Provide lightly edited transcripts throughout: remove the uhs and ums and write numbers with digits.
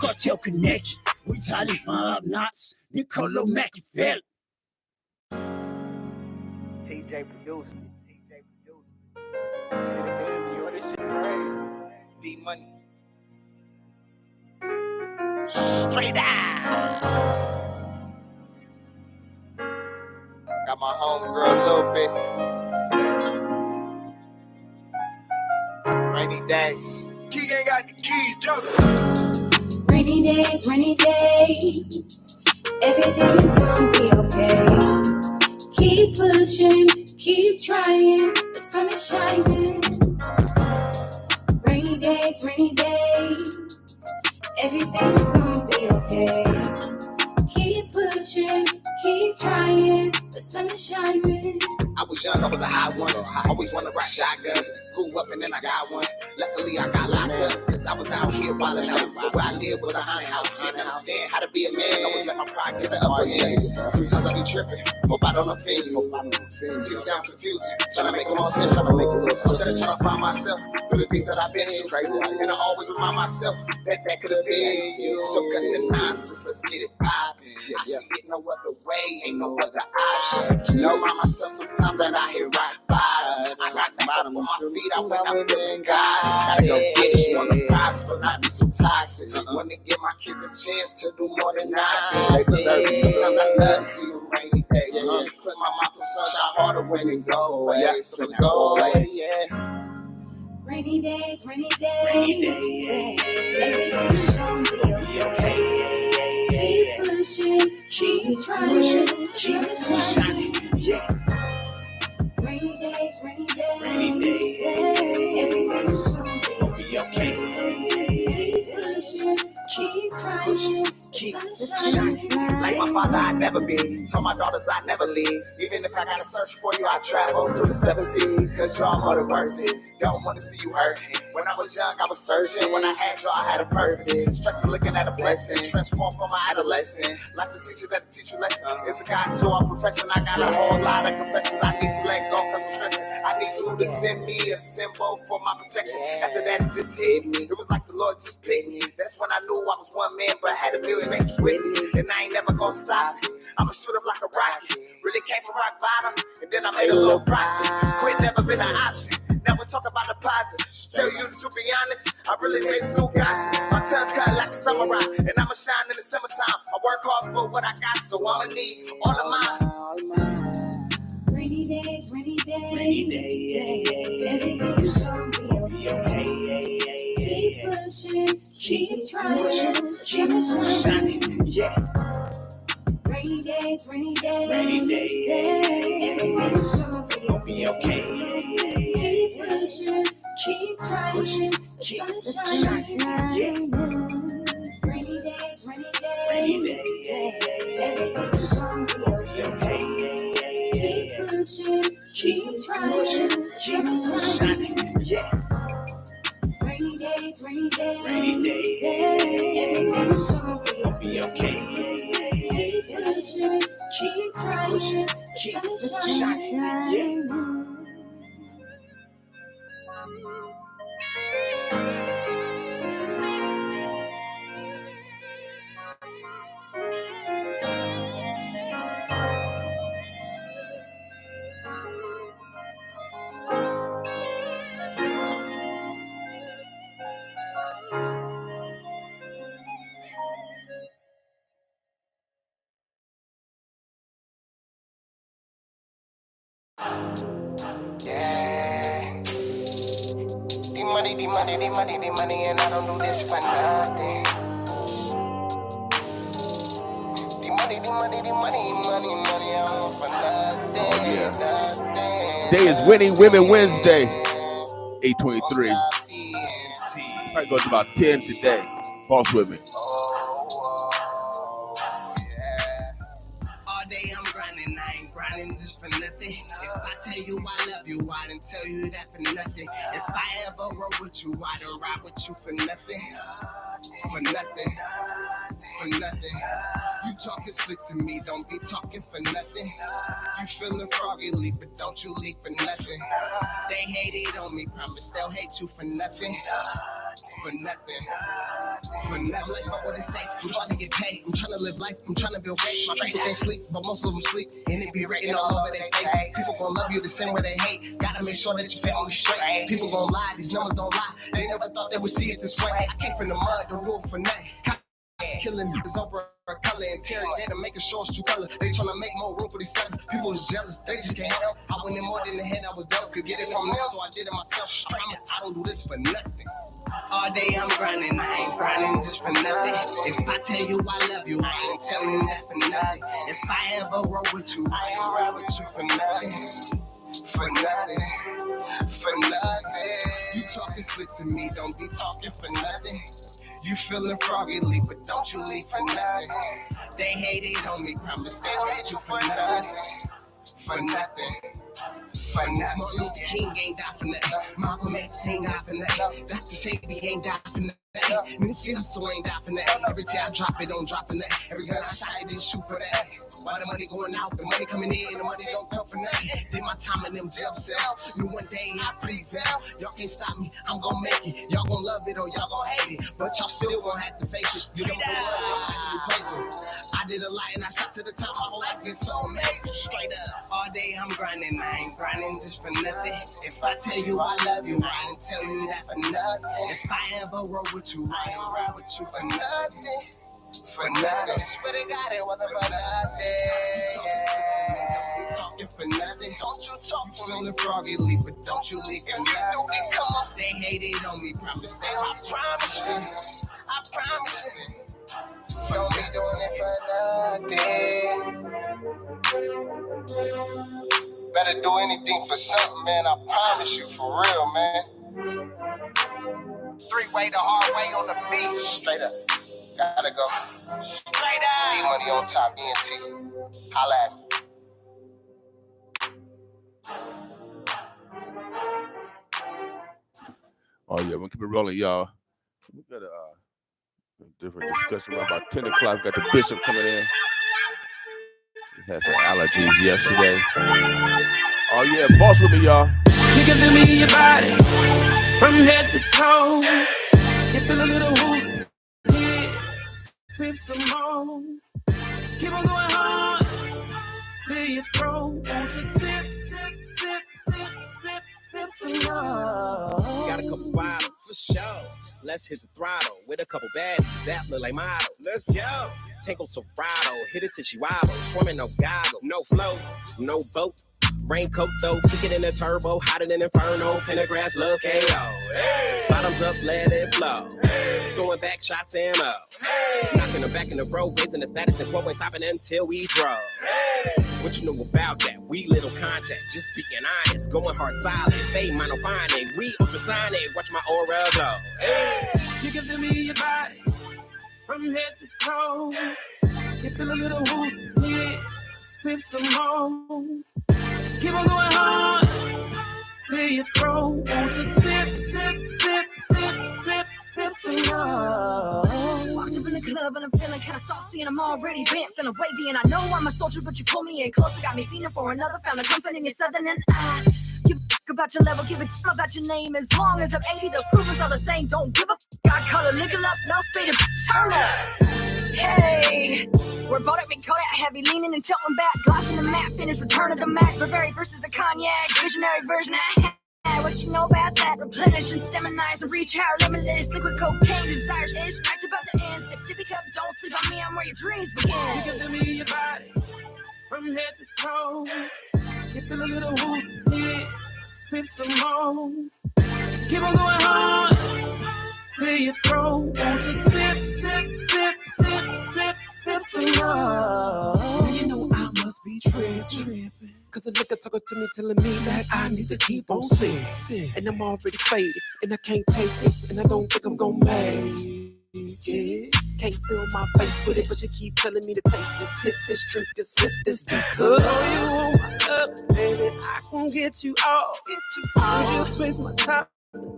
Cartel Connected, we Tally Mob Knots, Niccolo Machiavelli. TJ produced it. Yo, this shit crazy. D-Money. Straight out. Got my homegirl a little bit. Rainy days. Key ain't got the keys, Joker. Rainy days, everything's gonna be okay. Keep pushing, keep trying, the sun is shining. Rainy days, everything's gonna be okay. Keep pushing, keep trying, the sun is shining. I was young, I was a hot one. Always wanna rock shotgun. Grew up and then I got one. Luckily I got locked up, cause I was out here wildin' out. But where I live was a haunted house. Didn't understand how to be a man. Always let my pride get the upper hand. Sometimes I be tripping, hope I don't offend you. Shit sound confusing, tryna make it more simple. Instead of tryna find myself through the things that I've been through. And I always remind myself that could have been you. So cut the nonsense, let's get it poppin'. I see it no other way, ain't no other option. Remind myself sometimes that I hit rock bottom. I got the bottom on my feet, I went out in God. Gotta go get it, you wanna prosper, not be so toxic. Wanna give my kids a chance to do more than I did. Sometimes I love to see you rainy days. Clear my mouth for sunshine harder when it go away. So go away, Rainy days, everything's gonna be okay. Keep pushing, keep trying, the sun is shining. Rainy days, everything's gonna be okay. Keep pushing, keep trying, the sun is shining. Like my father, I'd never be. Told my daughters I'd never leave. Even if I gotta search for you, I travel through the 7 seas. Cause y'all more than worth it. Don't wanna see you hurting. When I was young, I was searching. When I had y'all, I had a purpose. Stressing, looking at a blessing. Transformed from my adolescent. Like the teacher that teach you lesson. It's a guide to our profession. I got a whole lot of confessions I need to let go cause I'm stressing. I need you to send me a symbol for my protection. After that, it just hit me. It was like the Lord just picked me. That's when I knew I was one man, but had a million angels with me. And I ain't never gonna stop it. I'ma shoot up like a rocket. Really came from rock bottom, and then I made a little profit. Quit never been an option. Now we talk about the positive. Tell you to be honest, I really made it through gossip. My tongue cut like a samurai, and I'ma shine in the summertime. I work hard for what I got, so I'ma need all of mine. Rainy days, everything's gonna be okay. Keep pushing, keep trying, the sun is shining. Rainy days, everything's gonna be okay. Keep pushing, keep trying, the sun is shining. Rainy days, everything's gonna be okay. Keep pushing, keep trying, the sun is shining. Rainy days, everything's gonna be okay. Keep pushing, keep trying, the sun is shining. The money, and I don't do this for nothing. The money, I don't want for nothing. Nothing. Today is Winning Women Wednesday, 8:23. Probably goes about 10 today. Boss with me. All day I'm grinding, I ain't grinding just for nothing. If I tell you I love you, I didn't tell you that for nothing. If I ever roll with you, I don't ride with you for nothing. For nothing. For nothing. You talking slick to me, don't be talking for nothing. You feeling froggy, but don't you leave for nothing. They hated on me, promise they'll hate you for nothing. for nothing. For nothing. Like what they say, I'm trying to get paid. I'm trying to live life. I'm trying to build faith. My people can't sleep, but most of them sleep. And it be written all over their face. People gon' love you the same way they hate. Gotta make sure that your family straight. People gon' lie, these numbers don't lie. They never thought they would see it this way. I came from the mud, don't do it for nothing. Killing niggas over a color and tearing dead and making sure it's true color. They tryna make more room for these suckers. People is jealous, they just can't help. I went in more than the head I was dealt. Could get it from them, so I did it myself. I promise I don't do this for nothing. All day I'm grinding, I ain't grinding just for nothing. If I tell you I love you, I ain't telling you that for nothing. If I ever roll with you, I ain't ride with you for nothing. For nothing, for nothing. You talking slick to me, don't be talking for nothing. You feeling froggily, but don't you leave for nothing. They hated on me, promise they hate you for nothing. For nothing. For nothing. Martin Luther King ain't die for nothing. Malcolm X ain't die for nothing. Dr. Sebi ain't die for nothing. Nipsey Hussle ain't die for nothing. Every time I drop it, don't drop for nothing. Every gun I shot, I didn't shoot for that. Why the money going out, the money coming in, the money don't come for nothing. Did my time in them jail cells. Knew one day I prevail. Y'all can't stop me, I'm gon' make it. Y'all gon' love it or y'all gon' hate it. But y'all still gon' have to face it. You don't know what y'all have to replace it. I did a lot and I shot to the top. My whole life been so amazing. Straight up, all day I'm grinding. I ain't grinding just for nothing. If I tell you I love you, I ain't telling you that for nothing. If I ever roll with you, I ain't ride with you for nothing. For nothing, swear to God, it wasn't for nothing. Yeah. Talking for nothing, don't you talk for me. Feeling froggily, but don't you leave for nothing. Come on, they hated on me, promise they. I promise you, I promise you. Don't be doing it for nothing. Better do anything for something, man. I promise you, for real, man. Three-way the hard way on the beat, straight up. Gotta go. Straight up. E-Money on top, ENT. Holla at me. Oh yeah, we'll keep it rolling, y'all. We got a different discussion around about 10 o'clock. We got the bishop coming in. He had some allergies yesterday. Oh yeah, boss with me, y'all. You can feel me in your body from head to toe. You feel a little woozy. Sip some more. Keep on going hard till you throw. Won't you sip, sip, sip, sip, sip, sip some more? Got a couple bottles for sure. Let's hit the throttle with a couple baddies. That look like model. Let's go. Tango Serato, hit it till she wobble. Swimming no goggle, no float, no boat. Raincoat though, kick it in the turbo, hotter than inferno. Pentagrass, love KO. Hey. Bottoms up, let it flow. Hey. Throwing back shots and up. Hey. Knocking them back in the road, raising the status and quote, ain't stopping until we throw. Hey. What you know about that? We little contact, just being honest. Going hard solid, they monophonic. We ultrasonic, watch my aura glow. Hey. You can feel me in your body from head to toe. You feel a little woozy, yeah. Sip some more. Keep on going hard till you throw. Won't you sip, sip, sip, sip, sip, sip some more? Walked up in the club and I'm feeling kinda saucy and I'm already bent, feeling wavy and I know I'm a soldier, but you pull me in closer, got me feeling for another. Found the comfort in your southern and I give a fuck about your level, give a damn about your name. As long as I'm 80, the proof is all the same. Don't give a fuck. I call it liquor up, no fade, turn up. Hey, we're both at big Kodak, heavy leaning and tilting back, glossing the map, finish return of the Mac, Burberry versus the cognac, visionary version. What you know about that? Replenish and steminize and reach higher, limitless. Liquid cocaine, desires, ish. Night's about to end. Sip, sippy cup, don't sleep on me. I'm where your dreams begin. You can feel me in your body from head to toe. You feel a little woozy, yeah. Sip some more. Keep on going hard till you throw. Won't you sip, sip, sip, sip, sip, sip some more? Now you know I must be tripping. Cause the liquor talking to me, telling me that I need to keep on sipping. And I'm already faded, and I can't take this, and I don't think I'm gonna make it. Can't feel my face with it, but you keep telling me to taste this, sip this, drink this, sip this. Because you want my love, baby, I can get you all. You twist my top,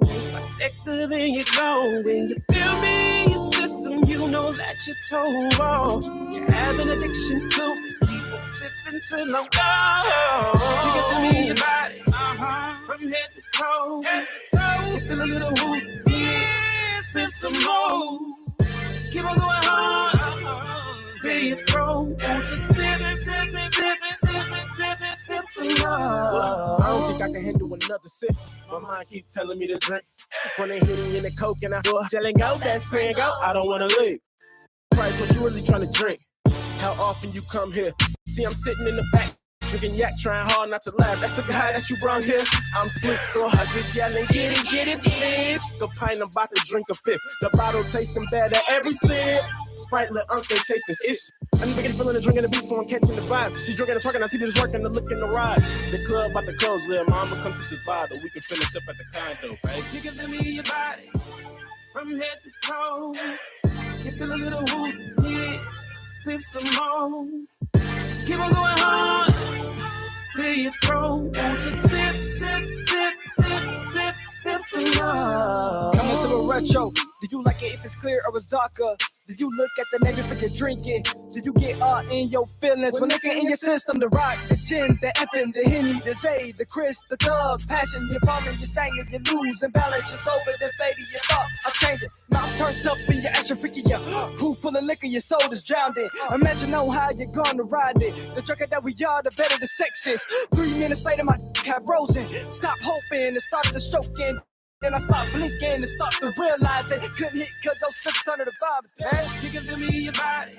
taste like nectar, then you go. When you feel me in your system, you know that you're told. You have an addiction to it. Sipping till I'm gone. You can feel me in your body, from head to toe. You feel a little woozy, yeah. sip some more. Keep on going hard till you throw. Won't you sip some more? I don't think I can handle another sip. My mind keep telling me to drink. When they hit me in the coke and I go, jelly go, best friend go. I don't wanna leave. Price, what you really trying to drink? How often you come here? See, I'm sitting in the back, drinking yak, trying hard not to laugh. That's the guy that you brought here. I'm sleep, throw her just yelling, get it, please. Go pint, I'm about to drink a fifth. The bottle tasting better every sip. Sprite, let uncle chasing ish. I'm getting feeling the drink and the beat, so I'm catching the vibe. She drinking and twerking, I see this working, the look in the ride. The club about to close, little mama comes to this bottle. We can finish up at the condo, right? You can feel me in your body from head to toe. You feel a little woozy, yeah. Sip some more. Keep on going hard till you throw. Won't you sip some more? Come on, some retro. Do you like it if it's clear or it's darker? Do you look at the name before you drink it? Do you get in your feelings when looking in your system? The rock, the gin, the effing, the henny, the zay, the Chris, the thug, passion. You're falling, you're staying, you lose and balance. You're sober, then fading your thoughts. I'll change it. Now I'm turned up and you're extra freaky. Your pool full of liquor, your soul is drowned in. Imagine on how you're gonna ride it. The drunker that we are, the better the sex is. 3 minutes later, my have frozen. Stop hoping and started to stroking. Then I stopped blinking and start to realize it couldn't hit cause your sister turned to the vibe. Hey, you can feel me in your body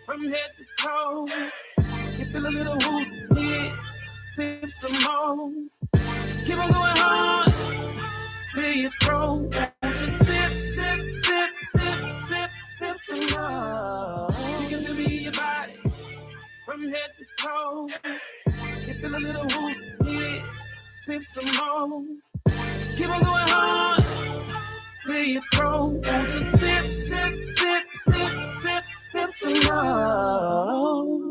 from head to toe. You feel a little woozy, yeah. Sip some more. Keep on going hard till you throw. Won't you sip some more? You can feel me in your body from head to toe. You feel a little woozy, yeah. Sip some more. Keep on going hard till you throw. Won't you sip some more?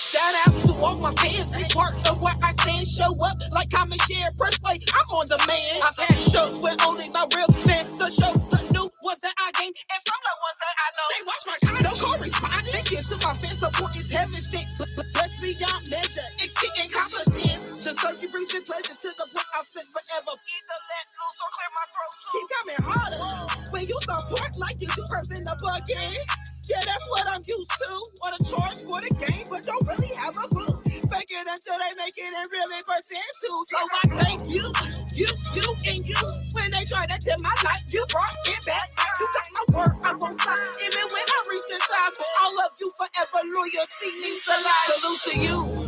Shout out to all my fans, we work the work I stand, show up like I'm a share, press play, I'm on demand. I've had shows where only my real fans will show the new ones that I gained and from the ones that I know. They watch my content, no correspondence. Thank you to my fans, support is heaven sent, blessed beyond measure, exceeding competence. To serve you brings me pleasure to the point I'll spend forever. Either let loose or clear my throat. Keep coming harder when you support like you do in the bucket. Yeah, that's what I'm used to. Wanna charge for the game, but don't really have a clue. Fake it until they make it and really percent too. So I thank you, and you. When they try to tip my life, you brought it back. You got my word, I won't stop. Even when I reach the top, all of you forever loyalty means a lot. Salute to you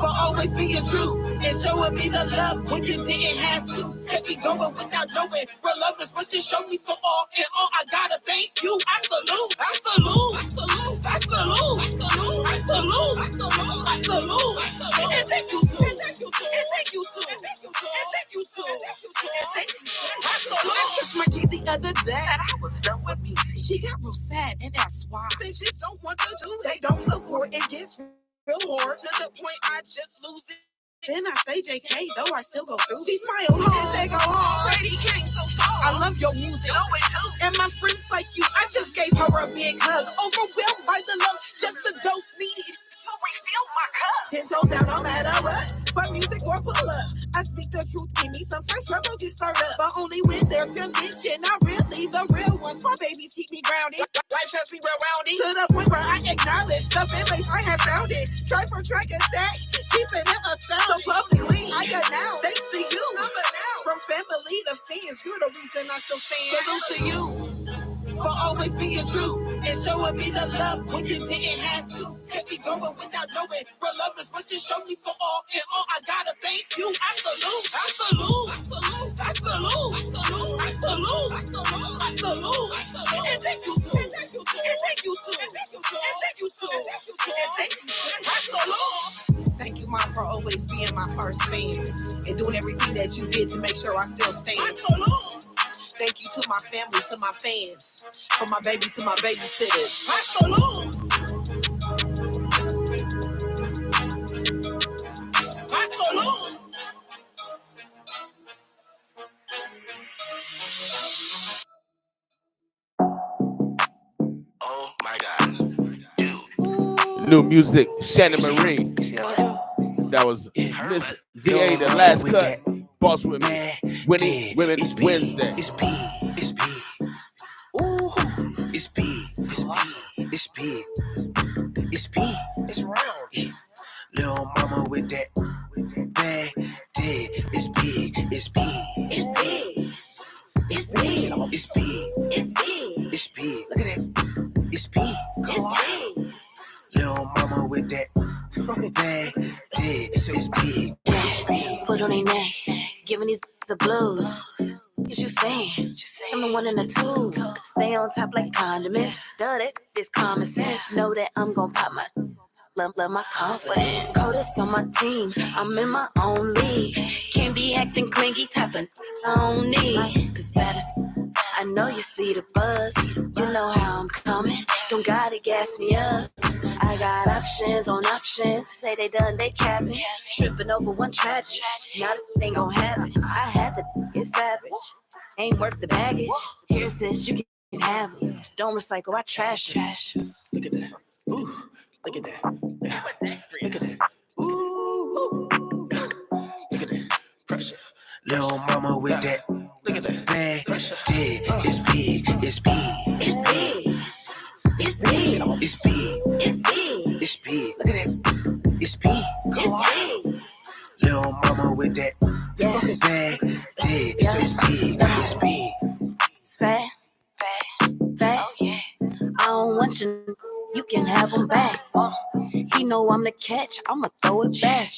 for always being true and showing me the love when you didn't have to. Kept me going without knowing real love is what you showed me. So all in all, I gotta thank you. I salute. And thank you too. I took my kid the other day and I was done with me. She got real sad and that's why they just don't want to do it. They don't support. It gets real hard to the point I just lose it. Then I say JK, though I still go through. She smiled and said, go already came so far. I love your music. And my friends like you, I just gave her a big hug. Overwhelmed by the love, just a dose needed. You refill my cup. 10 toes down, no matter what. For music or pull up. I speak the truth in me. Sometimes trouble gets stirred up. But only when there's conviction. Not really the real ones. My babies keep me grounded. Life has me well-rounded. To the point where I acknowledge the fan base I have found it. Try for track and sack. Keeping it astounding. So publicly, I announce. Thanks to you. From family to fans, you're the reason I still stand. Salute to you for always being true and showing me the love when you didn't have to. Kept me going without knowing real love is what you showed me. So all in all, I gotta thank you. I salute. And thank you too. I salute. Thank you, Mom, for always being my first fan and doing everything that you did to make sure I still stand. I salute. Thank you to my family, to my fans, from my babies to my babysitters. I salute. New music, Shannon Marie. That was Miss VA, the last cut. Boss with me. Winning Women Wednesday. It's big. It's big. Ooh, it's big. It's big. It's big. It's big. It's round. Little mama with that bad dick. It's big. It's big. It's big. It's big. It's big. It's big. It's big. Look at it. It's big. It's big. Little mama with that bad dick. It's big. It's big. Put on their neck, giving these the blues. Is you saying I'm the one in the two? Stay on top like condiments. Done it. It's common sense. Know that I'm gonna pop my. Love my confidence. Coldest on my team. I'm in my own league. Can't be acting clingy, type of I don't need. Cause baddest, I know you see the buzz. You know how I'm coming. Don't gotta gas me up. I got options on options. Say they done, they capping. Tripping over one tragedy. Now this thing gon' happen. I had the it's savage. Ain't worth the baggage. Here sis, you can have it. Don't recycle, I trash it. Look at that. Ooh. Look at that. Yeah. Look at that. Ooh. Look at that. Pressure. Little mama with that. Look at that. Bad dick. It's big. It's big. It's big. It's big. It's big. It's big. It's big. Look at that. It's big. It's big. Little mama with that. Bad dick. It's big. It's big. It's fat. Fat. I don't want you. You can have him back. He know I'm the catch. I'ma throw it back.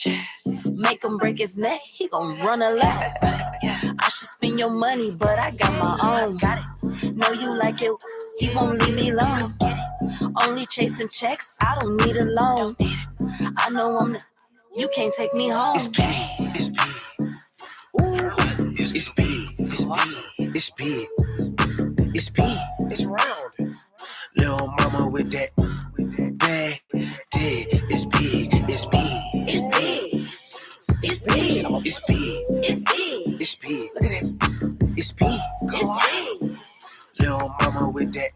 Make him break his neck. He gon' run a lap. I should spend your money, but I got my own. Know you like it. He won't leave me alone. Only chasing checks. I don't need a loan. I know I'm the. You can't take me home. It's big. It's big. Ooh. It's big. It's big. It's big. It's big. It's round. Little mama with that bad dick. It's big. It's big. It's big. It's big. It's big. It's big. It's big. Look at it. It's big. It's big. Little mama with that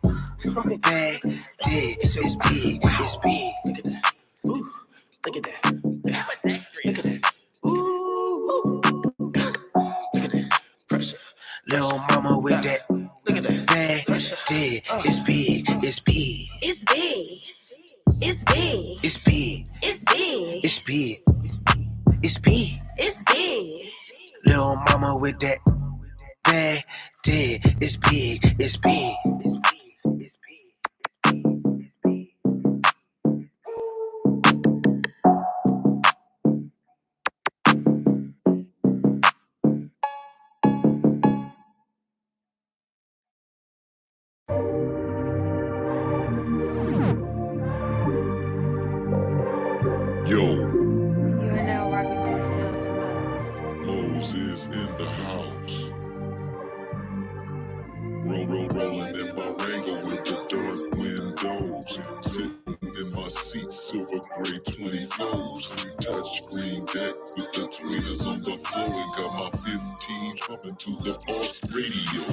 bad dick. It's big. It's big. Look at that. Ooh. Look at that. Yeah. Look at that. Ooh. Look at that. Pressure. Little mama with that. Look at that. Bad dick. It's big. It's big. It's big. It's big. It's big. It's big. It's big. It's big. It's big. Little mama with that bad dick. It's big. It's big. It's big. Yo, You are now rocking to the sounds of house. Moses in the house. Rolling in my Rango with the dark windows. Sitting in my seat, silver gray 24s. Touchscreen deck with the tweeters on the floor. And got my 15 pumping to the boss radio.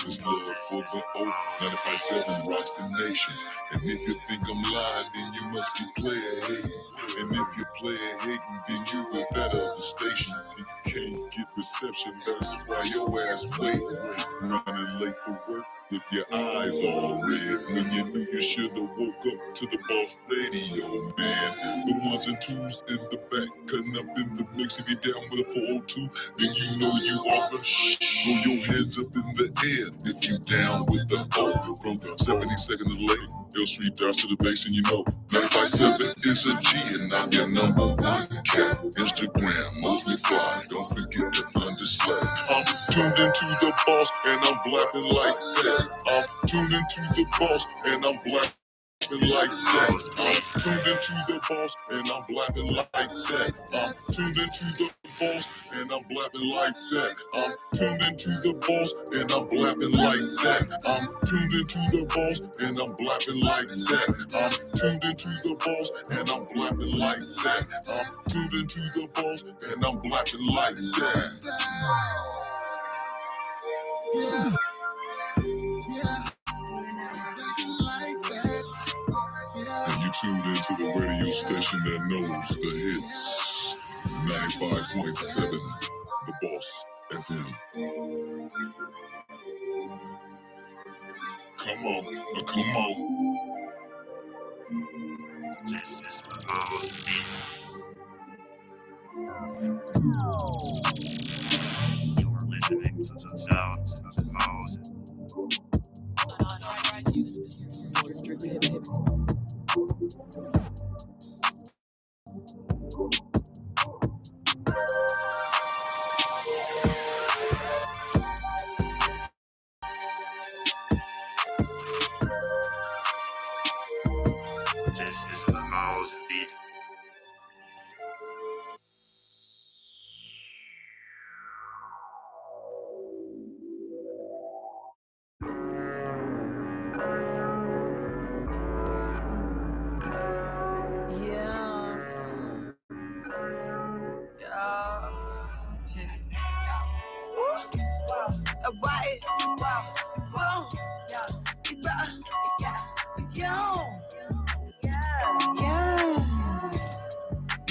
There's love for the old 95.7 rocks the nation. And if you think I'm lying, then you must be player hating. And if you're player hating, then you the better of the station. You can't get reception, that's why your ass waiting. Running late for work with your eyes all red. When you knew you should have woke up to the boss radio, man. The ones and twos in the back, cutting up in the mix. If you're down with a 402, then you know you are the Throw your hands up in the air if you down with the O. From 72nd to late, Hill Street down to the base, and you know 95.7 is a G, and I'm your number one cat. Instagram, mostly fly. Don't forget the Thunder Sled. I'm tuned into the boss, and I'm blapping like that. I'm tuned into the boss, and I'm blapping like that. I'm tuned into the boss, and I'm blapping like that. I'm tuned into the boss, and I'm blapping like that. I'm tuned into the boss, and I'm blapping like that. I'm tuned into the boss, and I'm blapping like that. I'm tuned into the boss, and I'm blapping like that. I'm tuned into the boss, and I'm blapping like that. Yeah. And you tuned into the radio station that knows the hits. 95.7, The Boss FM. Come on, come on. This is the Mouse Beat. You're listening to the sounds of the Mouse. This is the Mouse Beat.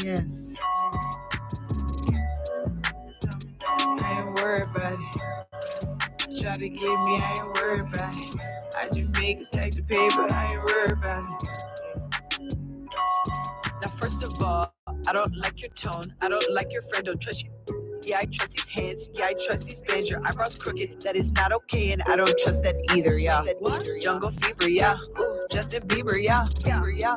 Yes. I ain't worried about it. Try to get me, I ain't worried about it. I just make a stack to pay, but I ain't worried about it. Now, first of all, I don't like your tone. I don't like your friend, don't trust you. Yeah, I trust these hands. Yeah, I trust these bands. Your eyebrows crooked. That is not okay, and I don't trust that either. Yeah. Jungle Fever. Yeah. Ooh, Justin Bieber. Yeah.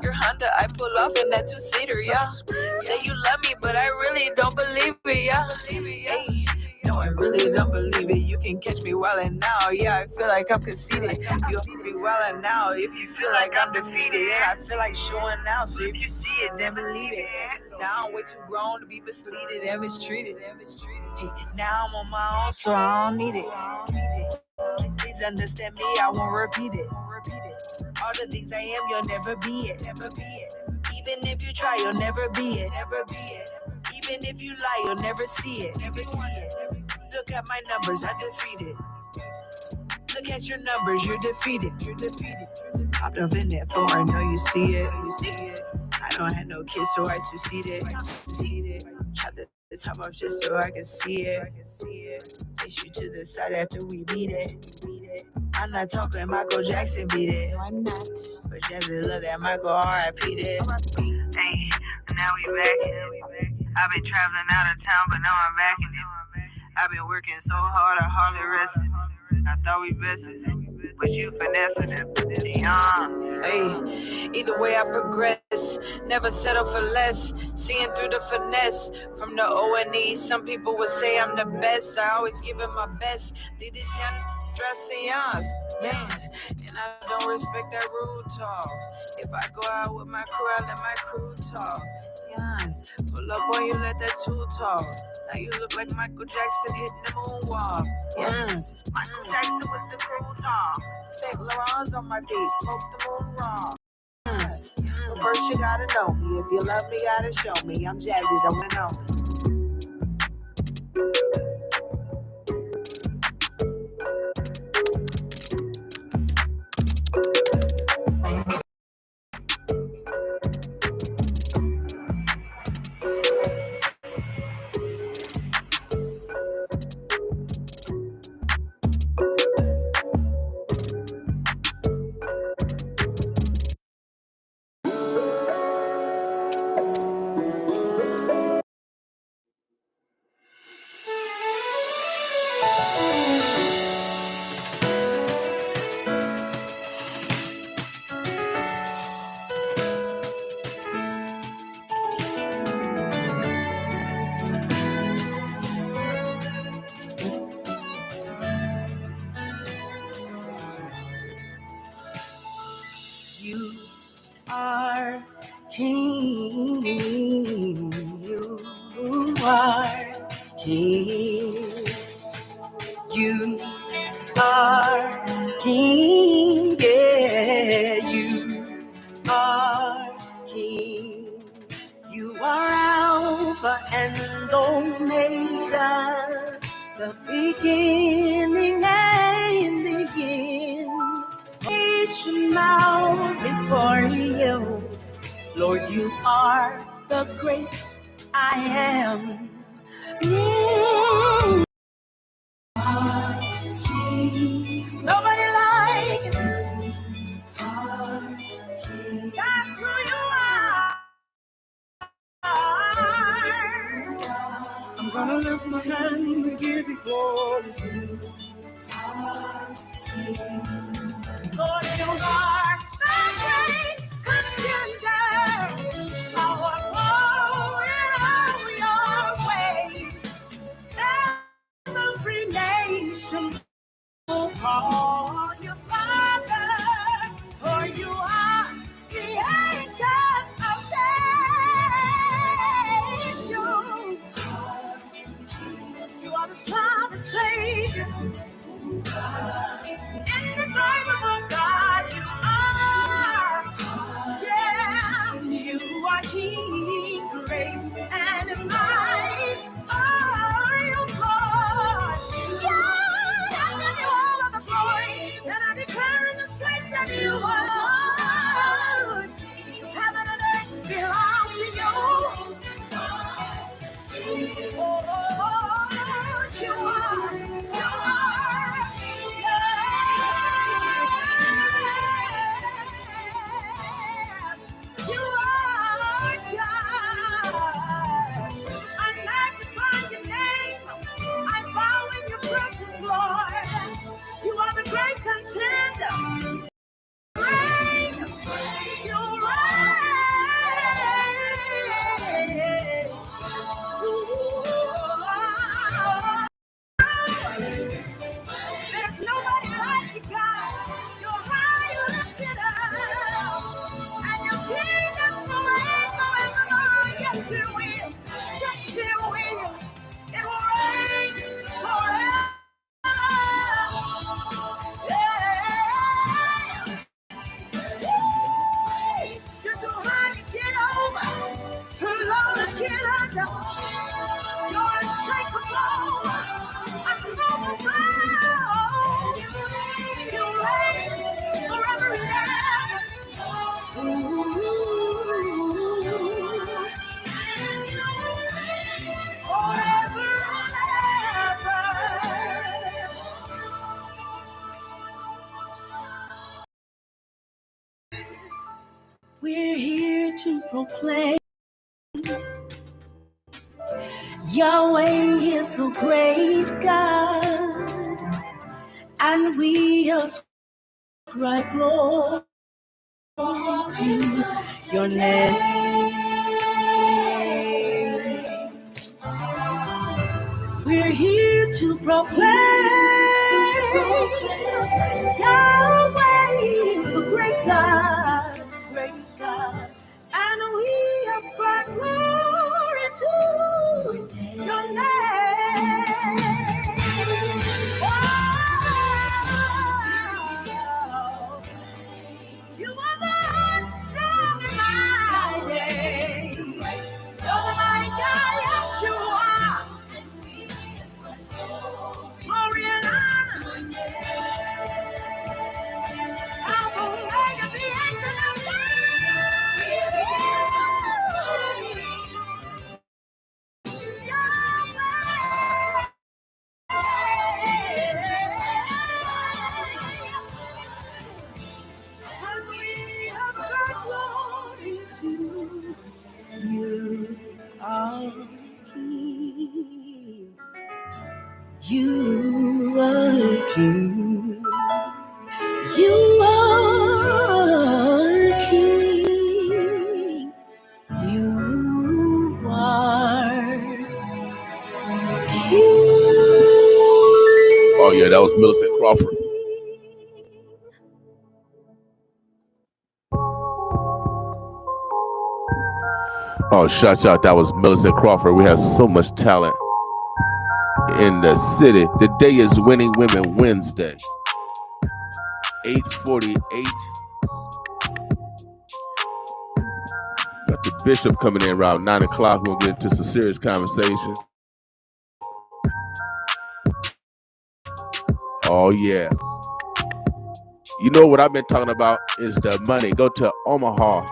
Your Honda, I pull off in that two-seater. Yeah. Say you love me, but I really don't believe it. Yeah. Hey. No, I really don't believe it. You can catch me wildin' now. Yeah, I feel like I'm conceited. You'll be wildin' now if you feel like I'm defeated. Yeah, I feel like showing out. So if you see it, then believe it. Now I'm way too grown to be misleaded and mistreated. Hey, now I'm on my own, so I don't need it. Please understand me, I won't repeat it. All the things I am, you'll never be it. Even if you try, you'll never be it. Even if you lie, you'll never see it. Look at my numbers, I'm defeated. Look at your numbers, you're defeated. Popped up in that phone, I know you see it. I don't have no kids, so I two-seated. Chop the top off just so I can see it. Push you to the side after we beat it. I'm not talking Michael Jackson beat it. No, I'm not. But Jazzy love that Michael R.I.P. it. Hey, now we back. I've been traveling out of town, but now I'm back in it. I've been working so hard, I hardly rested. I thought we bested it, but you finessed it. Yeah. Hey, either way I progress, never settle for less. Seeing through the finesse from the O&E. Some people would say I'm the best. I always give it my best. Leave this young dressing yours, man. And I don't respect that rude talk. If I go out with my crew, I let my crew talk. Yes, pull up on you, let that tool talk. Now you look like Michael Jackson hitting the moonwalk. Yes, Michael Jackson with the crew talk. St. Laurent's on my feet, smoke the moon raw. Yes, but first you gotta know me. If you love me, gotta show me. I'm Jazzy, don't know me. You are king. You are king. You are king. Yeah, you are king. You are Alpha and Omega, the beginning and the end. Nation bows before you. Lord, you are the great I am. Mm. There's nobody like you. That's who you are. I'm gonna lift my hands and give you glory. Lord, you are the great contender. Power flowing over your way. Every nation will call you Father, for you are the ancient of days. You are the sovereign Savior. Indescribable God, you are. Yeah, you are King, great and mighty. Are you Lord? Yeah, I give you all of the glory, and I declare in this place that you are Lord. 'Cause heaven and earth belong to you. Oh, you are, you are God. I magnify your name. I bow in your presence, Lord. You are the great contender. Reign. You reign. There's nobody like you, God. You're high, you lifted up, and your kingdom forevermore. Yes, it will. Yes, it will. It will reign forever. Yeah. You're too high to get over, too low to get under. You're unshakable, unmovable. You reign forever and ever. Forever and ever. We're here to proclaim Yahweh is the great God, and we ascribe glory to your name. We're here to proclaim Yahweh is the great God, and we ascribe glory to your name. Oh, you are the strong and mighty. You're the mighty God, yes you are. Glory and honor. Alpha, Omega, the ancient of and we ascribe glory to you, our King. You are King. You are King. You are King. Oh yeah, that was Millicent Crawford. Oh, shout out, that was Millicent Crawford. We have so much talent in the city. The day is Winning Women Wednesday. 8:48. Got the bishop coming in around 9 o'clock. We'll get into some serious conversation. Oh yeah. You know what I've been talking about is the money. Go to Omaha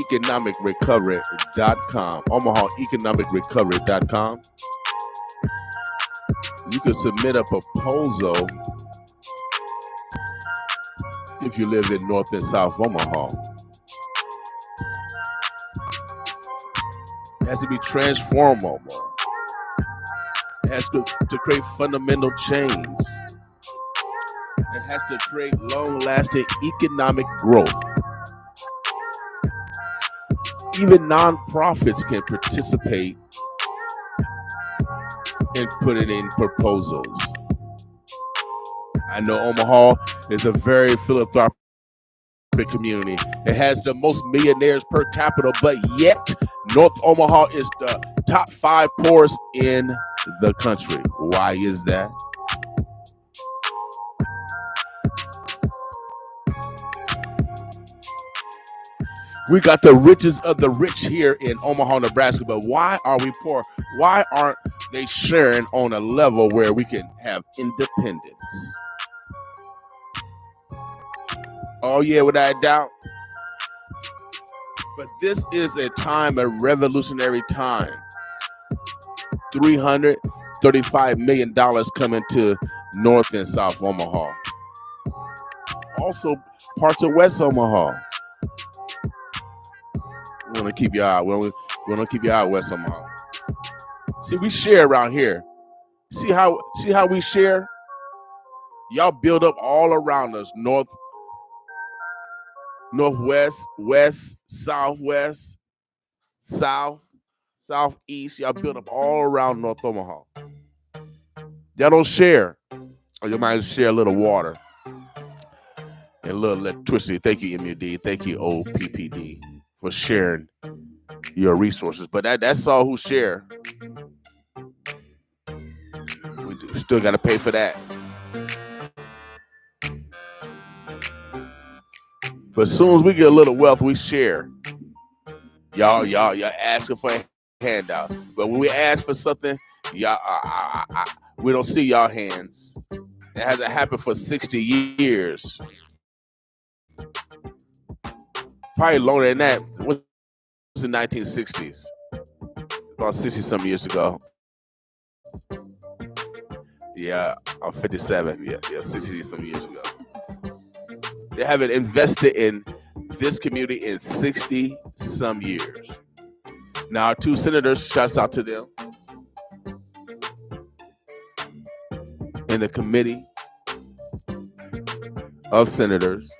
OmahaEconomicRecovery.com. OmahaEconomicRecovery.com. You can submit a proposal if you live in North and South Omaha. It has to be transformable. It has to create fundamental change. It has to create long-lasting economic growth. Even nonprofits can participate in putting in proposals. I know Omaha is a very philanthropic community. It has the most millionaires per capita, but yet North Omaha is the top 5 poorest in the country. Why is that? We got the richest of the rich here in Omaha, Nebraska, but why are we poor? Why aren't they sharing on a level where we can have independence? Oh yeah, without a doubt. But this is a time, a revolutionary time. $335 million coming to North and South Omaha. Also, parts of West Omaha. We want to keep your eye. We want to keep your eye West Omaha. See, we share around here. See how we share? Y'all build up all around us. Northwest, west, southwest, south, southeast. Y'all build up all around North Omaha. Y'all don't share. Or you might share a little water and a little electricity. Thank you, MUD. Thank you, OPPD, for sharing your resources. But that's all who share. We still got to pay for that. But as soon as we get a little wealth, we share. Y'all asking for a handout. But when we ask for something, y'all, we don't see y'all hands. It hasn't happened for 60 years. Probably longer than that. It was the 1960s. About 60-some years ago. Yeah, I'm 57. Yeah, 60-some years ago. They haven't invested in this community in 60-some years. Now, our 2 senators, shouts out to them. In the committee of senators.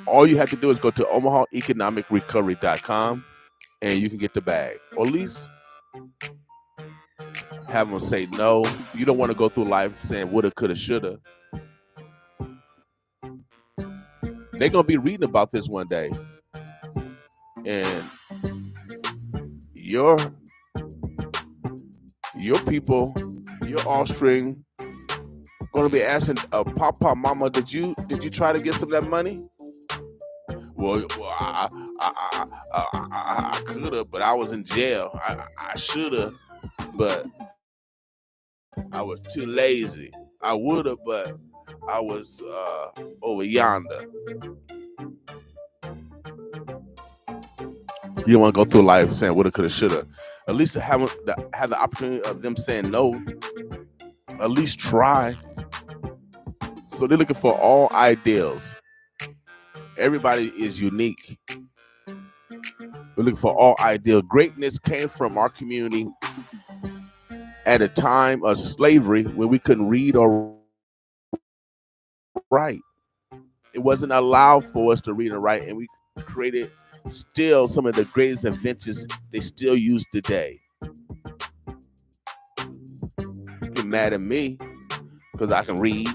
All you have to do is go to OmahaEconomicRecovery.com and you can get the bag. Or at least have them say no. You don't want to go through life saying woulda, coulda, shoulda. They're going to be reading about this one day. And your people, your offspring, going to be asking, Papa, Mama, did you try to get some of that money? Well, I could have, but I was in jail. I should have, but I was too lazy. I would have, but I was over yonder. You don't want to go through life saying woulda, coulda, shoulda. At least have the opportunity of them saying no. At least try. So they're looking for all ideals. Everybody is unique. We're looking for all ideal. Greatness came from our community at a time of slavery when we couldn't read or write. It wasn't allowed for us to read and write, and we created still some of the greatest inventions they still use today. Get mad at me because I can read.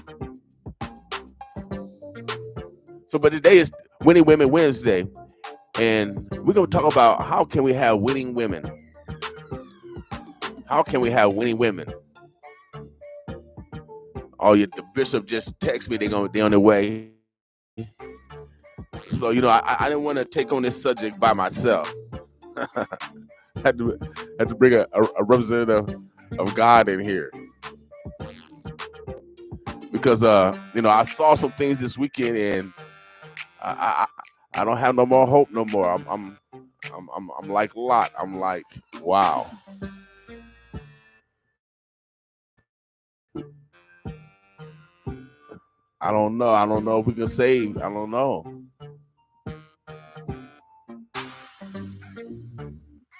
So, but today is Winning Women Wednesday, and we're going to talk about how can we have winning women. How can we have winning women? The bishop just texted me. They're on their way. So, I didn't want to take on this subject by myself. I had to bring a representative of God in here. Because, I saw some things this weekend, and I I don't have no more hope no more. I'm like Lot. I'm like, wow. I don't know. I don't know if we can save. I don't know.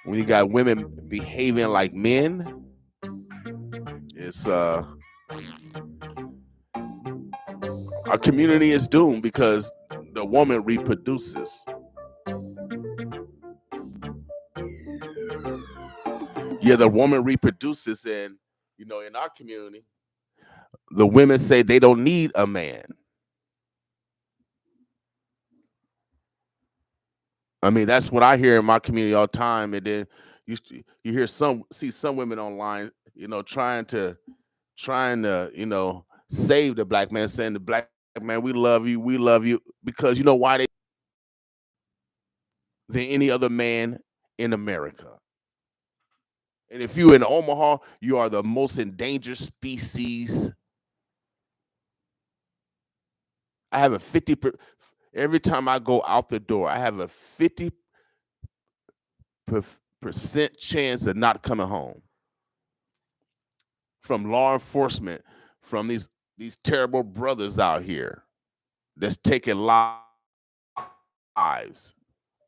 When you got women behaving like men, it's our community is doomed because the woman reproduces. Yeah, the woman reproduces, and in our community, the women say they don't need a man. I mean, that's what I hear in my community all the time. And then you hear see some women online, trying to save the black man, saying the black man, we love you, because you know why than any other man in America. And if you're in Omaha, you are the most endangered species. I have a 50%. Every time I go out the door, I have a 50% chance of not coming home from law enforcement, from these terrible brothers out here that's taking lives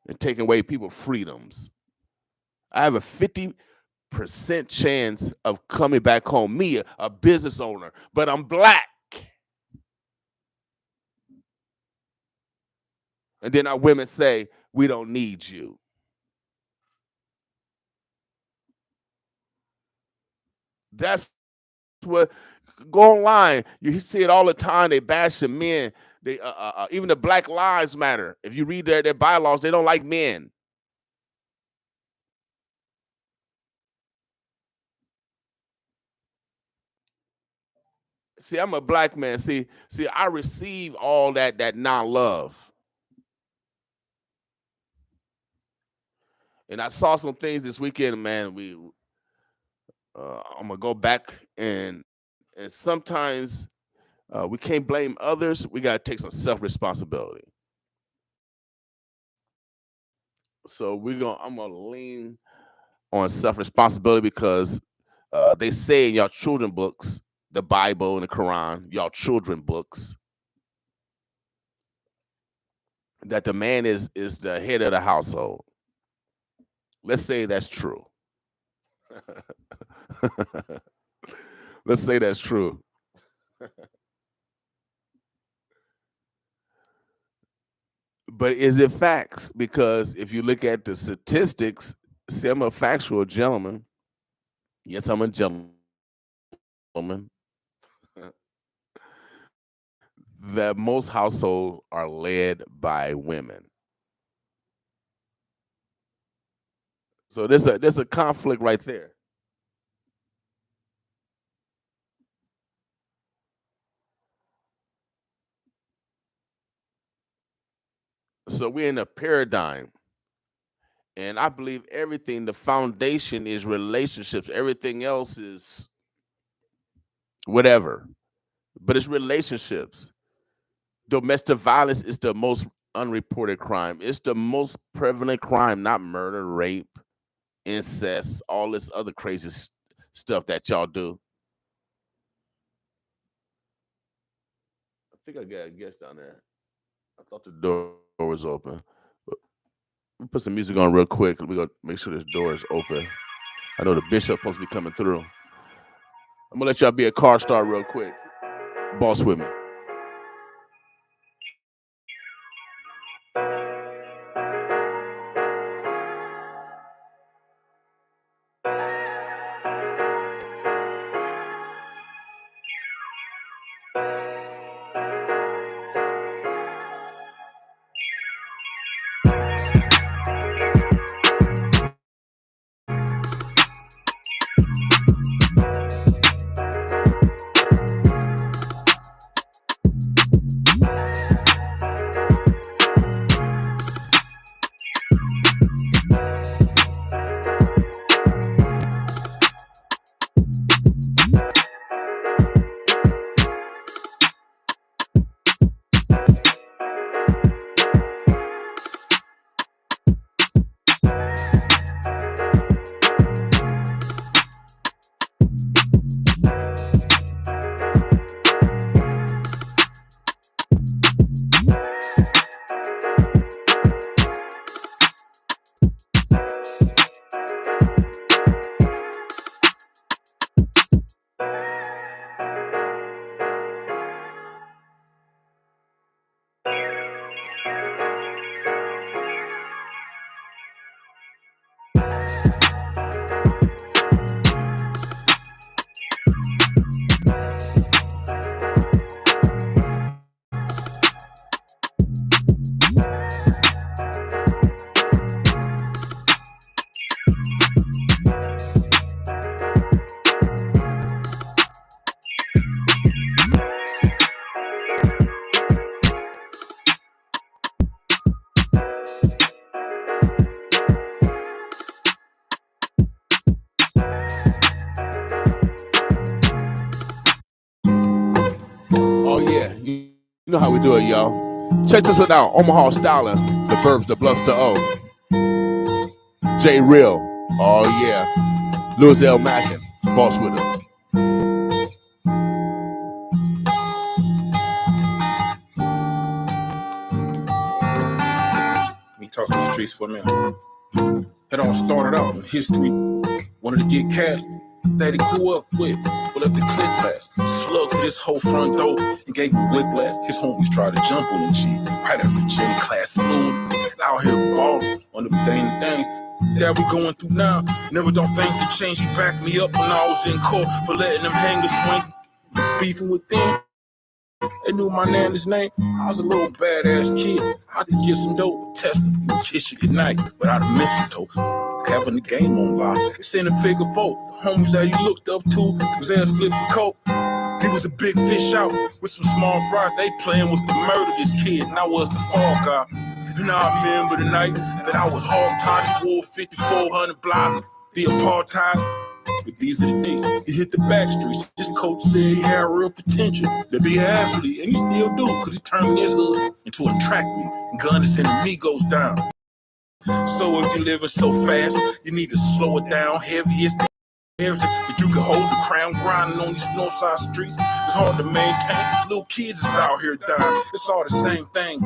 and taking away people's freedoms. I have a 50% chance of coming back home. Me, a business owner, but I'm black. And then our women say, we don't need you. That's what, go online. You see it all the time. They bash the men. They even the Black Lives Matter. If you read their bylaws, they don't like men. See, I'm a black man. See, I receive all that non-love. And I saw some things this weekend, man. I'm gonna go back and sometimes we can't blame others. We gotta take some self-responsibility. So I'm gonna lean on self-responsibility because they say in y'all children books, the Bible and the Quran, y'all children books, that the man is the head of the household. Let's say that's true. Let's say that's true. But is it facts? Because if you look at the statistics, see, I'm a factual gentleman. Yes, I'm a gentleman. That most households are led by women. So there's a conflict right there. So we're in a paradigm. And I believe everything, the foundation is relationships. Everything else is whatever. But it's relationships. Domestic violence is the most unreported crime. It's the most prevalent crime, not murder, rape, incest, all this other crazy stuff that y'all do. I think I got a guest down there. I thought the door was open. But let me put some music on real quick. We're going to make sure this door is open. I know the bishop supposed to be coming through. I'm going to let y'all be a car star real quick. Boss with me. You know how we do it, y'all. Check this one out. Omaha Styler, the verbs, the bluffs, the O. J Real, oh yeah. Louis L. Mackin, boss with us. Let me talk to the streets for a minute. It all started out in history. Wanted to get cash that he grew up with. Pull up the clip blast. Slugged to this whole front door and gave him whiplash. His homies tried to jump on the G right after gym class. Smooth. He's out here balling on them things that we going through now. Never thought things would change. He backed me up when I was in court for letting them hangers swing. Beefing with them. They knew my nana's name. I was a little badass kid. I could get some dope, test them, kiss you goodnight without a mistletoe. Having the game on lock. It's in a figure four. The homies that he looked up to was ass flipping coat. He was a big fish out with some small fries. They playing was to murder this kid, and I was the fall guy. And I remember the night that I was hog-tied. This war 5400 block, the apartheid. But these are the days. He hit the back streets. His coach said he had real potential to be an athlete, and he still do, because he turned his hood into a track meet and gunned his enemy goes down. So if you're living so fast, you need to slow it down. Heaviest areas that you can hold the crown, grinding on these north side streets. It's hard to maintain. Little kids is out here dying. It's all the same thing.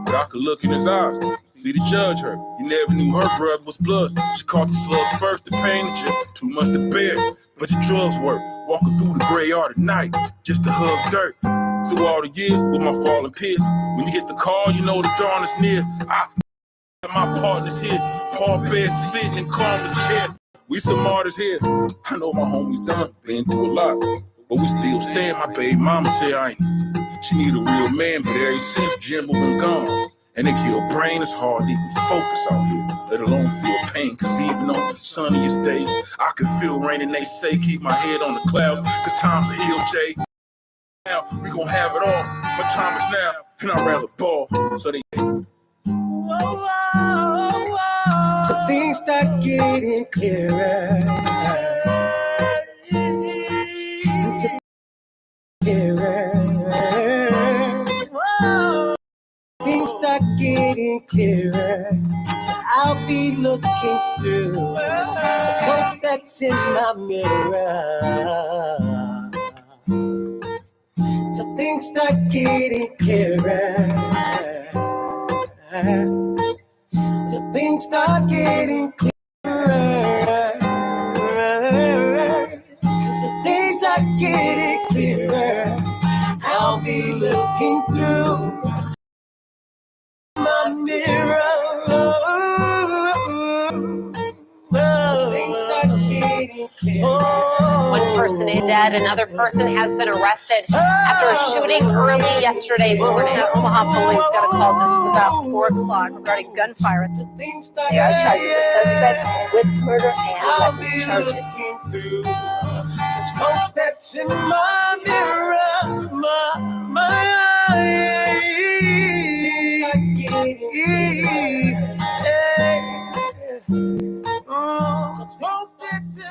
But I could look in his eyes, see the judge her. You never knew her brother was blood. She caught the slugs first, the pain is just too much to bear. But the drugs work, walking through the gray yard at night, just to hug dirt. Through all the years with my falling peers, when you get the call, you know the dawn is near. My partner's here, Paul Bear sitting in Carmen's chair. We some martyrs here. I know my homie's done, been through a lot, but we still stand. My baby mama said I ain't. She need a real man, but ever since Jimbo been gone, and they kill brain, it's hard to even focus out here, let alone feel pain. Cause even on the sunniest days, I can feel rain, and they say keep my head on the clouds, cause time's a heal, Jay. Now we gon' have it all. My time is now, and I'd rather ball. So they. So things start getting clearer. Things start getting clearer. So I'll be looking through the smoke that's in my mirror. So things start getting clearer. So things start getting clearer. So things start getting clearer. I'll be looking through my mirror. Things start getting clearer. One person is dead, another person has been arrested after a shooting early yesterday morning. Omaha police got a call just about 4 o'clock regarding gunfire. They are charging the suspect with murder and weapons charges. Smoke that's in my mirror, my eyes. Smoke that's in my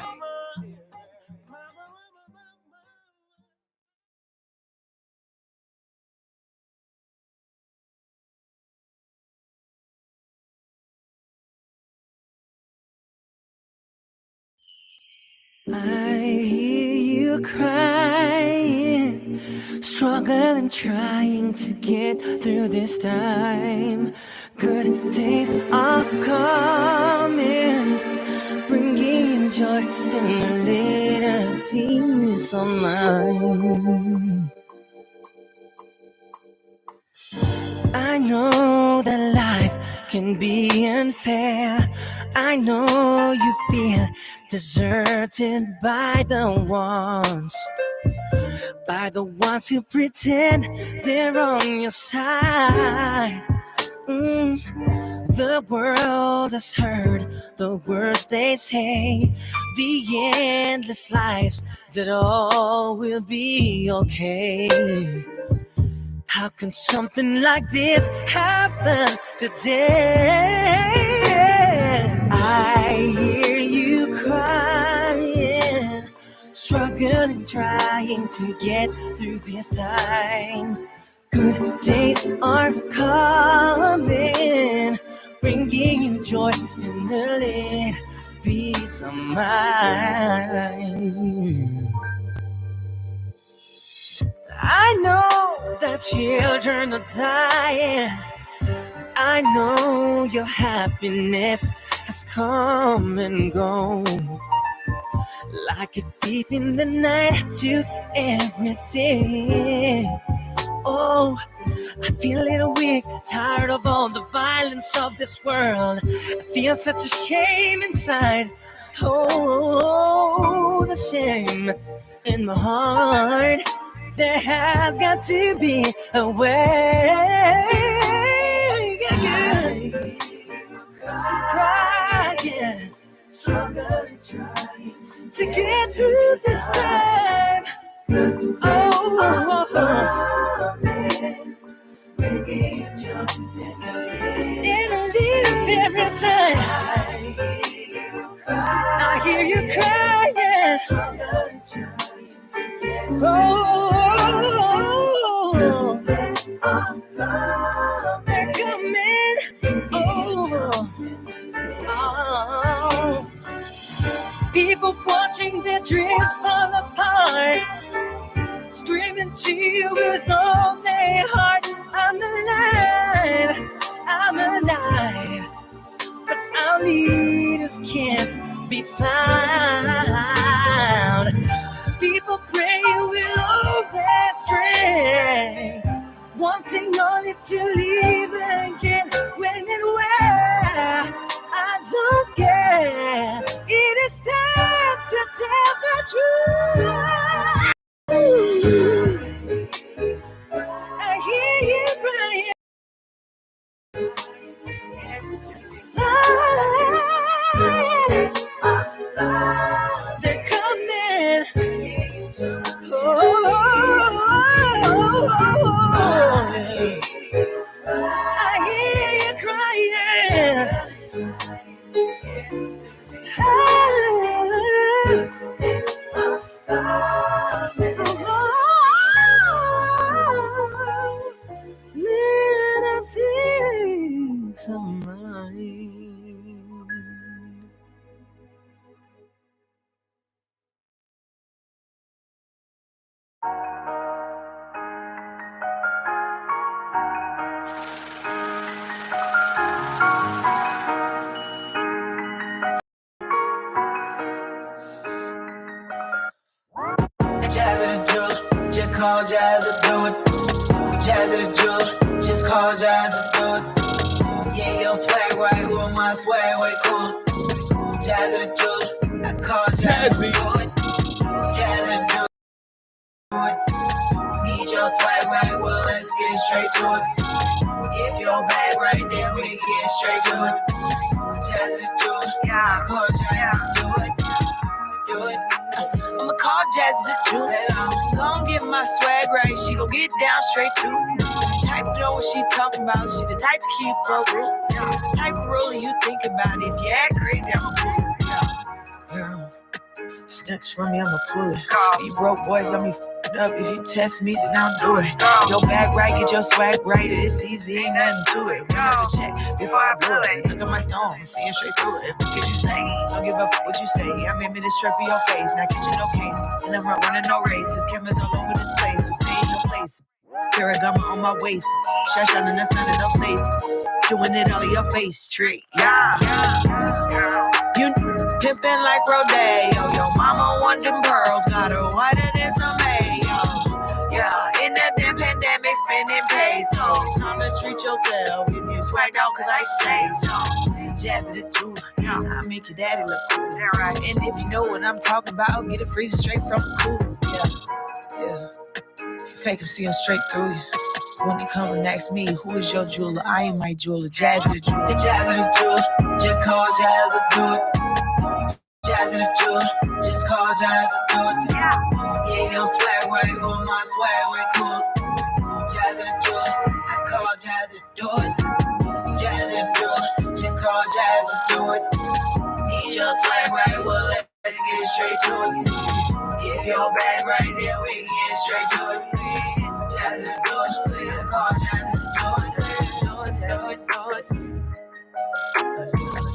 I hear you crying, struggling, trying to get through this time. Good days are coming, bringing you joy and a little peace of mind. I know that life can be unfair. I know you feel deserted by the ones who pretend they're on your side. The world has heard the words they say, the endless lies that all will be okay. How can something like this happen today? I hear you crying, struggling, trying to get through this time. Good days are coming, bringing you joy and a little peace of mind. I know that children are dying. I know your happiness has come and gone. Like a deep in the night to everything. Oh, I feel a little weak, tired of all the violence of this world. I feel such a shame inside. Oh, the shame in my heart. There has got to be a way. Crying, struggling, trying to get through this time. Bringing joy in a little every time. I hear you crying. They're coming. People watching their dreams fall apart, screaming to you with all their heart. I'm alive, but our leaders can't be found. People pray with all their strength, wanting only to leave again. When and where, I don't care. It is time to tell the truth. I hear you crying. They're coming. I hear you crying. Little peace of mind. Jazzy the jeweler, just call Jazzy do it. Jazzy the jeweler, just call Jazzy do it. Yeah, your swag right, well my swag way cooler. Jazzy the jeweler, I call Jazzy do it. Jazzy the jeweler, need your swag right, well let's get straight to it. If your bag right, then we can get straight to it. Jazzy the jeweler, I call Jazzy do it. Do it. I'ma call Jazzy the jeweler. Gon' get my swag right, she gon' get down straight to it. She the type to know what she talking about, she the type to keep her rule. The type of rule you think about, if you act crazy, I'ma pull it. Snatch from me, I'ma pull it. These broke boys got me f***ed up, if you test me, then I'll do it. Your bag right, get your swag right, it's easy, ain't nothing to it. We never check before I blow it. Look at my stone, seeing straight through it. What you say? Don't give a f*** what you say. I'm in this shirt for your face, not catching no case. And I'm not running no races, cameras all over this place, so stay in your place. Paragama on my waist, shine in the sun and no safe. Doing it all in your face, straight, yeah. You pimpin' like Rodeo, your mama want them pearls, got her whiter than some mayo. Yeah, in that damn pandemic, spending pesos. Time to treat yourself, if you swagged out, cause I say so. Jazzy the jeweler, I make your daddy look cool. Right. And if you know what I'm talking about, get it freezing straight from the cool. Yeah. If you fake him, see him straight through you. When they come and ask me, who is your jeweler? I am my jeweler, Jazzy the jeweler. Jazzy the jeweler, just call Jazzy do it. Jazzy the jeweler, just call Jazzy do it. Yeah, your swag right, well my swag way cool. Jazzy the jeweler, I call Jazzy do it. Jazzy the jeweler, just call Jazzy do it. Need your swag right, well let's get straight to it. If your bag right there, we can get straight to it. Jazzy the jeweler, Call Jazz and do it.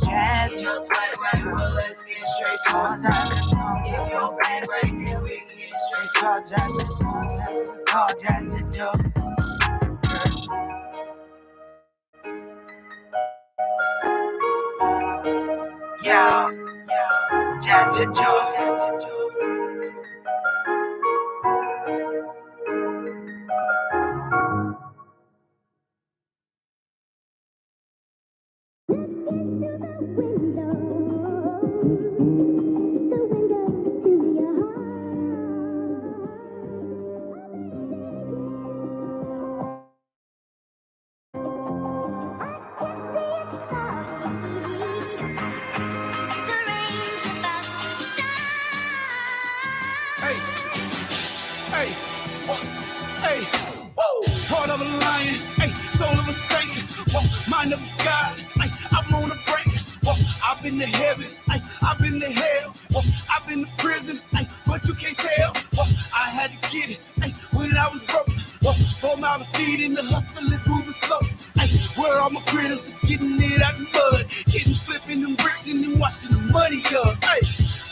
Jazz just right, well, let's get straight to it. If your bag right, then we can get straight to it. Call Jazz and do it. Yeah, Jazz and Joe. Hey, hey, woo! Heart of a lion, hey, soul of a saint, whoa, mind of a God, hey, I'm on a break, whoa, I've been to heaven, hey, I've been to hell, whoa, I've been to prison, hey, but you can't tell, whoa, I had to get it, hey, when I was broke, whoa, 4 mile of feet and the hustle is moving slow, hey, where all my critters is getting it out the mud, getting flipping them bricks and then washing the money up, hey,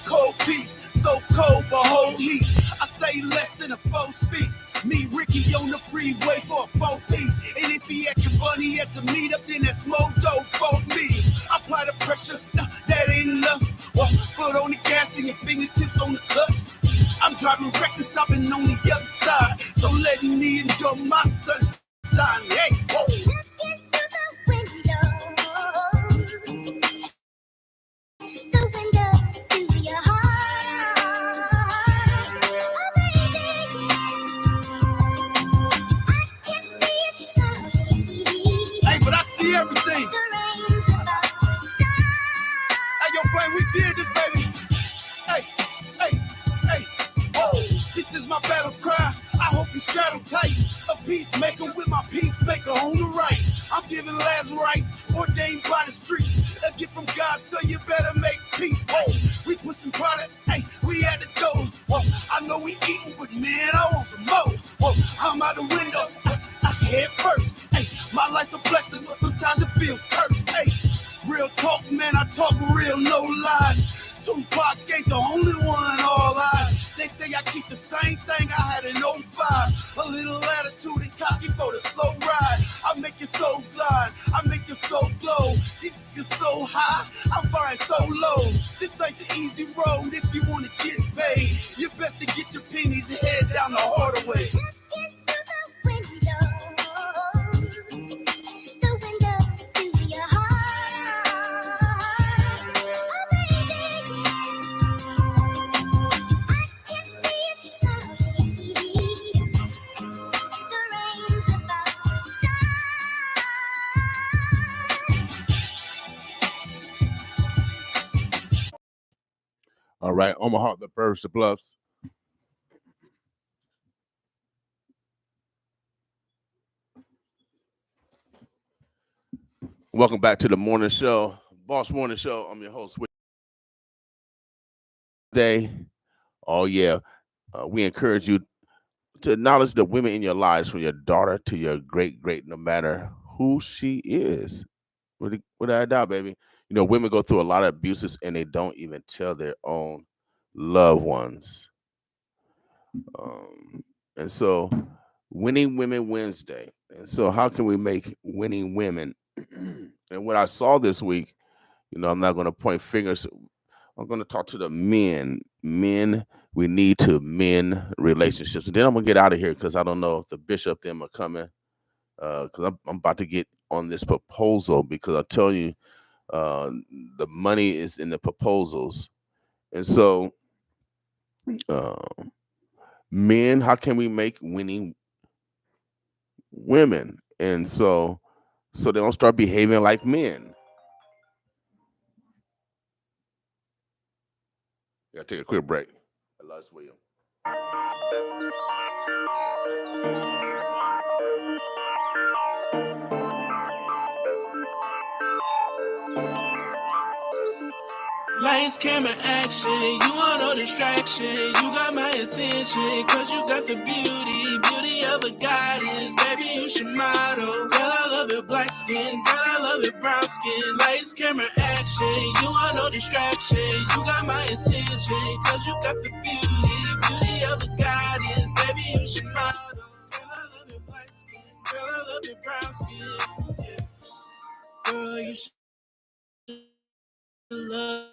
cold peace, so cold, behold heat. I say less than a 4 speed. Me, Ricky, on the freeway for a 4-piece. And if he acting funny at the meetup, then that's more dope for me. Apply the pressure, no, that ain't enough. Well, foot on the gas and your fingertips on the clutch. I'm driving reckless, I've been on the other side. So let me enjoy my sunshine. Hey, whoa. Everything. Hey, yo, Flame, we did this, baby. Hey, whoa. This is my battle cry. I hope you straddle tight. A peacemaker with my peacemaker on the right. I'm giving last rights, ordained by the streets. A gift from God, so you better make peace. Whoa, we put some product, hey, we had to go. Whoa, I know we eating, but man, I want some more. Whoa, I'm out the window, I head first. Hey, my life's a blessing, but sometimes it feels cursed. Hey, real talk, man, I talk real, no lies. Tupac ain't the only one, all eyes. They say I keep the same thing I had in 05. A little attitude and cocky for the slow ride. I make you so glide, I make you so glow. These niggas so high, I'm flying so low. This ain't the easy road if you wanna get paid. You best to get your pennies and head down the harder way. All right, Omaha, the Burbs, the Bluffs. Welcome back to the morning show, Boss Morning Show. I'm your host. Today, oh yeah, we encourage you to acknowledge the women in your lives, from your daughter to your great, no matter who she is. Without a doubt, baby. You know, women go through a lot of abuses and they don't even tell their own loved ones. And so, Winning Women Wednesday. And so, how can we make winning women? And what I saw this week, you know, I'm not going to point fingers. I'm going to talk to the men. Men, we need to mend relationships. And then I'm going to get out of here because I don't know if the bishop them are coming. Because I'm about to get on this proposal, because I tell you, the money is in the proposals. And so, men, how can we make winning women? And so they don't start behaving like men. Gotta take a quick break. Elijah Williams. Lights, camera, action, you want no distraction. You got my attention, cause you got the beauty of a goddess. Baby, you should model. Girl, I love your black skin, girl, I love your brown skin. Lights, camera, action, you want no distraction. You got my attention, cause you got the beauty of a goddess. Baby, you should model. Girl, I love your black skin, girl, I love your brown skin. Yeah. Girl, you should love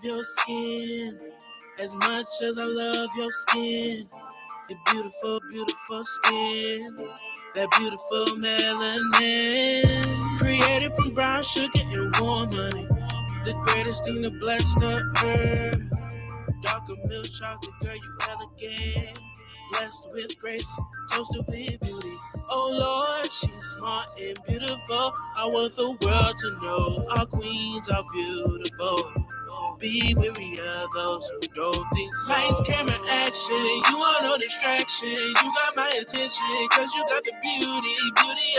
your skin as much as I love your skin. Your beautiful, beautiful skin, that beautiful melanin, created from brown sugar and warm honey, the greatest thing to bless the earth. Darker milk chocolate, girl, you elegant, blessed with grace, toasted with beauty. Oh Lord, she's smart and beautiful. I want the world to know our queens are beautiful. Be weary of those who don't think so. Lights, camera, action, you want no distraction. You got my attention, cause you got the beauty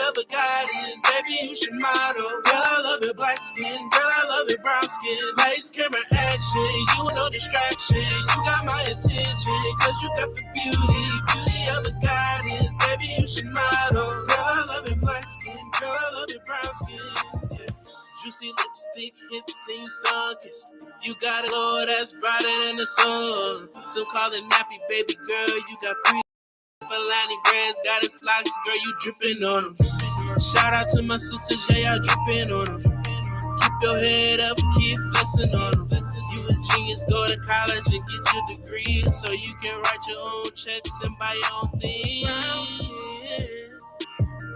of a goddess. Baby, you should model. Girl, I love your black skin, girl, I love your brown skin. Lights, camera, action, you want no distraction. You got my attention, cause you got the beauty of a goddess. Baby, you should model. Girl, I love your black skin, girl, I love your brown skin. Yeah. Juicy lipstick, hips, and you sun-kissed. You got a glow that's brighter than the sun. Some call it nappy, baby girl. You got pretty Milani brands, got its locks, girl. You dripping on them. Shout out to my sisters, yeah, y'all dripping on them. Keep your head up, keep flexing on them. You a genius, go to college and get your degree, so you can write your own checks and buy your own things.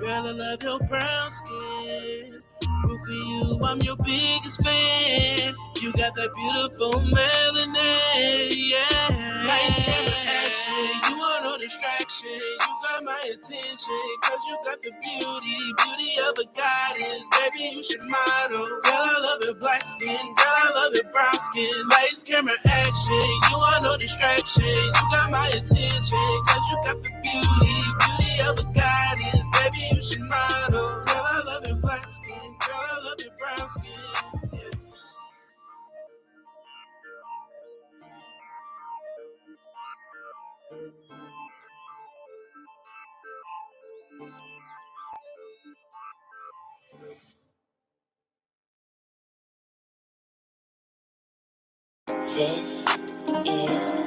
Girl, I love your brown skin. Root for you, I'm your biggest fan. You got that beautiful melanin, yeah. Lights, camera, action, you want no distraction. You got my attention, cause you got the beauty of a goddess. Baby, you should model. Girl, I love your black skin, girl, I love your brown skin. Lights, camera, action, you want no distraction. You got my attention, cause you got the beauty of a goddess. Baby, you should model. Girl, I love your black skin, girl, I love your brown skin. Yeah. This is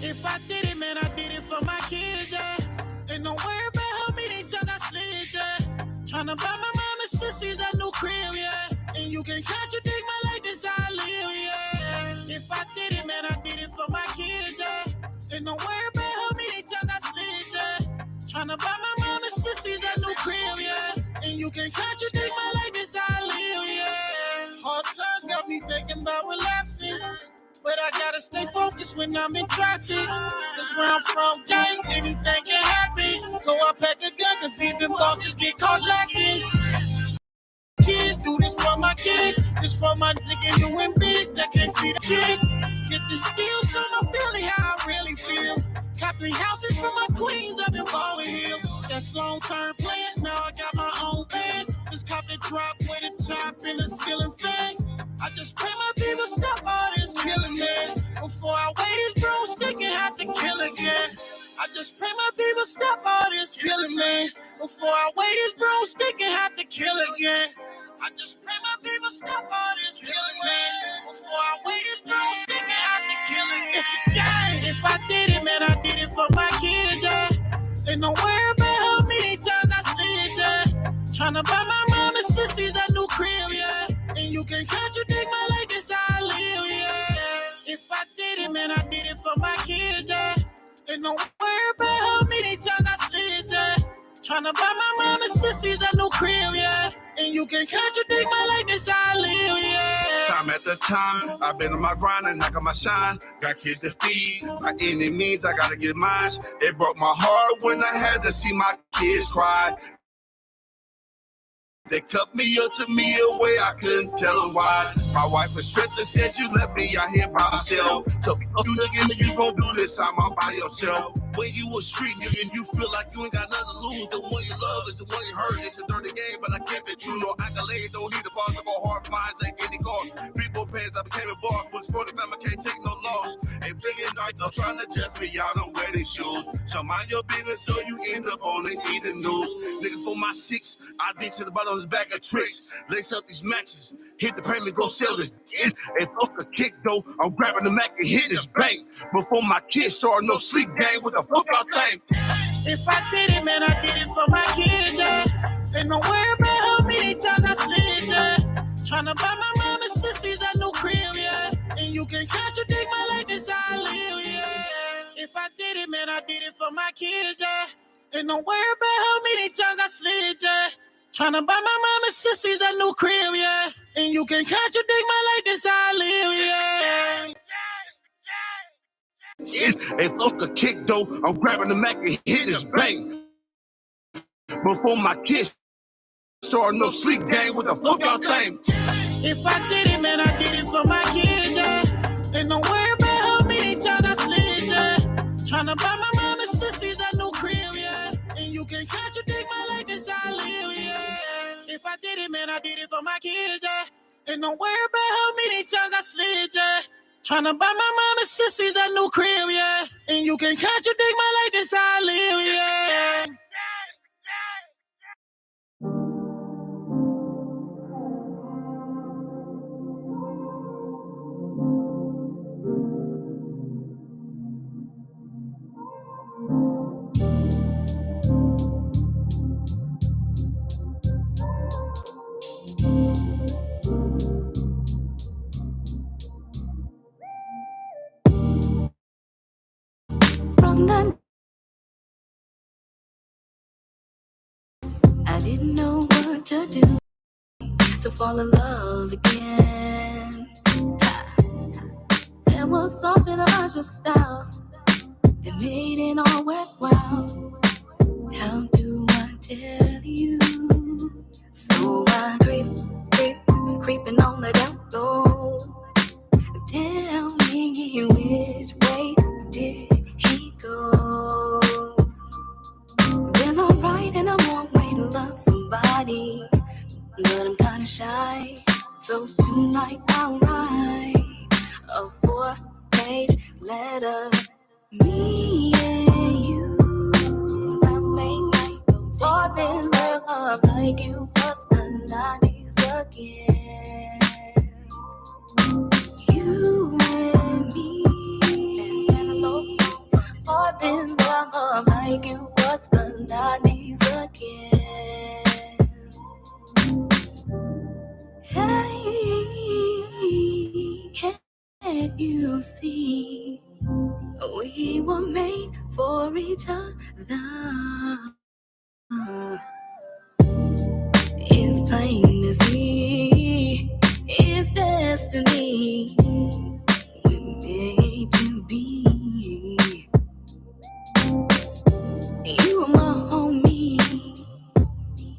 If I did it, man, I did it for my kids, yeah. Ain't no worry about how many times I slid, yeah. Tryna buy my mom and sissies a new crib, yeah. And you can contradict my life, this how I live, yeah. If I did it, man, I did it for my kids, yeah. Ain't no worry about how many times I slid, yeah. Tryna buy my mom and sissies a new crib, yeah. And you can contradict my life, this how I live, yeah. Hard times got me thinking about relapsing. But I gotta stay focused when I'm in traffic. Cause where I'm from, gang, anything can happen. So I pack a gun, cause even bosses get caught lacking. Kids, do this for my kids. This for my nigga doing biz that can't see the kids. Get this deal, so I'm feeling how I really feel. Copping houses for my queens up in Bowen Hill. That's long-term plans, now I got my own bands. Just cop the drop with a top in the ceiling fan. I just pray my people stop all this killing, man. Before I weigh this broomstick and have to kill again. I just pray my people stop all this killing, man. Before I weigh this broomstick and have to kill again. I just pray my people stop all this killing, man. Before I weigh this broomstick and have to kill again. It's the game. If I did it, man, I did it for my kids, yeah. Ain't no worry about how many times I slid, yeah. Tryna buy my mom and sissies a new crib, yeah. And you can contradict my life, this how I live, yeah. If I did it, man, I did it for my kids, yeah. Ain't no worry about how many times I slid, yeah. Tryna buy my mom and sissies a new crib, yeah. And you can contradict my life, this how I live, yeah. Time after time, I've been on my grind and I got my shine. Got kids to feed, by any means I gotta get mine. It broke my heart when I had to see my kids cry. They cut me up, took me away, I couldn't tell them why. My wife was stressed and said you left me out here by myself. So you looking at you gon' do this time all by yourself. When you a street nigga and you feel like you ain't got nothing to lose, the one you love is the one you hurt. It's a dirty game, but I kept it true. No accolades, don't need the bars, I go hard minds, ain't any cost. 3 more pants, I became a boss, but for the family, can't take no loss. Ain't big enough, I'm trying to adjust me, y'all don't wear these shoes. So mind your business, so you end up only eating news. Nigga, for my 6, I did to the bottom of his back of tricks. Lace up these matches, hit the payment, go sell this. If fuck a kick though, I'm grabbing the Mac and hit his bank. Before my kids start no sleep game with a football thing. If I did it, man, I did it for my kids, yeah. Ain't no worry about how many times I slid, yeah. Tryna buy my mama's sissies a new crib, yeah. And you can contradict my life, this how I live, yeah. If I did it, man, I did it for my kids, yeah. Ain't no worry about how many times I slid, yeah. Tryna buy my mama's sissies a new crib, yeah. And you can contradict my life, this how I live, yeah. If fuck a kick though, I'm grabbing the Mac and hit his bank. Before my kids start no sleep game with a football thing. If I did it, man, I did it for my kids, yeah. Ain't no worry about how many times I slid, yeah. Tryna buy my mama's sissies a new crib, yeah. And you can contradict my life, this how I live, yeah. If I did it, man, I did it for my kids, yeah. Ain't no worry about how many times I slid, yeah. Tryna buy my mama's sissies a new crib, yeah. And you can contradict my life, this how I live, yeah. From the I didn't know what to do to fall in love again. There was something about your style that made it all worthwhile. How do I tell you? So I creeping on the down low. Tell me which way did he go? There's a right and a wrong way to love somebody, but I'm kinda shy. So tonight I'll write a 4-page letter. Me and you, falls in love like it was the 90s again. You and me, falls in love like it was the 90s again. Hey, can't you see? We were made for each other. It's plain to see, it's destiny. We're made to be. You are my homie,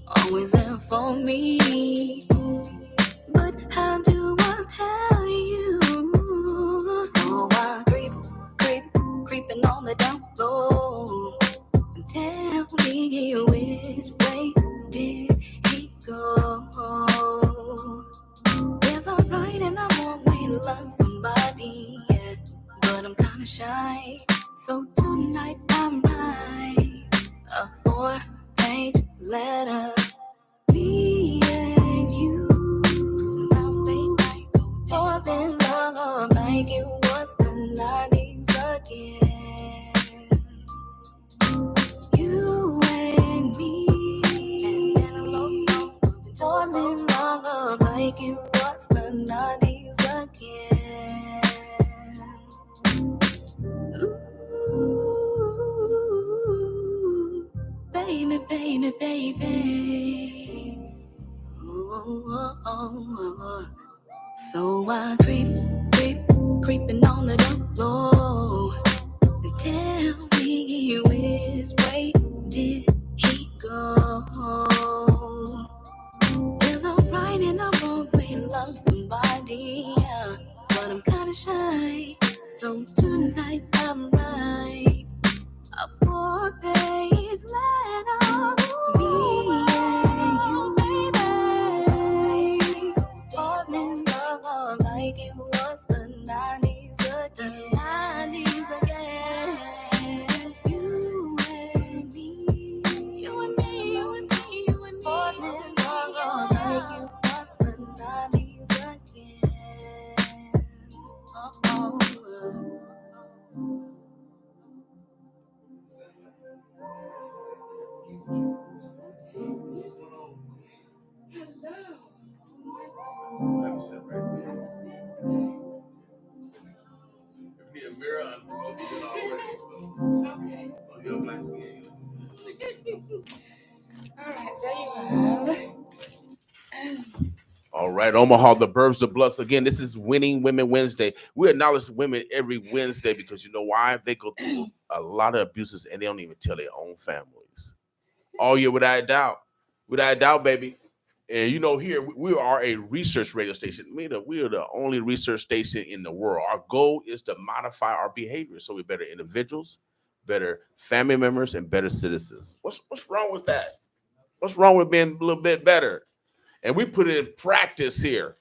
always there for me. But how do I tell you? So I creeping on the down low. Tell me which way did he go? There's a right and a wrong way to love somebody, yeah, but I'm kinda shy. So tonight I write a 4-page letter. Me and you, falls in love like it was the 90s again. You and me, falls in love like it was the 90s again. Ooh, baby, baby, baby. Ooh. So I creeping on the down low. Tell me which way did he go? right, Omaha, the Burbs, the Bloods. Again, this is Winning Women Wednesday. We acknowledge women every Wednesday because you know why? They go through a lot of abuses and they don't even tell their own families. Oh, yeah, without a doubt. Without a doubt, baby. And you know, here we are a research radio station. We are the only research station in the world. Our goal is to modify our behavior so we're better individuals, better family members, and better citizens. What's wrong with that? What's wrong with being a little bit better? And we put it in practice here.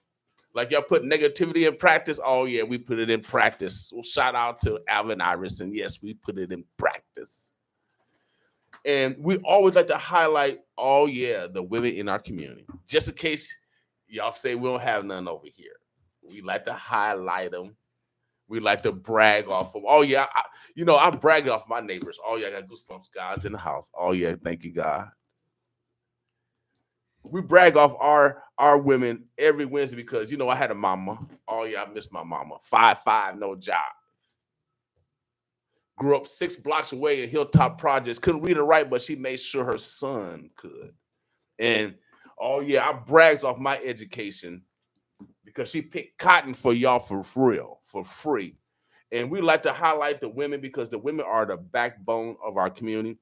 Like y'all put negativity in practice. Oh, yeah, we put it in practice. Well, shout out to Alvin Iverson. Yes, we put it in practice. And we always like to highlight, oh, yeah, the women in our community. Just in case y'all say we don't have none over here. We like to highlight them. We like to brag off them. Oh, yeah, I brag off my neighbors. Oh, yeah, I got goosebumps. God's in the house. Oh, yeah, thank you, God. We brag off our women every Wednesday because, I had a mama. Oh, yeah, I miss my mama. 5'5", no job. Grew up 6 blocks away in Hilltop Projects. Couldn't read or write, but she made sure her son could. And, oh, yeah, I brags off my education because she picked cotton for y'all for real, for free. And we like to highlight the women because the women are the backbone of our community.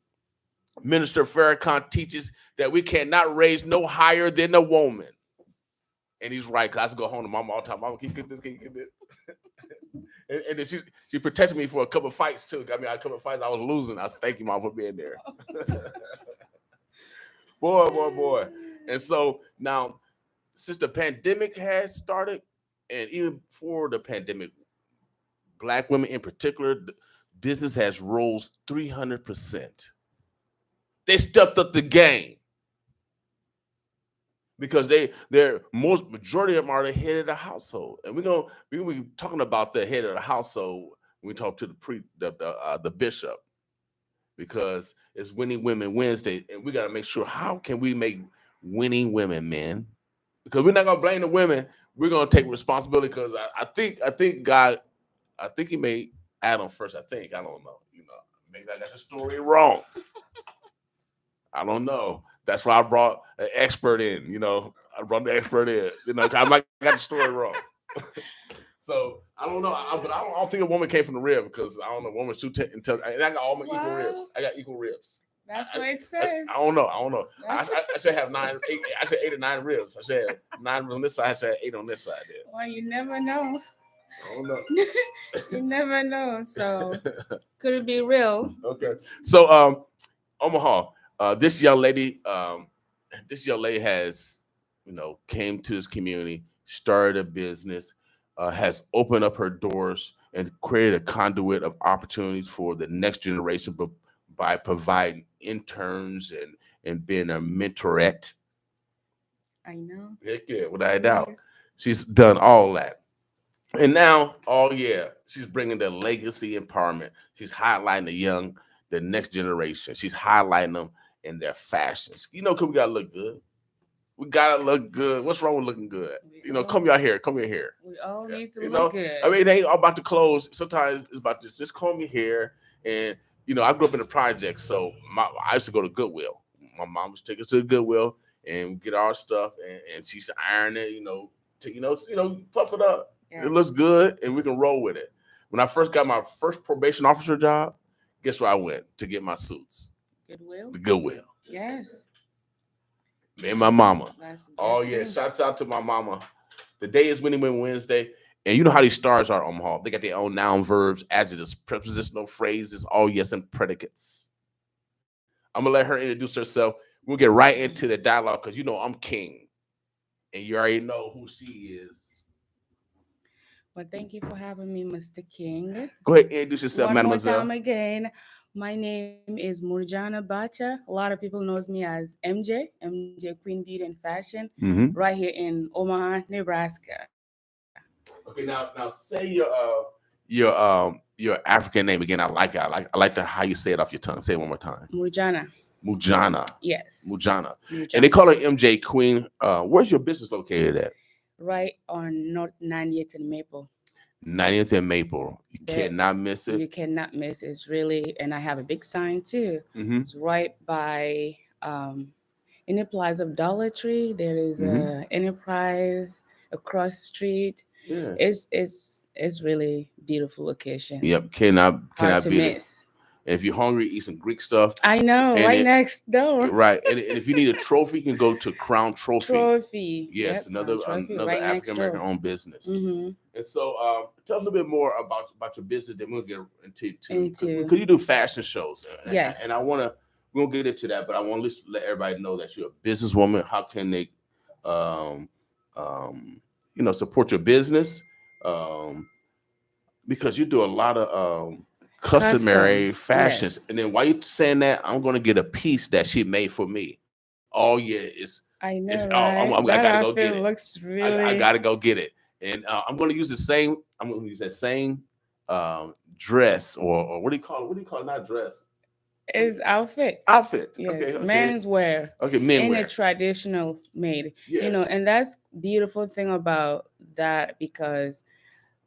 Minister Farrakhan teaches that we cannot raise no higher than a woman. And he's right, because I used to go home to mama all the time. Mama, can you get this? Can you get this? and then she protected me for a couple of fights, too. I mean, a couple of fights I was losing. I said, thank you, Mom, for being there. Boy. And so now, since the pandemic has started, and even before the pandemic, Black women in particular, business has rose 300%. They stepped up the game because they're majority of them are the head of the household, and we're gonna be talking about the head of the household when we talk to the bishop, because it's Winning Women Wednesday, and we got to make sure how can we make winning women men, because we're not gonna blame the women. We're gonna take responsibility because I think God, I think He made Adam first. I don't know. Maybe I got the story wrong. I don't know. That's why I brought an expert in. I brought the expert in. I might got the story wrong. So I don't know. But I don't think a woman came from the rib because I don't know. Woman's too intelligent. And I got all my equal ribs. I got equal ribs. That's what it says. I don't know. I should have 8. I should 8 or 9 ribs. I should have 9 on this side. I should have 8 on this side. There. Well, you never know. I don't know. You never know. So could it be real? Okay. So Omaha. This young lady has, came to this community, started a business, has opened up her doors and created a conduit of opportunities for the next generation, but by providing interns and being a mentorette. I know. Heck yeah, without a doubt. She's done all that. And now, she's bringing the legacy empowerment. She's highlighting the next generation. She's highlighting them in their fashions. Because we gotta look good. We gotta look good. What's wrong with looking good? Come your hair. We all need to look good. I mean, it ain't all about the clothes. Sometimes it's about just comb your hair. And I grew up in the projects, so I used to go to Goodwill. My mom used to take us to the Goodwill and get our stuff, and she's iron it. Puff it up. Yeah. It looks good, and we can roll with it. When I first got my first probation officer job, guess where I went to get my suits? Goodwill. The Goodwill. Yes. Me and my mama. Oh yeah, shouts out to my mama. The day is Winning Women Wednesday, and you know how these stars are, Omaha. They got their own noun, verbs, adjectives, prepositional phrases, all yes, and predicates. I'm gonna let her introduce herself. We'll get right into the dialogue because I'm king, and you already know who she is. Well, thank you for having me, Mr. King. Go ahead and introduce yourself, One mademoiselle. more time again. My name is Murjana Bacha. A lot of people knows me as MJ Queen Beauty and Fashion, right here in Omaha, Nebraska. Okay, now say your African name again. I like it. I like how you say it off your tongue. Say it one more time. Murjana. Yes. Murjana. And they call her MJ Queen. Where's your business located at? Right on North 90th and Maple. 90th and Maple. You cannot miss it. You cannot miss it. It's really, and I have a big sign too. It's right by Enterprise of Dollar Tree. There is a Enterprise across street. Yeah. It's really beautiful location. Yep. Cannot Hard to beat it. miss. And if you're hungry, eat some Greek stuff. I know, And right it- next door. Right. And if you need a trophy, you can go to Crown Trophy. Trophy. Yes, Yep, another Trophy another right next African American door. owned business. Mm-hmm. And so, tell us a little bit more about your business. Then we'll get into Into because you do fashion shows. Yes. And we'll get into that, but I want to let everybody know that you're a businesswoman. How can they, support your business? Because you do a lot of customary fashions. yes. And then while you saying that, I'm going to get a piece that she made for me. Oh yeah, I know, it's right? I That gotta go outfit get it. looks I really. gotta go get it, and I'm gonna use the same. I'm gonna use that same dress or what do you call it? What do you call it? Not dress. Is outfit. Outfit. Yes, Okay. men's wear. Okay, men In a wear. traditional made. Yeah. And that's beautiful thing about that because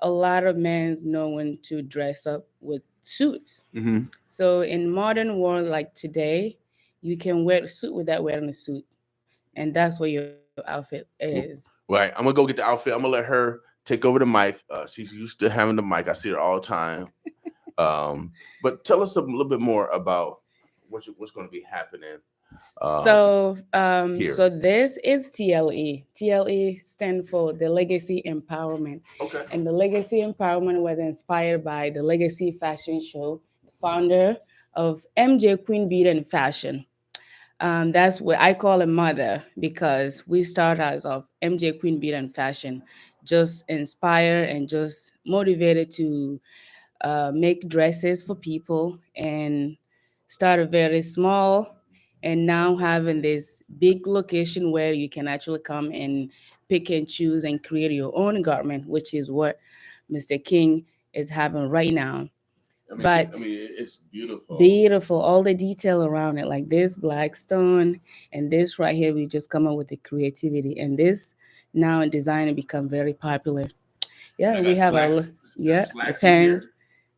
a lot of men know when to dress up with suits. Mm-hmm. So in modern world like today, you can wear a suit without wearing a suit, and that's what your outfit is. Right. I'm gonna go get the outfit. I'm gonna let her take over the mic. She's used to having the mic. I see her all the time. But tell us a little bit more about what's going to be happening. Here. So this is TLE. TLE stands for the Legacy Empowerment. Okay. And the Legacy Empowerment was inspired by the Legacy Fashion Show, founder of MJ Queen Beauty and Fashion. That's what I call a mother because we start as of MJ Queen Beauty and Fashion, just inspired and just motivated to make dresses for people and started very small and now having this big location where you can actually come and pick and choose and create your own garment, which is what Mr. King is having right now. It's beautiful. Beautiful, all the detail around it, like this black stone and this right here, we just come up with the creativity, and this now in design become very popular. Yeah, And we got have slacks- the slacks in here. pants.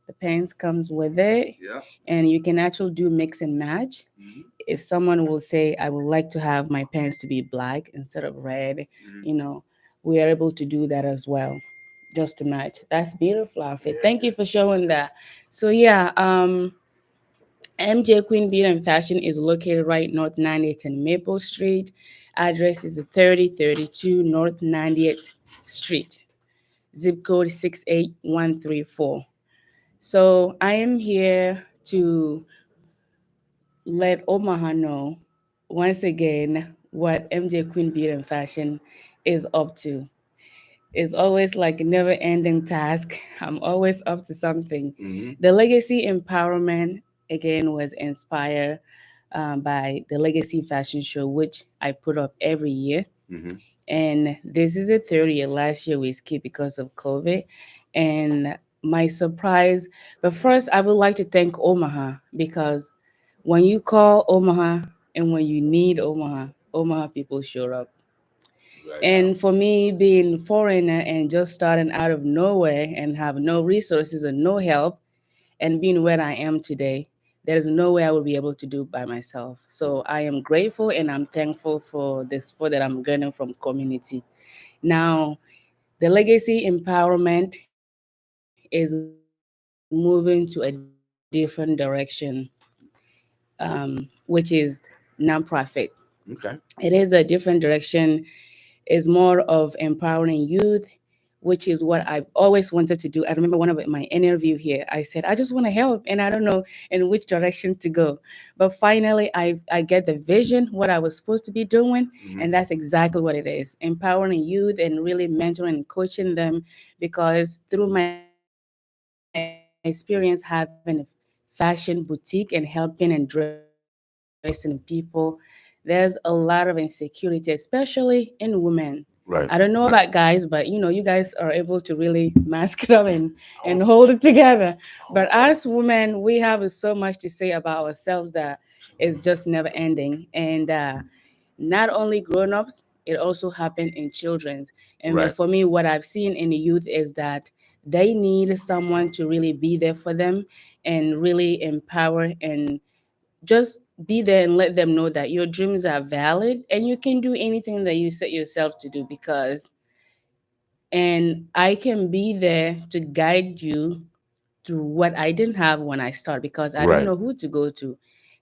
The pants comes with it, Yeah. and you can actually do mix and match. Mhm. If someone will say, I would like to have my pants to be black instead of red, we are able to do that as well, just to match. That's beautiful outfit. Thank you for showing that. So yeah, MJ Queen Beauty and Fashion is located right North 90th and Maple Street. Address is 3032 North 90th Street. Zip code 68134. So I am here to let Omaha know once again what MJ Queen Beauty and Fashion is up to. It's always like a never ending task. I'm always up to something. Mhm. The Legacy Empowerment, again, was inspired by the Legacy Fashion Show, which I put up every year. Mhm. And this is the third year. Last year we skipped because of COVID. And my surprise, but first I would like to thank Omaha because when you call Omaha and when you need Omaha people show up. Right. And for me, being foreigner and just starting out of nowhere and have no resources and no help, and being where I am today, there is no way I will be able to do by myself. So I am grateful and I'm thankful for the support that I'm getting from community. Now, the Legacy Empowerment is moving to a different direction, which is nonprofit. Okay. It is a different direction. Is more of empowering youth, which is what I've always wanted to do. I remember one of my interview here, I said, I just want to help and I don't know in which direction to go. But finally, I get the vision, what I was supposed to be doing, and that's exactly what it is. Empowering youth and really mentoring and coaching them because through my experience having a fashion boutique and helping and dressing people, there's a lot of insecurity, especially in women. Right. I don't know about guys, but you guys are able to really mask it up and hold it together. But us women, we have so much to say about ourselves that is just never ending. And not only grown-ups, it also happened in children. And then for me, Right. what I've seen in the youth is that they need someone to really be there for them and really empower and just be there and let them know that your dreams are valid and you can do anything that you set yourself to do because and I can be there to guide you through what I didn't have when I started, because I don't Right. know who to go to.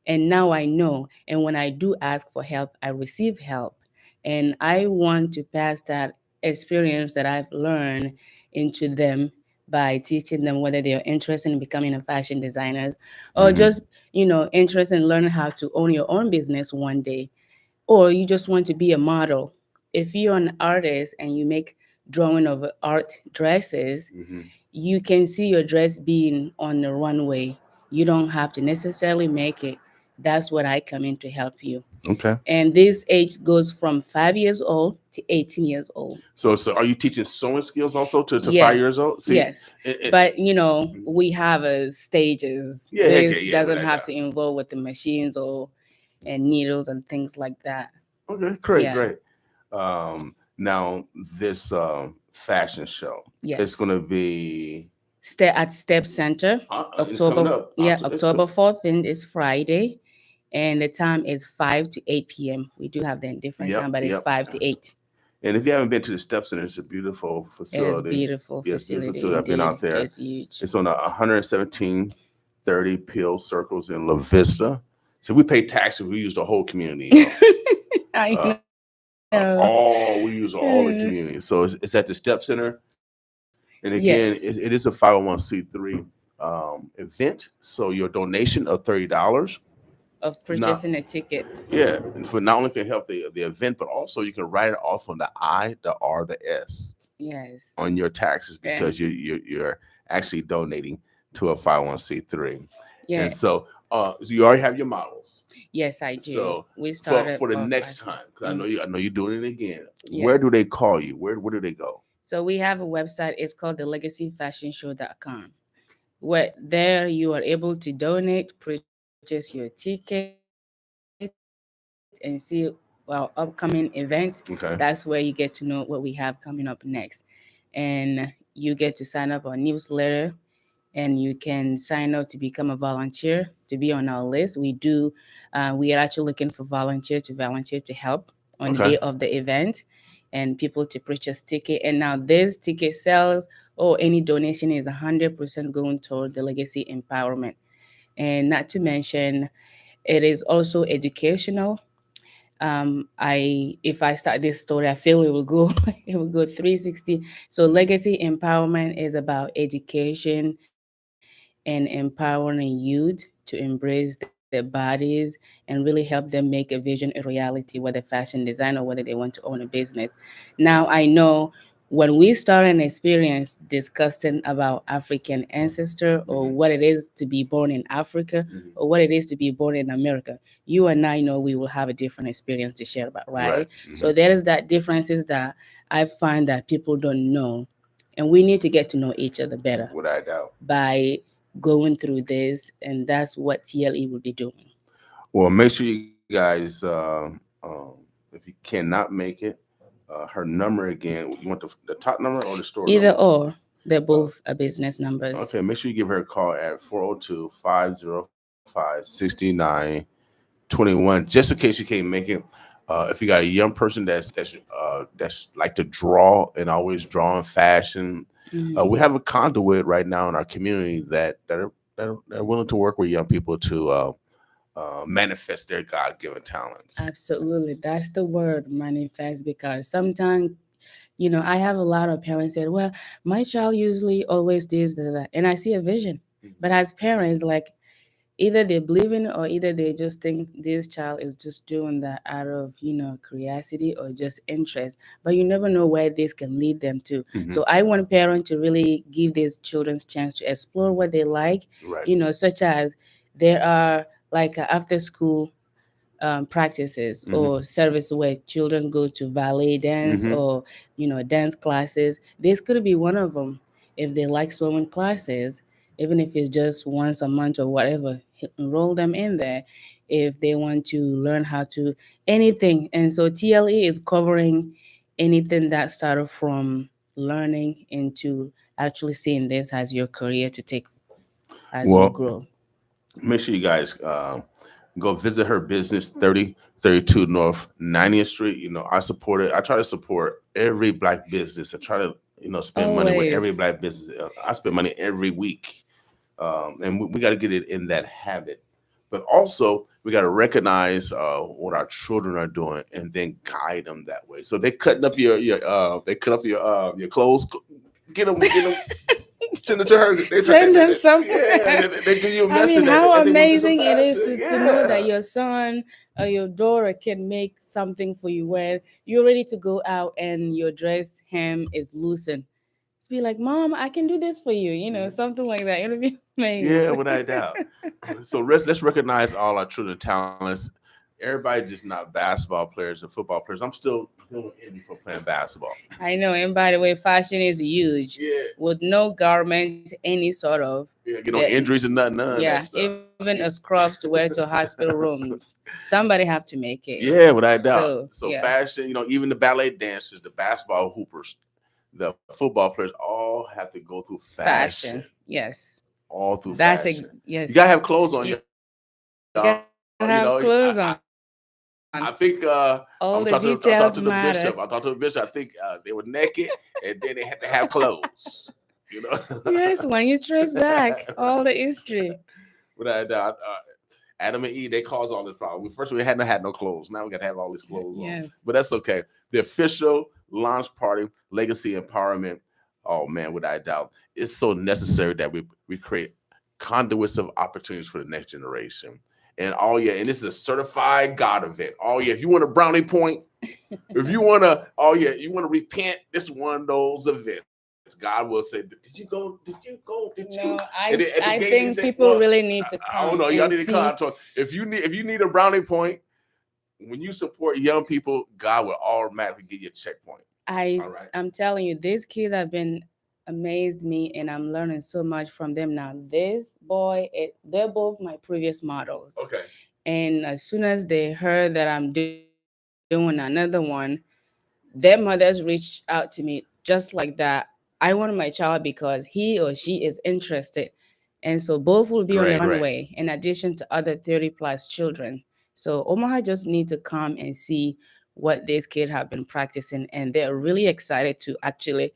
And now I know. And when I do ask for help, I receive help. And I want to pass that experience that I've learned into them by teaching them, whether they're interested in becoming a fashion designers or Mhm. just, interested in learning how to own your own business one day, or you just want to be a model. If you're an artist and you make drawing of art dresses, Mhm. you can see your dress being on the runway. You don't have to necessarily make it. That's what I come in to help you. Okay. And this age goes from 5 years old to 18 years old. So are you teaching sewing skills also to 5 Yes. years old? See, Yes. it- But we have stages. Yeah, okay, This yeah, doesn't without have doubt. to involve with the machines and needles and things like that. Okay, great, Yeah. great. Now this fashion show, it's Yes. gonna be At Step Center, it's coming October. up. Yeah, It's October 14th is Friday, and the time is 5 to 8 p.m. We do have that different Yep, time, but it's yep. 5 to 8. And if you haven't been to the Step Center, it's a beautiful facility. beautiful Yes, beautiful facility facility. I've been out indeed. there. It's huge. It's on 11730 Peel Circles in La Vista. So we pay taxes. We use the whole community. I know. We use all the community. So it's at the Step Center. And again, Yes. it is a 501c3 event. So your donation of $30 Of purchasing a ticket. yeah, and for not only can help the event, but also you can write it off on the I, the R, the S Yes. on your taxes because you're actually donating to a 501c3. Yeah. And so you already have your models. Yes, I do. So We started for the off next last- time, because I know you're doing it again. Yes. Where do they call you? Where do they go? So we have a website. It's called thelegacyfashionshow.com. Where there you are able to donate, purchase your ticket, and see our upcoming event. Okay. That's where you get to know what we have coming up next. And you get to sign up our newsletter, and you can sign up to become a volunteer to be on our list. We are actually looking for volunteer to help on the Okay. day of the event, and people to purchase ticket. And now this ticket sales or any donation is 100% going toward the legacy empowerment. And not to mention, it is also educational. If I start this story, I feel it will go 360. So legacy empowerment is about education and empowering youth to embrace their bodies and really help them make a vision a reality, whether fashion design or whether they want to own a business. Now I know when we start an experience discussing about African ancestor or what it is to be born in Africa or what it is to be born in America, you and I know we will have a different experience to share about, right? So there is that differences that I find that people don't know, and we need to get to know each other better Without doubt. by going through this, and that's what TLE will be doing. Well, make sure you guys, if you cannot make it, her number again. You want the top number or the store Either number? or, they're both business numbers. Okay, make sure you give her a call at 402-505-6921, just in case you can't make it. If you got a young person that's like to draw and always draw in fashion, we have a conduit right now in our community that are willing to work with young people to manifest their God-given talents. Absolutely, that's the word, manifest, because sometimes I have a lot of parents say, well, my child usually always does that, and I see a vision. But as parents, like, either they believe in it or either they just think this child is just doing that out of curiosity or just interest, but you never know where this can lead them to. So I want parents to really give these children chance to explore what they like. Right. Such as there are like after school practices or service where children go to ballet dance or dance classes. This could be one of them. If they like swimming classes, even if it's just once a month or whatever, enroll them in there. If they want to learn how to anything, and so TLE is covering anything that started from learning into actually seeing this as your career to take as you grow. Make sure you guys go visit her business, 3032 North 90th Street. I support it. I try to support every Black business. I try to spend money with every Always. black business. I spend money every week, and we got to get it in that habit. But also, we got to recognize what our children are doing, and then guide them that way. So they cutting up your clothes. Get them. Send it to her. Send them something. Yeah, they give you a I message. mean, how that they want amazing to it is fashion. to know that your son or your daughter can make something for you where you're ready to go out and your dress hem is loosened. Just be like, Mom, I can do this for you. Something like that. It'll be amazing. Yeah, without a doubt. So let's recognize all our children's talents. Everybody just not basketball players and football players. I'm still doing envy for playing basketball. I know. And by the way, fashion is huge. Yeah. With no garment, any sort of. Yeah, injuries and none of Yeah, that stuff. even a scrubs to wear to hospital rooms. Somebody have to make it. Yeah, without a doubt. So yeah. fashion, even the ballet dancers, the basketball hoopers, the football players all have to go through fashion. Yes. All through That's fashion. yes. You gotta have clothes on. You gotta have clothes on. I think all I the talked details to the matter. bishop. I talked to the bishop. I think they were naked, and then they had to have clothes. Yes, when you trace back all the history. Without a doubt, Adam and Eve, they caused all this problem. First, we hadn't had no clothes. Now we got to have all these clothes on. But that's okay. The official launch party, Legacy Empowerment. Oh man, without a doubt, it's so necessary that we create conduits of opportunities for the next generation. And and this is a certified God event. if you want a brownie point, if you want to, you want to repent, this is one of those events. God will say, did you go? Did you go? Did you? No, I think people really need to come. I don't know. Y'all need to come. If you need a brownie point, when you support young people, God will automatically give you a checkpoint. I'm telling you, these kids have been amazed me, and I'm learning so much from them now. This boy, they're both my previous models. Okay. And as soon as they heard that I'm doing another one, their mothers reached out to me just like that. I want my child because he or she is interested. And so both will be on the runway in addition to other 30 plus children. So Omaha just need to come and see what these kids have been practicing. And they're really excited to actually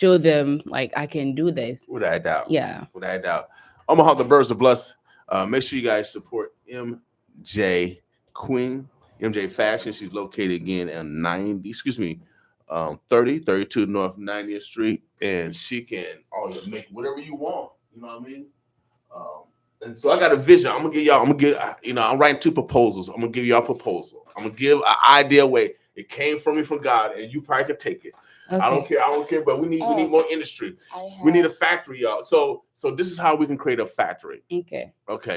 show them, like, I can do this. Without a doubt. Yeah. Without a doubt. Omaha, the Birds of Bless. Make sure you guys support MJ Queen, MJ Fashion. She's located again on 32 North 90th Street. And she can make whatever you want. You know what I mean? And so I got a vision. I'm writing 2 proposals. I'm gonna give y'all a proposal. I'm gonna give an idea away. It came from me from God, and you probably could take it. Okay. I don't care, but we need more industry. We need a factory, y'all. So this is how we can create a factory. Okay.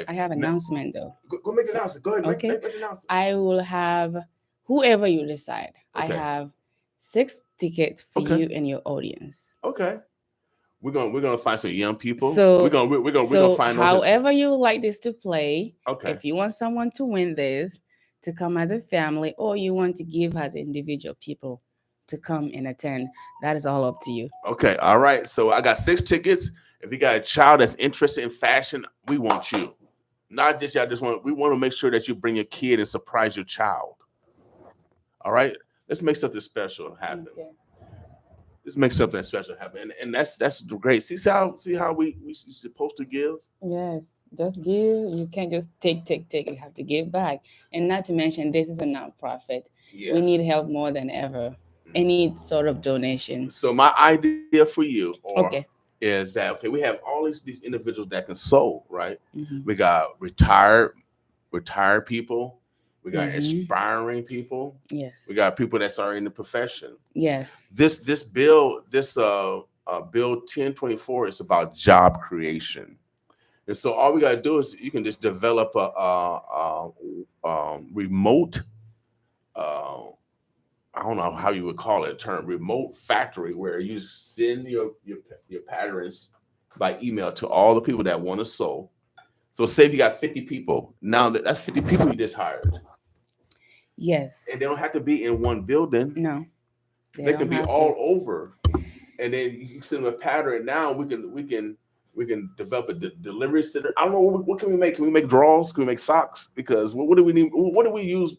I have an announcement though. Go make an announcement. Go ahead. Okay. Make an announcement. I will have whoever you decide. Okay. I have 6 tickets for you and your audience. Okay. We're gonna find some young people. So we're gonna find however you would like this to play. Okay. If you want someone to win this, to come as a family, or you want to give as individual people to come and attend, that is all up to you. Okay. All right. So I got 6 tickets. If you got a child that's interested in fashion, we want you. Not just y'all. We want to make sure that you bring your kid and surprise your child. All right. Let's make something special happen. Okay. Let's make something special happen, and that's great. See how we supposed to give. Yes, just give. You can't just take. You have to give back, and not to mention this is a nonprofit. Yes. We need help more than ever. Any sort of donation. So my idea for you, is that we have all these individuals that can sew, right? Mm-hmm. We got retired people. We got inspiring people. Yes. We got people that's already in the profession. Yes. This bill 1024 is about job creation. And so all we got to do is you can just develop a remote, I don't know how you would call it, term remote factory, where you send your patterns by email to all the people that want to sew. So say if you got 50 people, now that's 50 people you just hired. Yes. And they don't have to be in one building. No. They can be all over. And then you send them a pattern. Now we can develop a delivery center. I don't know, what can we make? Can we make drawers? Can we make socks? Because what do we need? What do we use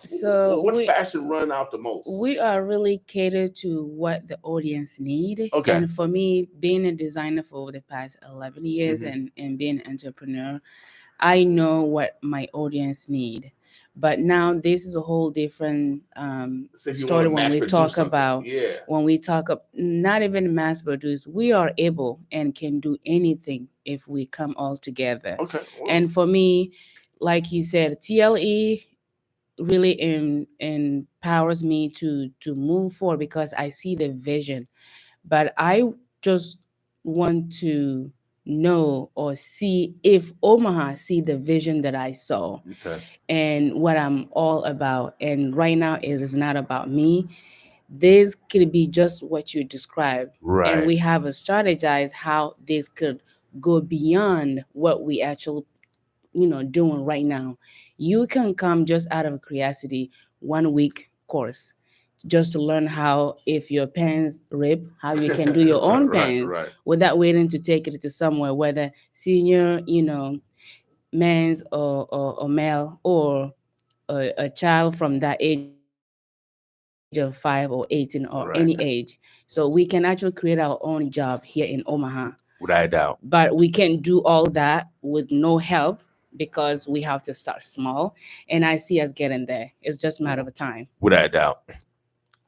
So what we fashion run out the most? we are really catered to what the audience need. Okay. And for me, being a designer for over the past 11 years Mhm. and being an entrepreneur, I know what my audience need. But now this is a whole different So if you story want to when mass we produce talk something, about yeah. not even mass produce. We are able and can do anything if we come all together. Okay. Well, And for me, like you said, TLE really empowers me to move forward because I see the vision. But I just want to know or see if Omaha see the vision that I saw okay. and what I'm all about. And right now it is not about me. This could be just what you described. And Right. we have to strategize how this could go beyond what we actually doing right now. You can come just out of curiosity 1 week course just to learn how if your pants rip, how you can do your own Right, pants right. without waiting to take it to somewhere, whether senior, men's or male or a child from that age of 5 or 18 or Right. any age. So we can actually create our own job here in Omaha. Without a doubt. But we can do all that with no help because we have to start small. And I see us getting there. It's just a matter of time. Without a doubt.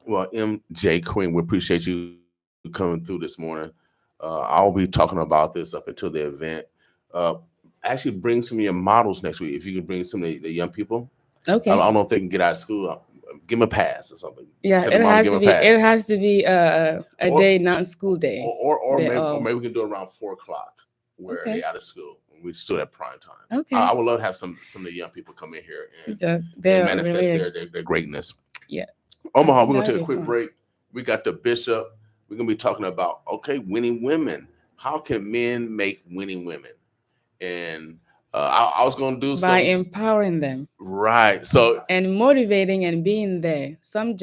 Well, MJ Queen, we appreciate you coming through this morning. I'll be talking about this up until the event. Actually, bring some of your models next week. If you could bring some of the young people. Okay. I don't know if they can get out of school. Give them a pass or something. Yeah, Tell it the mom, has give to 'em be. a pass. It has to be a Or- day, not school day. Or They maybe, all- or maybe we can do it around 4:00 where Okay. they out of school. We still at prime time. Okay. I would love to have some of the young people come in here and, They're manifest really their greatness. Yeah. Omaha, I we're think gonna take that'd a be quick fun. break. We got the bishop. We're gonna be talking about winning women. How can men make winning women? And I was gonna do by some empowering them right. So and motivating and being there. Some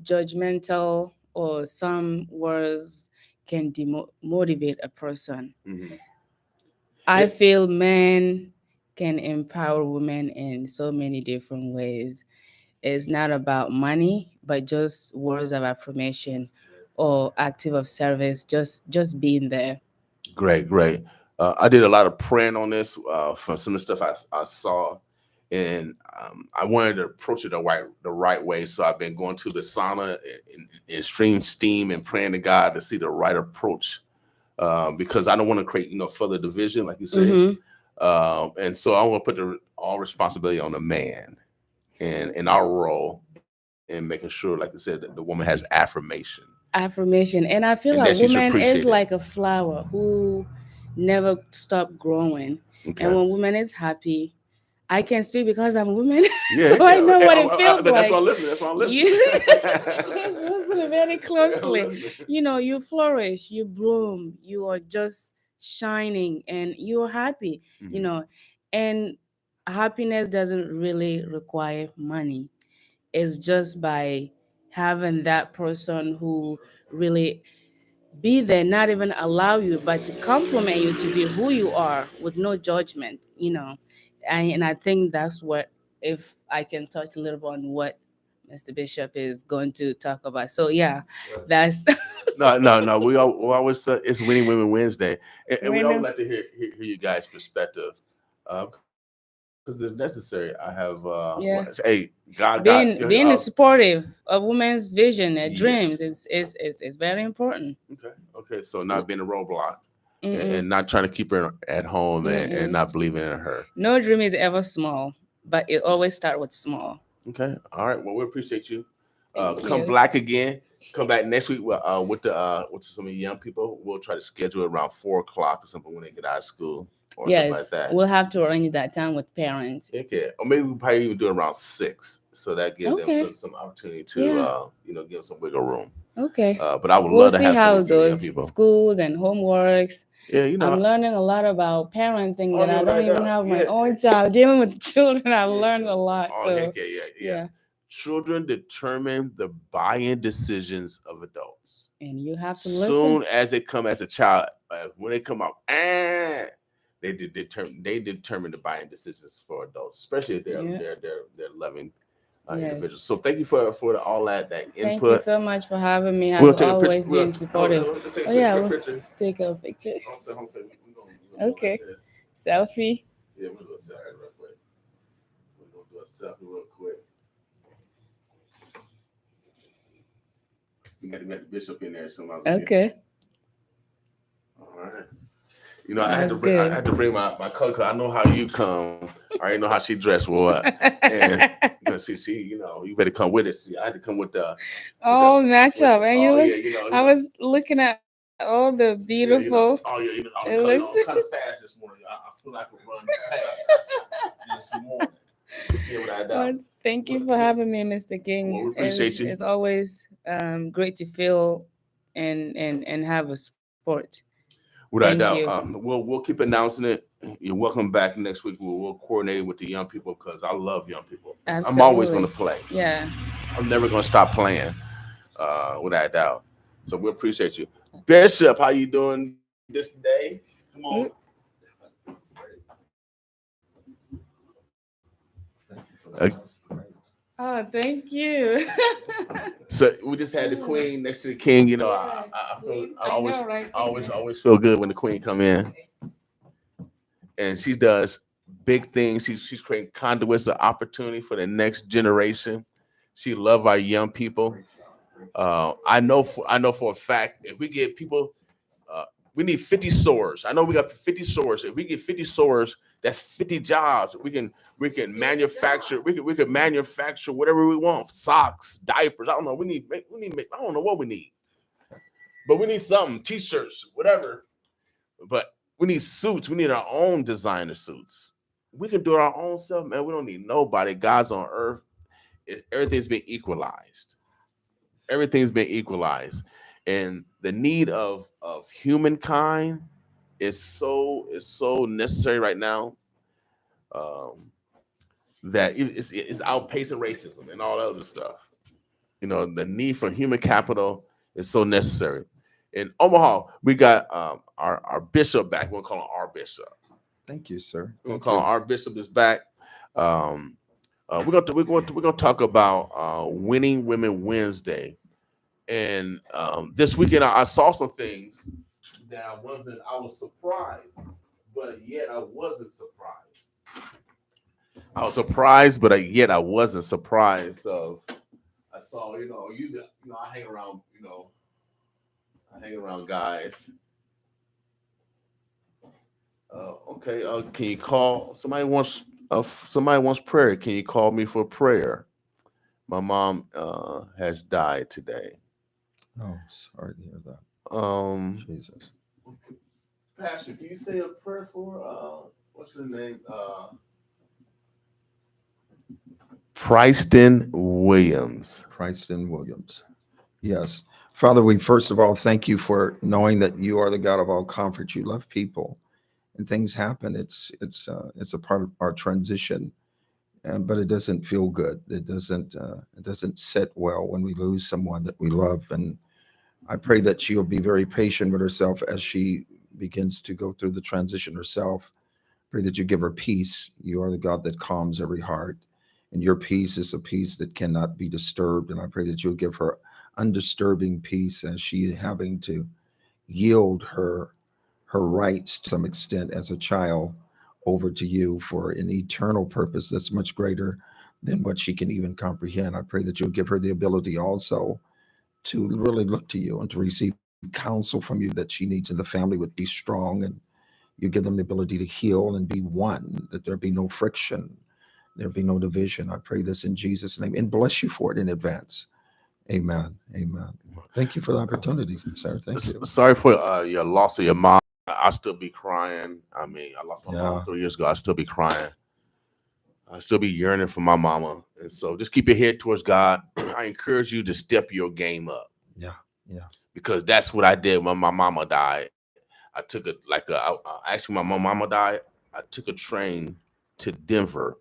judgmental or some words can demotivate a person. mhm. I feel men can empower women in so many different ways. It's not about money, but just words of affirmation or active of service, just being there. Great, great. I did a lot of praying on this for some of the stuff I saw, and I wanted to approach it the right way. So I've been going to the sauna and extreme steam and praying to God to see the right approach, because I don't want to create further division, like you said. Mhm. And so I want to put all responsibility on the man and in our role in making sure, like I said, that the woman has affirmation. Affirmation. And I feel And like that she should woman appreciate is it. like a flower who never stop growing. Okay. And when woman is happy, I can speak because I'm a woman. Yeah, so I know what it but feels that's like. why I'm listening. That's why I'm listening. Listen very closely. You flourish, you bloom, you are just shining and you're happy, Mhm. and happiness doesn't really require money. It's just by having that person who really be there, not even allow you, but to compliment you to be who you are with no judgment. And I think that's what, if I can touch a little bit on what Mr. Bishop is going to talk about. So yeah, that's No. We always it's Winning Women Wednesday, and we always Winning- like to hear you guys' perspective, because it's necessary. I have Yeah. hey, God, being supportive of women's vision and dreams Yes. is very important. Okay. So not being a roadblock Mm-mm. and not trying to keep her at home and Mm-mm. not believing in her. No dream is ever small, but it always starts with small. Okay. All right. Well, we appreciate you. Thank Come you. black again. Come back next week with some of the young people. We'll try to schedule it around 4:00 or something when they get out of school or something like Yes, that. we'll have to arrange that time with parents. Okay. Or maybe we'll probably even do it around 6, so that gives Okay. them some opportunity to Yeah. give them some wiggle room. Okay. But I would We'll love to see have how some it young goes. people. Schools and homeworks. Yeah, I'm learning a lot about parenting Oh, that yeah, I don't right even now. have my Yeah. own child. Dealing with children, I've learned a lot. Oh, So heck yeah. Children determine the buying decisions of adults. and you have to Soon listen. as they come as a child, when they come out, they determine the buying decisions for adults, especially if they're Yeah. they're loving individuals. So thank you for all that Thank you input. so much for having me. We'll I've take a picture. always been supportive. Let's take a Oh yeah, picture. we'll picture. take a picture. Hold on, we gonna Okay. do like this. Selfie. Yeah, we'll do a selfie real quick. We're gonna do a selfie real quick. We got to get the bishop in there somehow. Okay. All right. You know, I had to bring my color. 'Cause I know how you come. I already know how she dressed. Well, and because see, you know, you better come with it. See, I had to come with the. Match up, and you oh, look. yeah, you know, I was looking at all the beautiful. Oh yeah, you know, It I'm looks- kind of fast this morning. I feel like I run fast this morning. Yeah, without a doubt. Well, thank you for having me, Mr. King. Well, we appreciate you. It's always great to feel and have a sport. Without Thank doubt. you. We'll keep announcing it. You're welcome back next week. We'll coordinate with the young people because I love young people. I'm always going to play. Yeah. I'm never going to stop playing. Without doubt. So we appreciate you, Bishop. How you doing this day? Come on. Oh, thank you. So we just had the queen next to the king. You know, I always feel good when the queen come in, and she does big things. She's creating conduits of opportunity for the next generation. She loves our young people. I know for a fact if we get people, we need 50 sewers. I know we got 50 sewers. If we get 50 sewers, that's 50 jobs. We can manufacture. We can manufacture whatever we want. Socks, diapers. I don't know. We need. I don't know what we need, but we need something. T-shirts, whatever. But we need suits. We need our own designer suits. We can do it our own self, man. We don't need nobody. God's on earth. Everything's been equalized. Everything's been equalized, and the need of humankind is so necessary right now that it's outpacing racism and all that other stuff. You know, the need for human capital is so necessary. In Omaha, we got our bishop back. We're gonna call him our bishop. Thank you, sir. We're gonna call him our bishop is back. We're gonna talk about Winning Women Wednesday, and this weekend I saw some things that I was surprised, but yet I wasn't surprised. I was surprised, but yet I wasn't surprised. So I saw, usually, I hang around, guys. Okay. Can you call? Somebody wants prayer. Can you call me for prayer? My mom has died today. Oh, sorry to hear that. Jesus. Pastor, can you say a prayer for what's his name? Preston Williams. Preston Williams. Yes. Father, we first of all thank you for knowing that you are the God of all comfort. You love people and things happen. It's a part of our transition. But it doesn't feel good. It doesn't sit well when we lose someone that we love. And I pray that she'll be very patient with herself as she begins to go through the transition herself. Pray that you give her peace. You are the God that calms every heart. And your peace is a peace that cannot be disturbed. And I pray that you'll give her undisturbing peace as she having to yield her rights to some extent as a child over to you for an eternal purpose that's much greater than what she can even comprehend. I pray that you'll give her the ability also to really look to you and to receive counsel from you that she needs, and the family would be strong, and you give them the ability to heal and be one, that there be no friction, there be no division. I pray this in Jesus' name and bless you for it in advance. Amen. Amen. Thank you for the opportunity, sir. Thank you. Sorry for your loss of your mom. I still be crying. I mean, I lost my mom 3 years ago. I still be crying. I still be yearning for my mama. And so just keep your head towards God. I encourage you to step your game up. Yeah. Because that's what I did when my mama died. I took actually when my mama died, I took a train to Denver.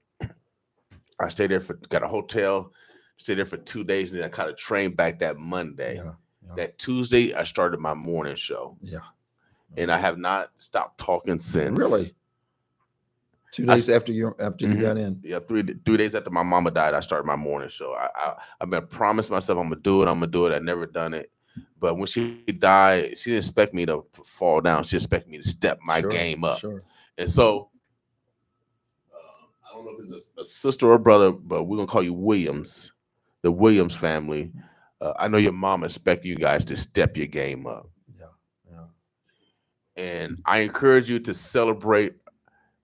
I stayed there got a hotel, stayed there for 2 days, and then I caught a train back that Monday. Yeah. That Tuesday, I started my morning show. Yeah. And I have not stopped talking since. Really? 2 days after you got in. Yeah, 3 days after my mama died, I started my morning show. I've been promised myself I'm gonna do it. I never done it. But when she died, she didn't expect me to fall down. She expected me to step my game up. Sure. And so I don't know if it's a sister or brother, but we're gonna call you Williams, the Williams family. I know your mom expect you guys to step your game up. Yeah. And I encourage you to celebrate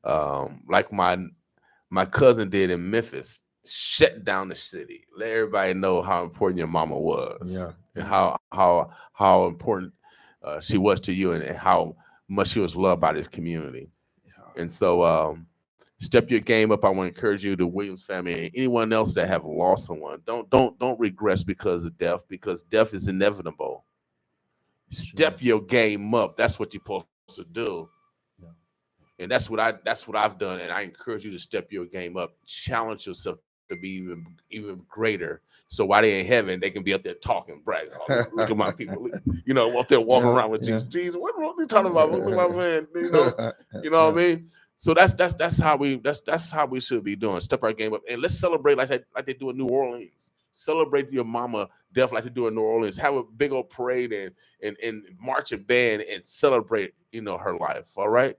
like my cousin did in Memphis. Shut down the city. Let everybody know how important your mama was. Yeah. And how important she was to you, and how much she was loved by this community. Yeah. And so step your game up. I want to encourage you, the Williams family, and anyone else that have lost someone. Don't regress because of death, because death is inevitable. Step your game up. That's what you're supposed to do. Yeah. And that's what I've done. And I encourage you to step your game up. Challenge yourself to be even greater. So while they're in heaven, they can be up there talking, bragging. Oh, look at my people, up there walking around with Jesus. Jesus, what are you talking about? Look at my man, you know what I mean? So that's how we should be doing. Step our game up, and let's celebrate like they do in New Orleans. Celebrate your mama death like they do in New Orleans. Have a big old parade and marching band and celebrate, her life. All right.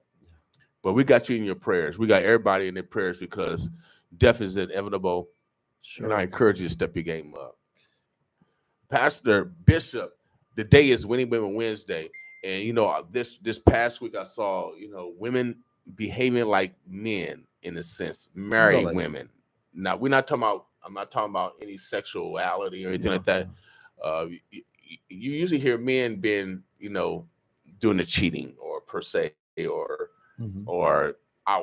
But we got you in your prayers. We got everybody in their prayers because death is inevitable. Sure. And I encourage you to step your game up. Pastor Bishop, the day is Winning Women Wednesday. And, this past week I saw, women behaving like men in a sense, married women. Now, I'm not talking about any sexuality or anything like that. You usually hear men being, doing the cheating or per se or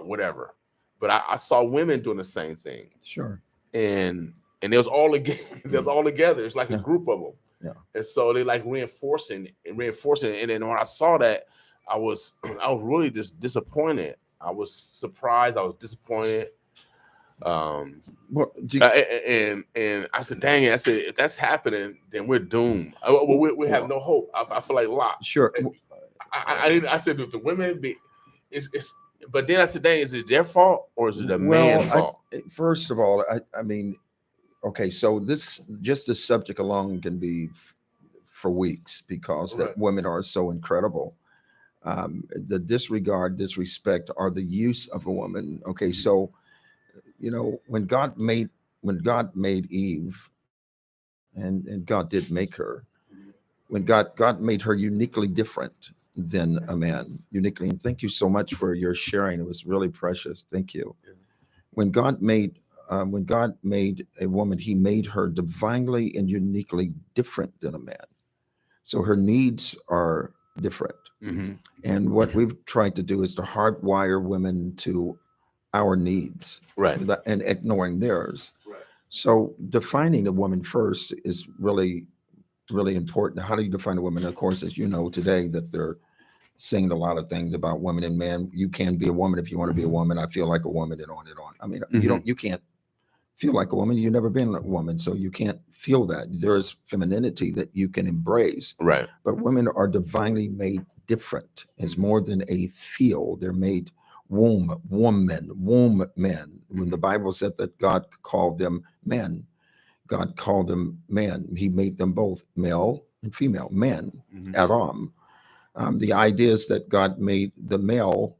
whatever. But I saw women doing the same thing. Sure. And it was all together. It's like a group of them. Yeah. And so they like reinforcing. And then when I saw that, I was really just disappointed. I was surprised. I was disappointed. And I said, dang it. I said, if that's happening, then we're doomed. We have no hope. I feel like Lot. Sure. I said, if the women but then I said, dang, is it their fault or is it the man's fault? First of all, I mean, okay, so this subject alone can be for weeks because that women are so incredible. The disrespect, or the use of a woman. Okay, so when God made Eve, and God did make her, when God made her uniquely different than a man, uniquely. And thank you so much for your sharing. It was really precious. Thank you. Yeah. When God made a woman, he made her divinely and uniquely different than a man. So her needs are different. Mm-hmm. And what we've tried to do is to hardwire women to our needs, right, and ignoring theirs. Right. So defining a woman first is really, really important. How do you define a woman? Of course, as you know today, that they're saying a lot of things about women and men. You can be a woman if you want to be a woman. I feel like a woman, and on and on. I mean, you can't feel like a woman. You've never been a woman, so you can't feel that. There is femininity that you can embrace. Right. But women are divinely made different. It's more than a feel. They're made womb men. When the Bible said that God called them men, God called them man. He made them both male and female, men, Adam. The idea is that God made the male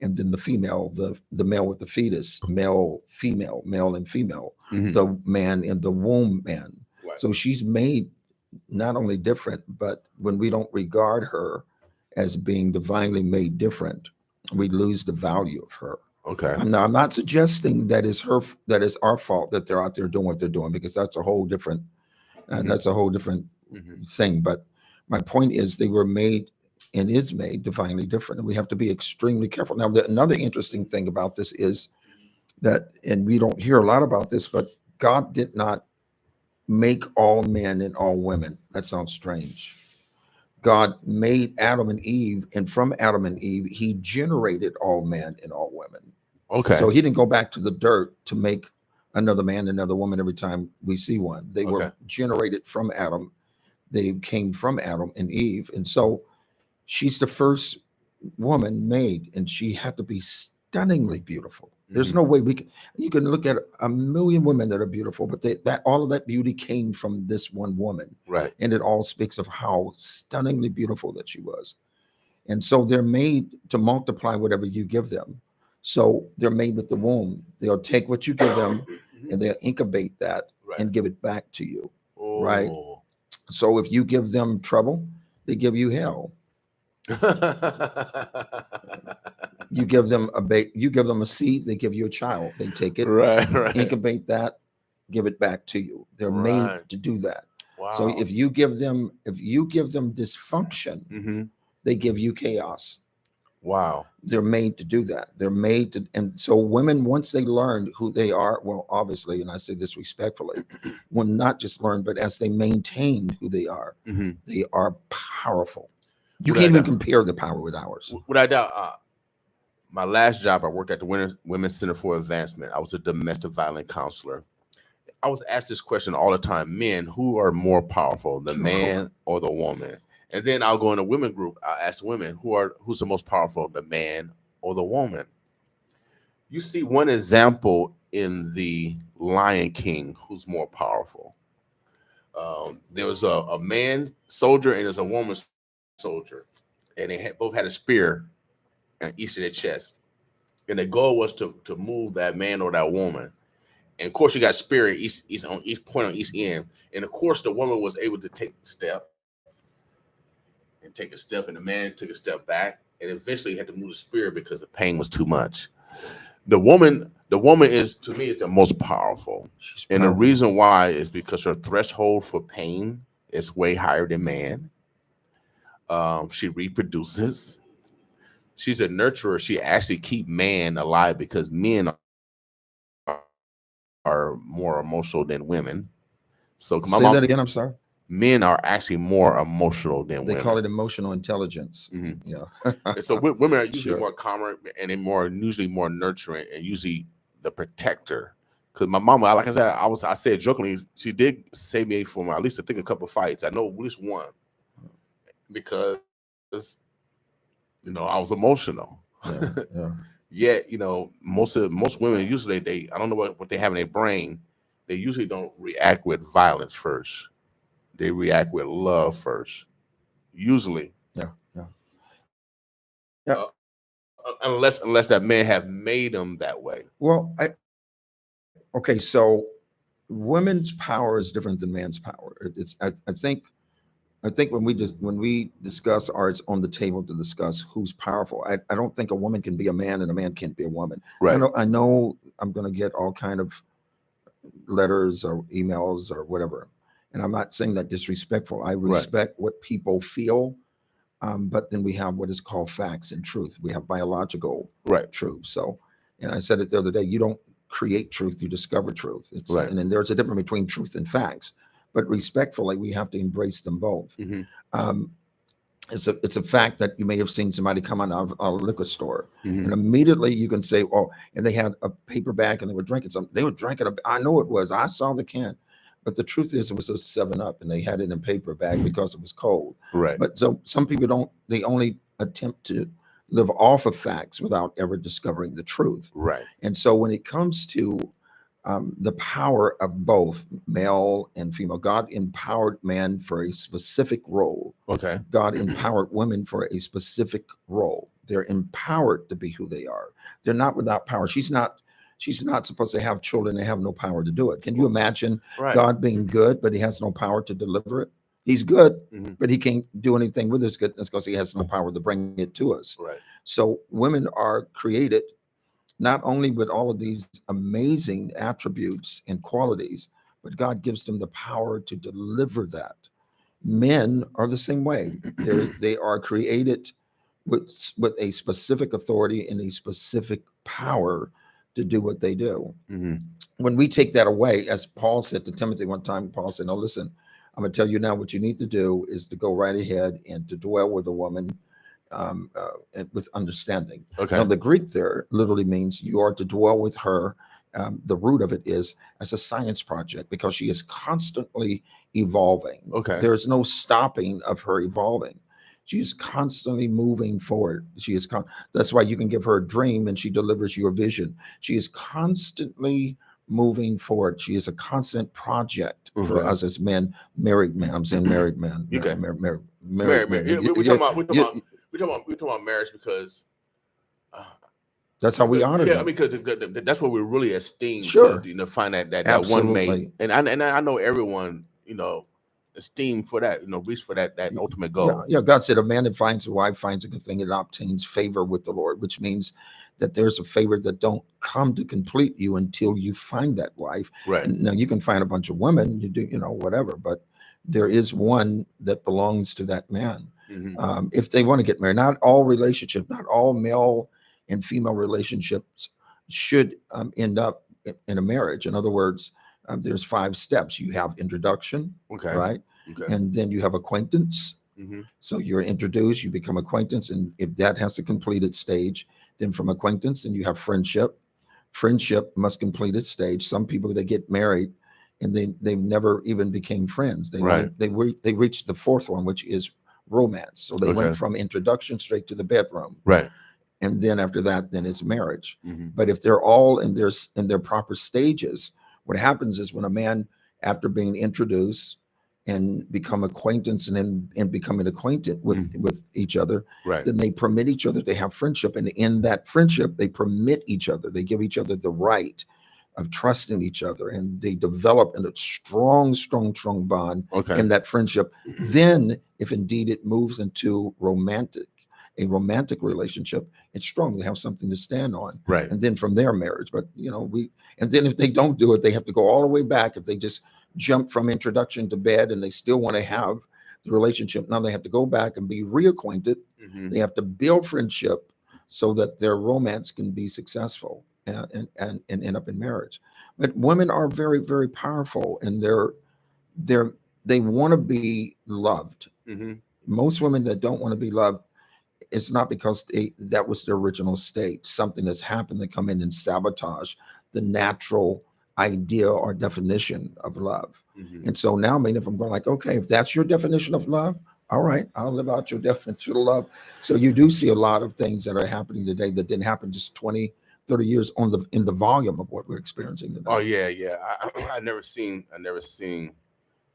and then the female, the male with the fetus, male, female, male and female, the man and the womb man. Right. So she's made not only different, but when we don't regard her as being divinely made different, we lose the value of her. Okay. Now, I'm not suggesting that is our fault that they're out there doing what they're doing, because that's a whole different, thing. But my point is, they were made and is made divinely different, and we have to be extremely careful. Now, another interesting thing about this is that, and we don't hear a lot about this, but God did not make all men and all women. That sounds strange. God made Adam and Eve, and from Adam and Eve, he generated all men and all women. Okay. So he didn't go back to the dirt to make another man, another woman every time we see one. They were generated from Adam. They came from Adam and Eve. And so she's the first woman made, and she had to be stunningly beautiful. There's no way you can look at a million women that are beautiful, but that all of that beauty came from this one woman. Right. And it all speaks of how stunningly beautiful that she was. And so they're made to multiply whatever you give them. So they're made with the womb. They'll take what you give them and they'll incubate that and give it back to you. Right. So if you give them trouble, they give you hell. You give them a seed, they give you a child. They take it, incubate that, give it back to you. They're made to do that. Wow. So if you give them dysfunction, they give you chaos. Wow. They're made to do that. They're made to, and so women, once they learn who they are, well, obviously, and I say this respectfully, will not just learn, but as they maintain who they are powerful. You can't even compare the power with ours. Without doubt, my last job, I worked at the Women's Center for Advancement. I was a domestic violence counselor. I was asked this question all the time: men, who are more powerful, the man or the woman? And then I'll go in a women group. I'll ask women, who's the most powerful, the man or the woman? You see one example in the Lion King who's more powerful. There was a man soldier and there's a woman soldier, and they both had a spear in each of their chest. And the goal was to move that man or that woman. And of course, you got spear on each point on each end. And of course, the woman was able to take a step, and the man took a step back, and eventually he had to move the spear because the pain was too much. The woman is, to me, is the most powerful. And the reason why is because her threshold for pain is way higher than man. She reproduces. She's a nurturer. She actually keep man alive because men are more emotional than women. So Say that again, I'm sorry. Men are actually more emotional than women. They call it emotional intelligence. Yeah. And so women are usually more calmer and usually more nurturing and usually the protector. Because my mama, like I said, I said jokingly, she did save me from at least I think a couple of fights. I know at least one because I was emotional. Yeah. Yet, most women usually I don't know what they have in their brain. They usually don't react with violence first. They react with love first, usually. Yeah. Unless that man have made them that way. Well, okay. So, women's power is different than man's power. I think when we discuss, or it's on the table to discuss who's powerful. I don't think a woman can be a man and a man can't be a woman. Right. I know I'm going to get all kind of letters or emails or whatever. And I'm not saying that disrespectful. I respect what people feel, but then we have what is called facts and truth. We have biological truth. So, and I said it the other day, you don't create truth, you discover truth. And then there's a difference between truth and facts. But respectfully, we have to embrace them both. It's a fact that you may have seen somebody come out of a liquor store, and immediately you can say, "Oh," and they had a paper bag and they were drinking something. They were drinking. I know it was. I saw the can. But the truth is, it was a 7-Up, and they had it in paper bag because it was cold. Right. But so some people they only attempt to live off of facts without ever discovering the truth. Right. And so when it comes to the power of both male and female, God empowered man for a specific role. Okay. God empowered women for a specific role. They're empowered to be who they are. They're not without power. She's not supposed to have children and have no power to do it. Can you imagine God being good, but he has no power to deliver it? He's good, but he can't do anything with his goodness because he has no power to bring it to us. Right. So women are created not only with all of these amazing attributes and qualities, but God gives them the power to deliver that. Men are the same way. They are created with a specific authority and a specific power to do what they do. When we take that away, as Paul said to Timothy one time, Paul said, "No, listen, I'm going to tell you now what you need to do is to go right ahead and to dwell with a woman with understanding." Okay. Now, the Greek there literally means you are to dwell with her. The root of it is as a science project because she is constantly evolving. Okay. There's no stopping of her evolving. She is constantly moving forward. That's why you can give her a dream and she delivers you a vision. She is constantly moving forward. She is a constant project for Okay. us as men, married men. I'm saying married men. Okay. Married Married, men. yeah, we're talking about marriage because that's how we honor yeah, them. I mean, because that's what we really esteem. Sure. To find that one mate, Absolutely. and I know everyone, esteem for that, reach for that ultimate goal. Yeah, God said, a man that finds a wife finds a good thing and obtains favor with the Lord, which means that there's a favor that don't come to complete you until you find that wife. Right. And now you can find a bunch of women, you do, whatever, but there is one that belongs to that man. Mm-hmm. If they want to get married, not all relationships, not all male and female relationships should end up in a marriage. In other words, there's 5 steps. You have introduction, Okay. right? Okay. And then you have acquaintance. Mm-hmm. So you're introduced, you become acquaintance, and if that has to complete its stage, then from acquaintance, then you have friendship. Friendship must complete its stage. Some people, they get married and they never even became friends. They Right. they reached the 4th one, which is romance. So they Okay. went from introduction straight to the bedroom. Right. And then after that, then it's marriage. Mm-hmm. But if they're all in their proper stages, what happens is when a man, after being introduced and become acquaintance and becoming acquainted with each other, Right. then they permit each other to have friendship. And in that friendship, they permit each other. They give each other the right of trusting each other, and they develop in a strong bond Okay. in that friendship. Then, if indeed it moves into a romantic relationship, it's strong. They have something to stand on. Right. And then from their marriage. But and then if they don't do it, they have to go all the way back. If they just jump from introduction to bed and they still want to have the relationship, now they have to go back and be reacquainted. Mm-hmm. They have to build friendship so that their romance can be successful and end up in marriage. But women are very, very powerful, and they want to be loved. Mm-hmm. Most women that don't want to be loved, it's not because that was their original state. Something that's happened to come in and sabotage the natural idea or definition of love. Mm-hmm. And so now, if I'm going like, okay, if that's your definition of love, all right, I'll live out your definition of love. So you do see a lot of things that are happening today that didn't happen just 20, 30 years in the volume of what we're experiencing today. Oh yeah. I never seen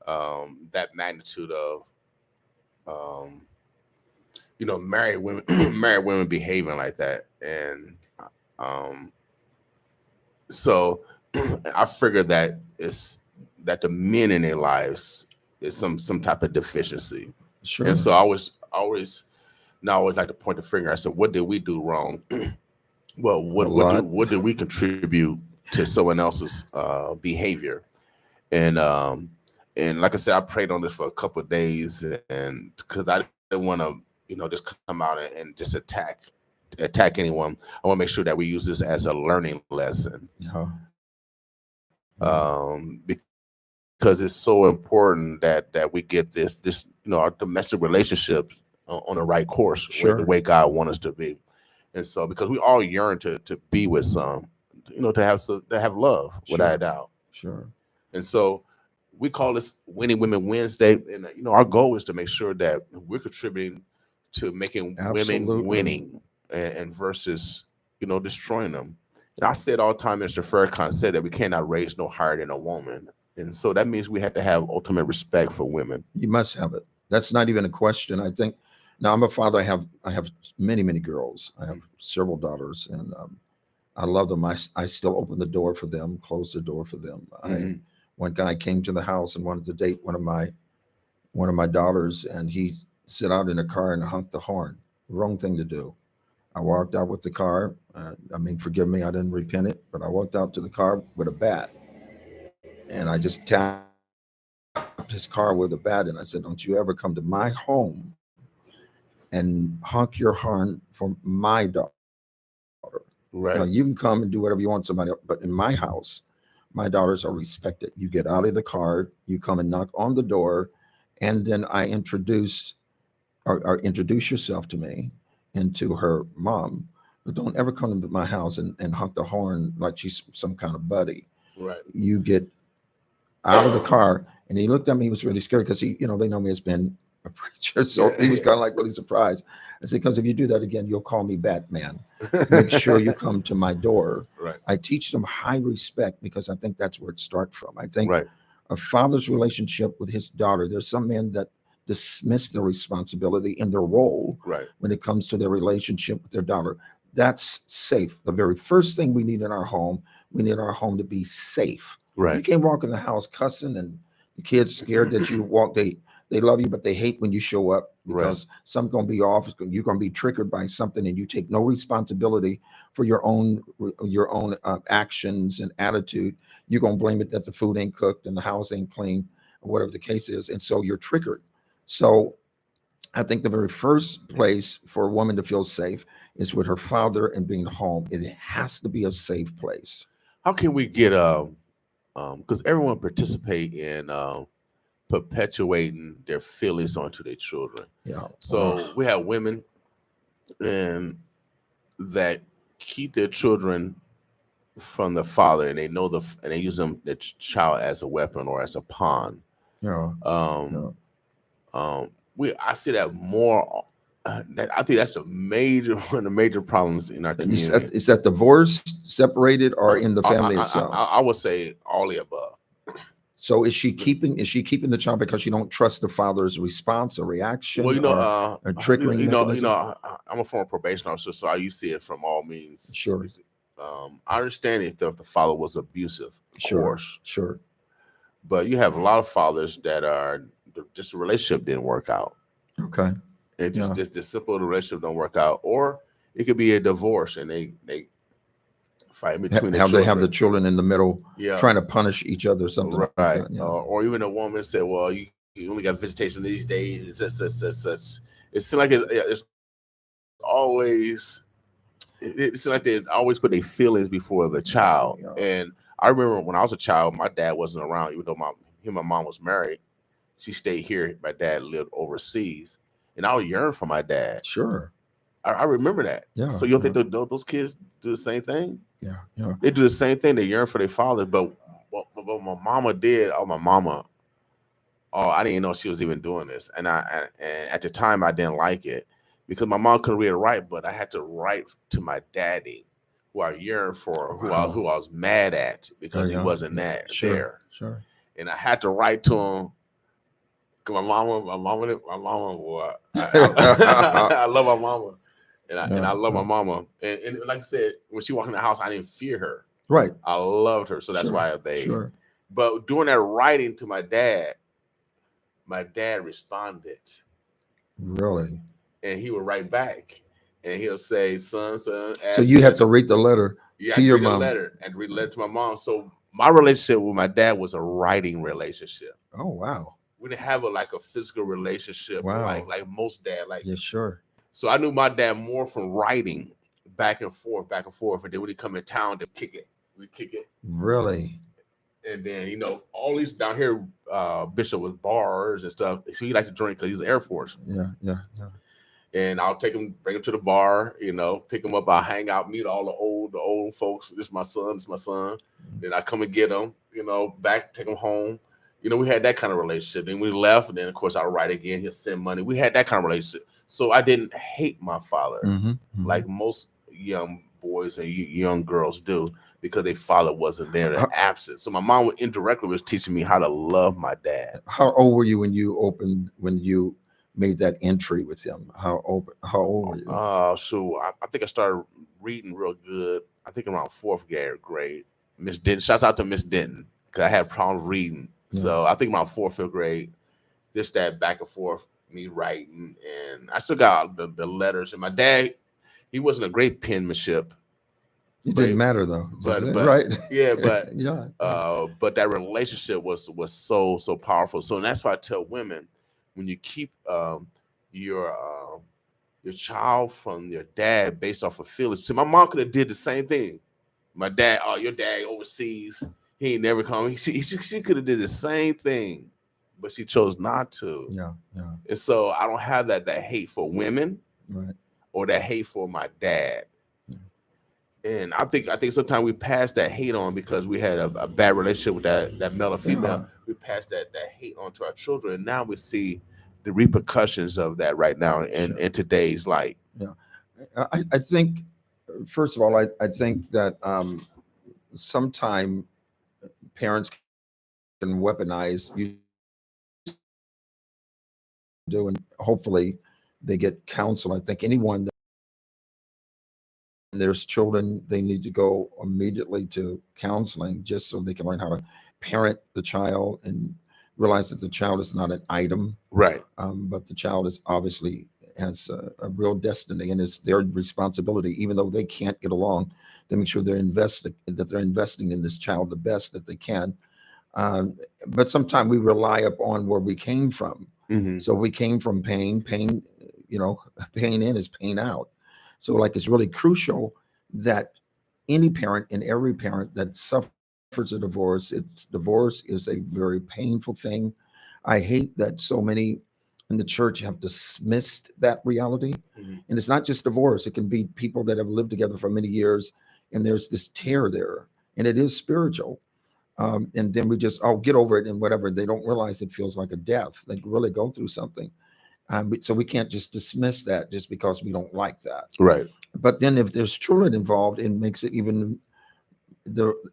that magnitude of married women behaving like that. And so I figured that the men in their lives is some type of deficiency. Sure. And so I always like to point the finger. I said, what did we do wrong? Well, what did we contribute to someone else's behavior? And like I said, I prayed on this for a couple of days, and because I didn't want to just come out and just attack anyone. I want to make sure that we use this as a learning lesson. Yeah. Because it's so important that we get this our domestic relationships on the right course, Sure. the way God wants us to be. And so, because we all yearn to be with some, to have love, without a doubt. Sure. And so we call this Winning Women Wednesday. And, our goal is to make sure that we're contributing to making Absolutely. women winning and versus, destroying them. And I said all the time, Mr. Farrakhan said that we cannot raise no higher than a woman. And so that means we have to have ultimate respect for women. You must have it. That's not even a question. I think now I'm a father. I have many, many girls. I have several daughters, and I love them. I still open the door for them, close the door for them. Mm-hmm. One guy came to the house and wanted to date one of my daughters, and he sit out in a car and honked the horn. Wrong thing to do. I walked out with the car. Forgive me, I didn't repent it, but I walked out to the car with a bat, and I just tapped his car with a bat, and I said, "Don't you ever come to my home and honk your horn for my daughter." Right. You can come and do whatever you want somebody else, but in my house, my daughters are respected. You get out of the car, you come and knock on the door, and then I introduce yourself to me and to her mom. But don't ever come to my house and honk the horn like she's some kind of buddy. Right. You get out of the car, and he looked at me. He was really scared because they know me as being a preacher. So he was kind of like really surprised. I said, because if you do that again, you'll call me Batman. Make sure you come to my door. Right. I teach them high respect because I think that's where it starts from. I think Right. a father's relationship with his daughter, there's some men that dismiss their responsibility in their role Right. when it comes to their relationship with their daughter. That's safe. The very first thing we need in our home, we need our home to be safe. Right. You can't walk in the house cussing and the kids scared that you walk. They love you, but they hate when you show up because something's going to be off. You're going to be triggered by something, and you take no responsibility for your own actions and attitude. You're going to blame it that the food ain't cooked and the house ain't clean, or whatever the case is, and so you're triggered. So I think the very first place for a woman to feel safe is with her father and being home. It has to be a safe place. How can we get because everyone participate in perpetuating their feelings onto their children. Yeah. So we have women and that keep their children from the father, and they know and they use the child as a weapon or as a pawn. Yeah. I see that more. I think that's one of the major problems in our community. Is that divorced, separated, or in the family itself? I would say all the above. So is she keeping the child because she don't trust the father's response or reaction? Well, or triggering mechanism? I'm a former probation officer, so I used to see it from all means. Sure. I understand if the father was abusive, of course. Sure. But you have a lot of fathers that are just the relationship didn't work out. Okay. It just the simple relationship don't work out, or it could be a divorce and they fight between they have the children in the middle, Yeah. trying to punish each other, or something. right? Like that, yeah. Or even a woman said, "Well, you only got visitation these days." It seems like it's always. It seems like they always put their feelings before the child. Yeah. And I remember when I was a child, my dad wasn't around, even though him and my mom was married. She stayed here. My dad lived overseas, and I would yearn for my dad. Sure. I remember that. Yeah. So you don't think those kids do the same thing? Yeah. Yeah. They do the same thing. They yearn for their father, but what my mama did, I didn't know she was even doing this. And at the time I didn't like it because my mom couldn't read or write, but I had to write to my daddy, who I yearned for, who I was mad at because he wasn't there. Sure. And I had to write to him. Cause my mama, boy, I love my mama. And I love my mama. And like I said, when she walked in the house, I didn't fear her. Right. I loved her. So that's why I obeyed. Sure. But doing that writing to my dad responded. Really? And he would write back. And he'll say, son. So you have to read the letter to your mom. And read the letter to my mom. So my relationship with my dad was a writing relationship. Oh, wow. We didn't have a physical relationship like most dad. Yeah, sure. So I knew my dad more from writing back and forth. And then when he come in town to kick it, we kick it. Really? And then, all these down here, Bishop was bars and stuff. So he liked to drink because he's Air Force. Yeah. And I'll bring him to the bar, pick him up. I'll hang out, meet all the old folks. This is my son. Then I come and get him, back, take him home. We had that kind of relationship. Then we left, and then of course I'll write again. He'll send money. We had that kind of relationship. So I didn't hate my father like most young boys and young girls do because their father wasn't there, they're absent. So my mom indirectly was teaching me how to love my dad. How old were you when you made that entry with him? How old were you? So I think I started reading real good. I think around fourth grade. Miss Denton. Shouts out to Miss Denton because I had problems reading. So I think around fourth, fifth grade, that back and forth, me writing, and I still got the letters. And my dad, he wasn't a great penmanship. It didn't matter though. But right. Yeah, but yeah. But that relationship was so powerful. So that's why I tell women, when you keep your child from your dad based off of feelings. See, my mom could have did the same thing. My dad, your dad overseas, he ain't never come. She could have did the same thing, but she chose not to. Yeah. And so I don't have that hate for women, right, or that hate for my dad. Yeah. And I think sometimes we pass that hate on because we had a bad relationship with that male or female. Yeah. We pass that hate on to our children, and now we see the repercussions of that right now in today's light. Yeah, I think, first of all, I think that sometime parents can weaponize you do, and hopefully they get counsel. I think anyone that there's children, they need to go immediately to counseling just so they can learn how to parent the child and realize that the child is not an item, right? But the child is obviously has a real destiny, and it's their responsibility, even though they can't get along, to make sure they're investing in this child the best that they can. But sometimes we rely upon where we came from. So we came from pain, pain in is pain out. So like, it's really crucial that any parent and every parent that suffers a divorce, divorce is a very painful thing. I hate that so many in the church have dismissed that reality. And it's not just divorce. It can be people that have lived together for many years, and there's this tear there, and it is spiritual. And then we just, get over it and whatever. They don't realize it feels like a death. They really go through something. So we can't just dismiss that just because we don't like that. Right. But then if there's children involved, it makes it even,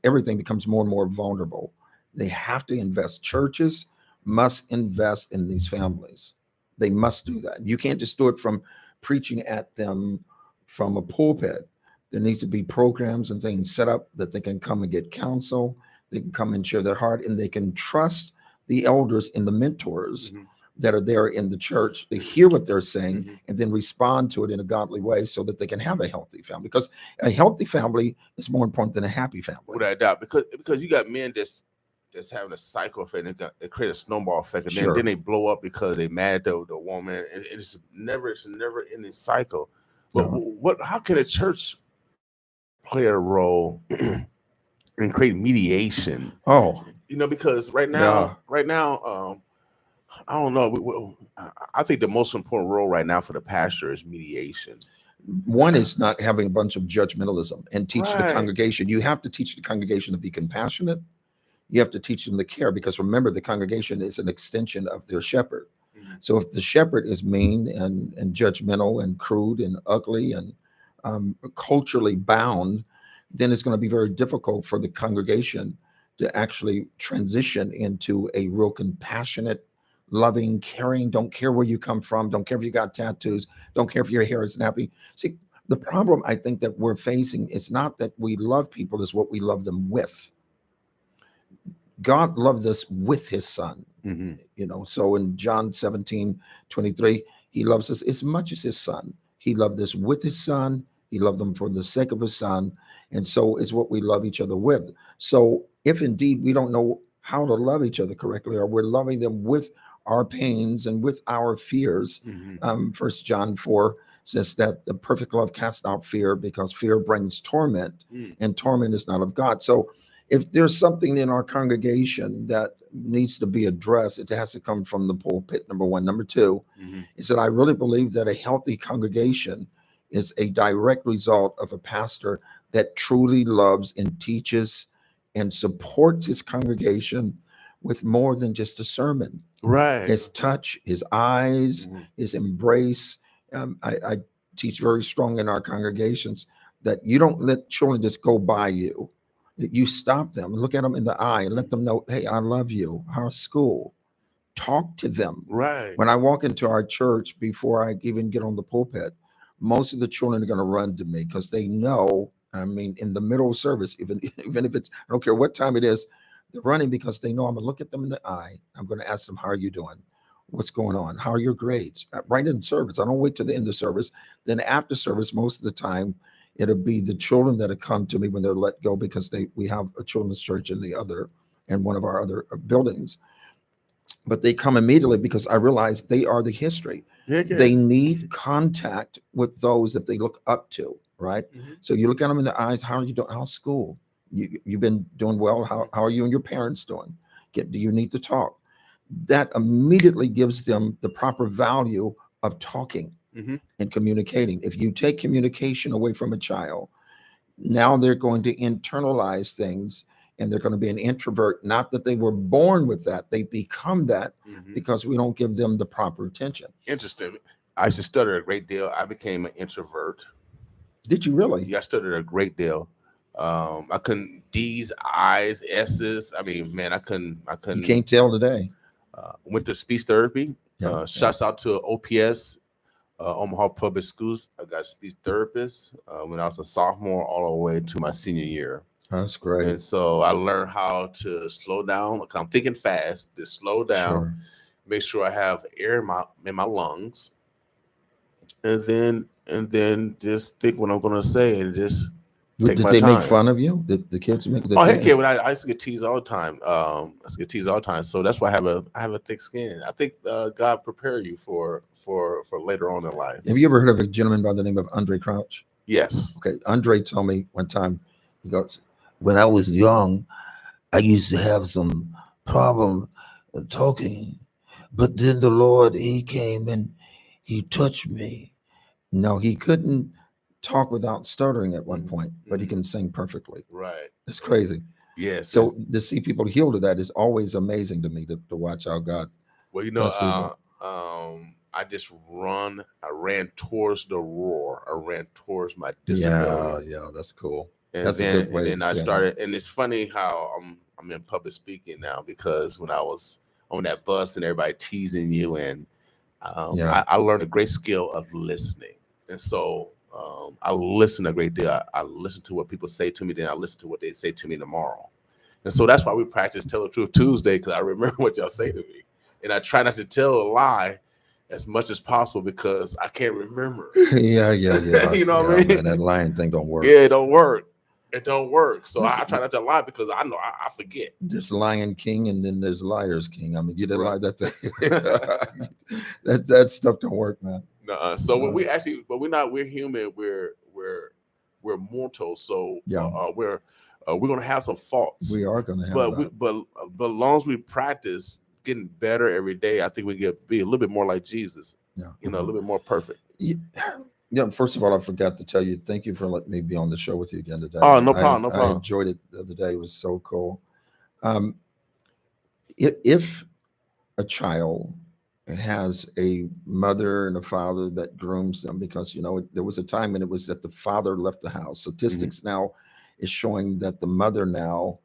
everything becomes more and more vulnerable. They have to invest. Churches must invest in these families. They must do that. You can't just do it from preaching at them from a pulpit. There needs to be programs and things set up that they can come and get counsel. They can come and share their heart, and they can trust the elders and the mentors that are there in the church to hear what they're saying and then respond to it in a godly way so that they can have a healthy family. Because a healthy family is more important than a happy family. Without a doubt, because you got men that's having a cycle effect, and it create a snowball effect, and then they blow up because they mad at the woman, and it's a never ending cycle. But how can a church play a role in creating mediation? Because right now, I don't know. I think the most important role right now for the pastor is mediation. One is not having a bunch of judgmentalism and teach the congregation. You have to teach the congregation to be compassionate. You have to teach them to care, because remember, the congregation is an extension of their shepherd. So if the shepherd is mean and judgmental and crude and ugly and culturally bound, then it's going to be very difficult for the congregation to actually transition into a real compassionate, loving, caring, don't care where you come from, don't care if you got tattoos, don't care if your hair is nappy. See, the problem I think that we're facing is not that we love people, is what we love them with. God loved us with his son. So in John 17:23, he loves us as much as his son. He loved us with his son. He loved them for the sake of his son. And so is what we love each other with. So if indeed we don't know how to love each other correctly, or we're loving them with our pains and with our fears, 1 John 4 says that the perfect love casts out fear, because fear brings torment, and torment is not of God. So if there's something in our congregation that needs to be addressed, it has to come from the pulpit, number one. Number two is that I really believe that a healthy congregation is a direct result of a pastor that truly loves and teaches and supports his congregation with more than just a sermon. Right. His touch, his eyes, his embrace. I teach very strong in our congregations that you don't let children just go by you. You stop them and look at them in the eye and let them know, hey, I love you. How's school? Talk to them. Right. When I walk into our church, before I even get on the pulpit, most of the children are going to run to me, because they know, in the middle of service, even if it's, I don't care what time it is, they're running because they know I'm going to look at them in the eye. I'm going to ask them, how are you doing? What's going on? How are your grades? Right in service. I don't wait till the end of service. Then after service, most of the time, it'll be the children that have come to me when they're let go, because we have a children's church in one of our other buildings. But they come immediately because I realize they are the history. They need contact with those that they look up to, right? So you look at them in the eyes, how are you doing? How's school? You've been doing well. How are you and your parents doing? Do you need to talk? That immediately gives them the proper value of talking and communicating. If you take communication away from a child, now they're going to internalize things and they're going to be an introvert. Not that they were born with that; they become that because we don't give them the proper attention. Interesting. I used to stutter a great deal. I became an introvert. Did you really? Yeah, I stuttered a great deal. I couldn't D's, I's, S's. I mean, man, I couldn't. You can't tell today. Went to speech therapy. Yeah, Shouts out to OPS, Omaha Public Schools. I got a speech therapist when I was a sophomore all the way to my senior year. That's great. And so I learned how to slow down. Like I'm thinking fast, to slow down, Sure. make sure I have air in my lungs, and then just think what I'm gonna say and just take Did my they time. make fun of you? Did the kids make? Oh heck yeah! When I used to get teased all the time. I used to get teased all the time. So that's why I have a thick skin. I think God prepared you for later on in life. Have you ever heard of a gentleman by the name of Andre Crouch? Yes. Okay, Andre told me one time. He goes, "When I was young, I used to have some problem talking, but then the Lord, He came and He touched me." No, he couldn't talk without stuttering at one point, but he can sing perfectly. Right. It's crazy. Yes. So to see people healed of that is always amazing to me to watch how God. Well, you know, touched I ran towards the roar. I ran towards my people. disability. Yeah, that's cool. And That's then, a good way. and then I started, and it's funny how I'm in public speaking now, because when I was on that bus and everybody teasing you, and I learned a great skill of listening. And so I listen a great deal. I listen to what people say to me, then I listen to what they say to me tomorrow. And so that's why we practice Tell the Truth Tuesday, because I remember what y'all say to me. And I try not to tell a lie as much as possible because I can't remember. yeah. You know what I mean? Man, that lying thing don't work. Yeah, it don't work. It don't work. So I try not to lie because I know I forget. There's Lion King and then there's Liars King. I mean, you didn't lie that thing. that stuff don't work, man. So when we're human. We're mortal. So we're gonna have some faults. We are gonna have but as long as we practice getting better every day, I think we be a little bit more like Jesus. Yeah. A little bit more perfect. Yeah, first of all, I forgot to tell you, thank you for letting me be on the show with you again today. Oh, no problem, I enjoyed it the other day. It was so cool. If a child has a mother and a father that grooms them, because, there was a time when it was that the father left the house. Statistics now is showing that the mother now,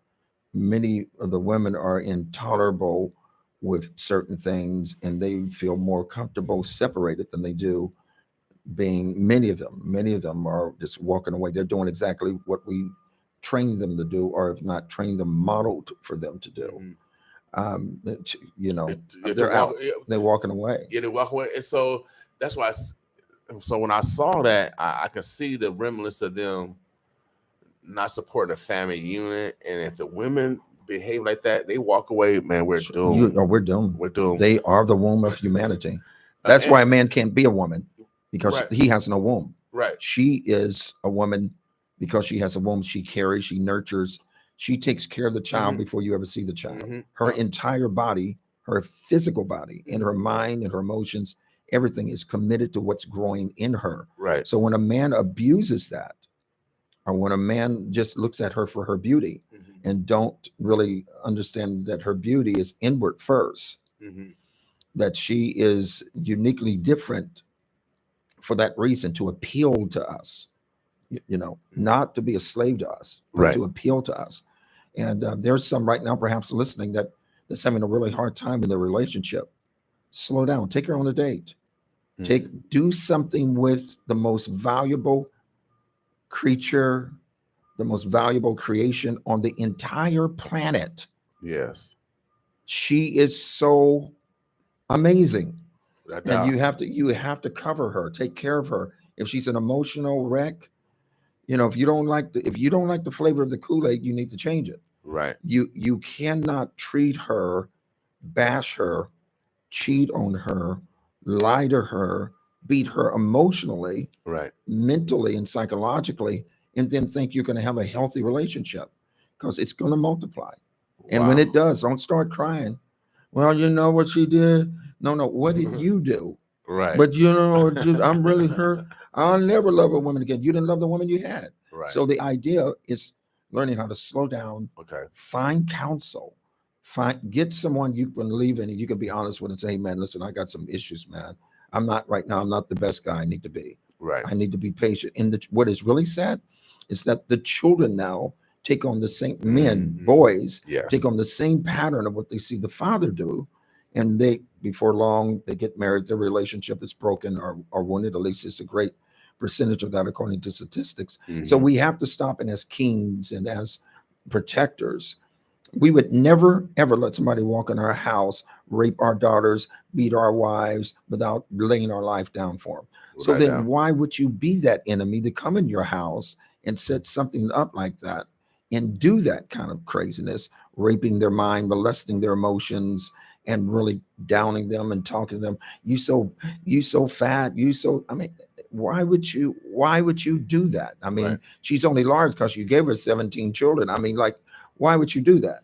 many of the women are intolerable with certain things, and they feel more comfortable separated than they do being. Many of them are just walking away. They're doing exactly what we trained them to do, or if not trained them, modeled for them to do. They're out. They're walking away. Yeah, they're walking away. And so that's why. So when I saw that, I could see the remnants of them not supporting the family unit. And if the women behave like that, they walk away, man, we're doomed. We're doomed. We're doomed. They are the womb of humanity. That's why a man can't be a woman, because he has no womb. Right. She is a woman because she has a womb. She carries, she nurtures, she takes care of the child before you ever see the child. Her entire body, her physical body, and her mind and her emotions, everything is committed to what's growing in her. Right. So when a man abuses that, or when a man just looks at her for her beauty and don't really understand that her beauty is inward first, that she is uniquely different for that reason, to appeal to us, not to be a slave to us, but to appeal to us. And there's some right now perhaps listening that's having a really hard time in their relationship. Slow down, take her on a date. Do something with the most valuable creature, the most valuable creation on the entire planet. Yes. She is so amazing. And you have to cover her, take care of her. If she's an emotional wreck, if you don't like the flavor of the Kool-Aid, you need to change it. Right. You cannot treat her, bash her, cheat on her, lie to her, beat her emotionally, mentally and psychologically, and then think you're going to have a healthy relationship, because it's going to multiply. And when it does, don't start crying. Well, you know what she did? No. What did you do? Right. But I'm really hurt. I'll never love a woman again. You didn't love the woman you had. Right. So the idea is learning how to slow down, Okay. find counsel, get someone you can believe in and you can be honest with and say, hey, man, listen, I got some issues, man. I'm not the best guy I need to be. Right. I need to be patient. And what is really sad is that the children now take on the same boys, Yes. take on the same pattern of what they see the father do. And before long, they get married, their relationship is broken or wounded. At least it's a great percentage of that according to statistics. So we have to stop, and as kings and as protectors, we would never, ever let somebody walk in our house, rape our daughters, beat our wives without laying our life down for them. So then why would you be that enemy to come in your house and set something up like that and do that kind of craziness, raping their mind, molesting their emotions, and really downing them and talking to them? You so fat, I mean, why would you do that? I mean, she's only large because you gave her 17 children. I mean, like, why would you do that?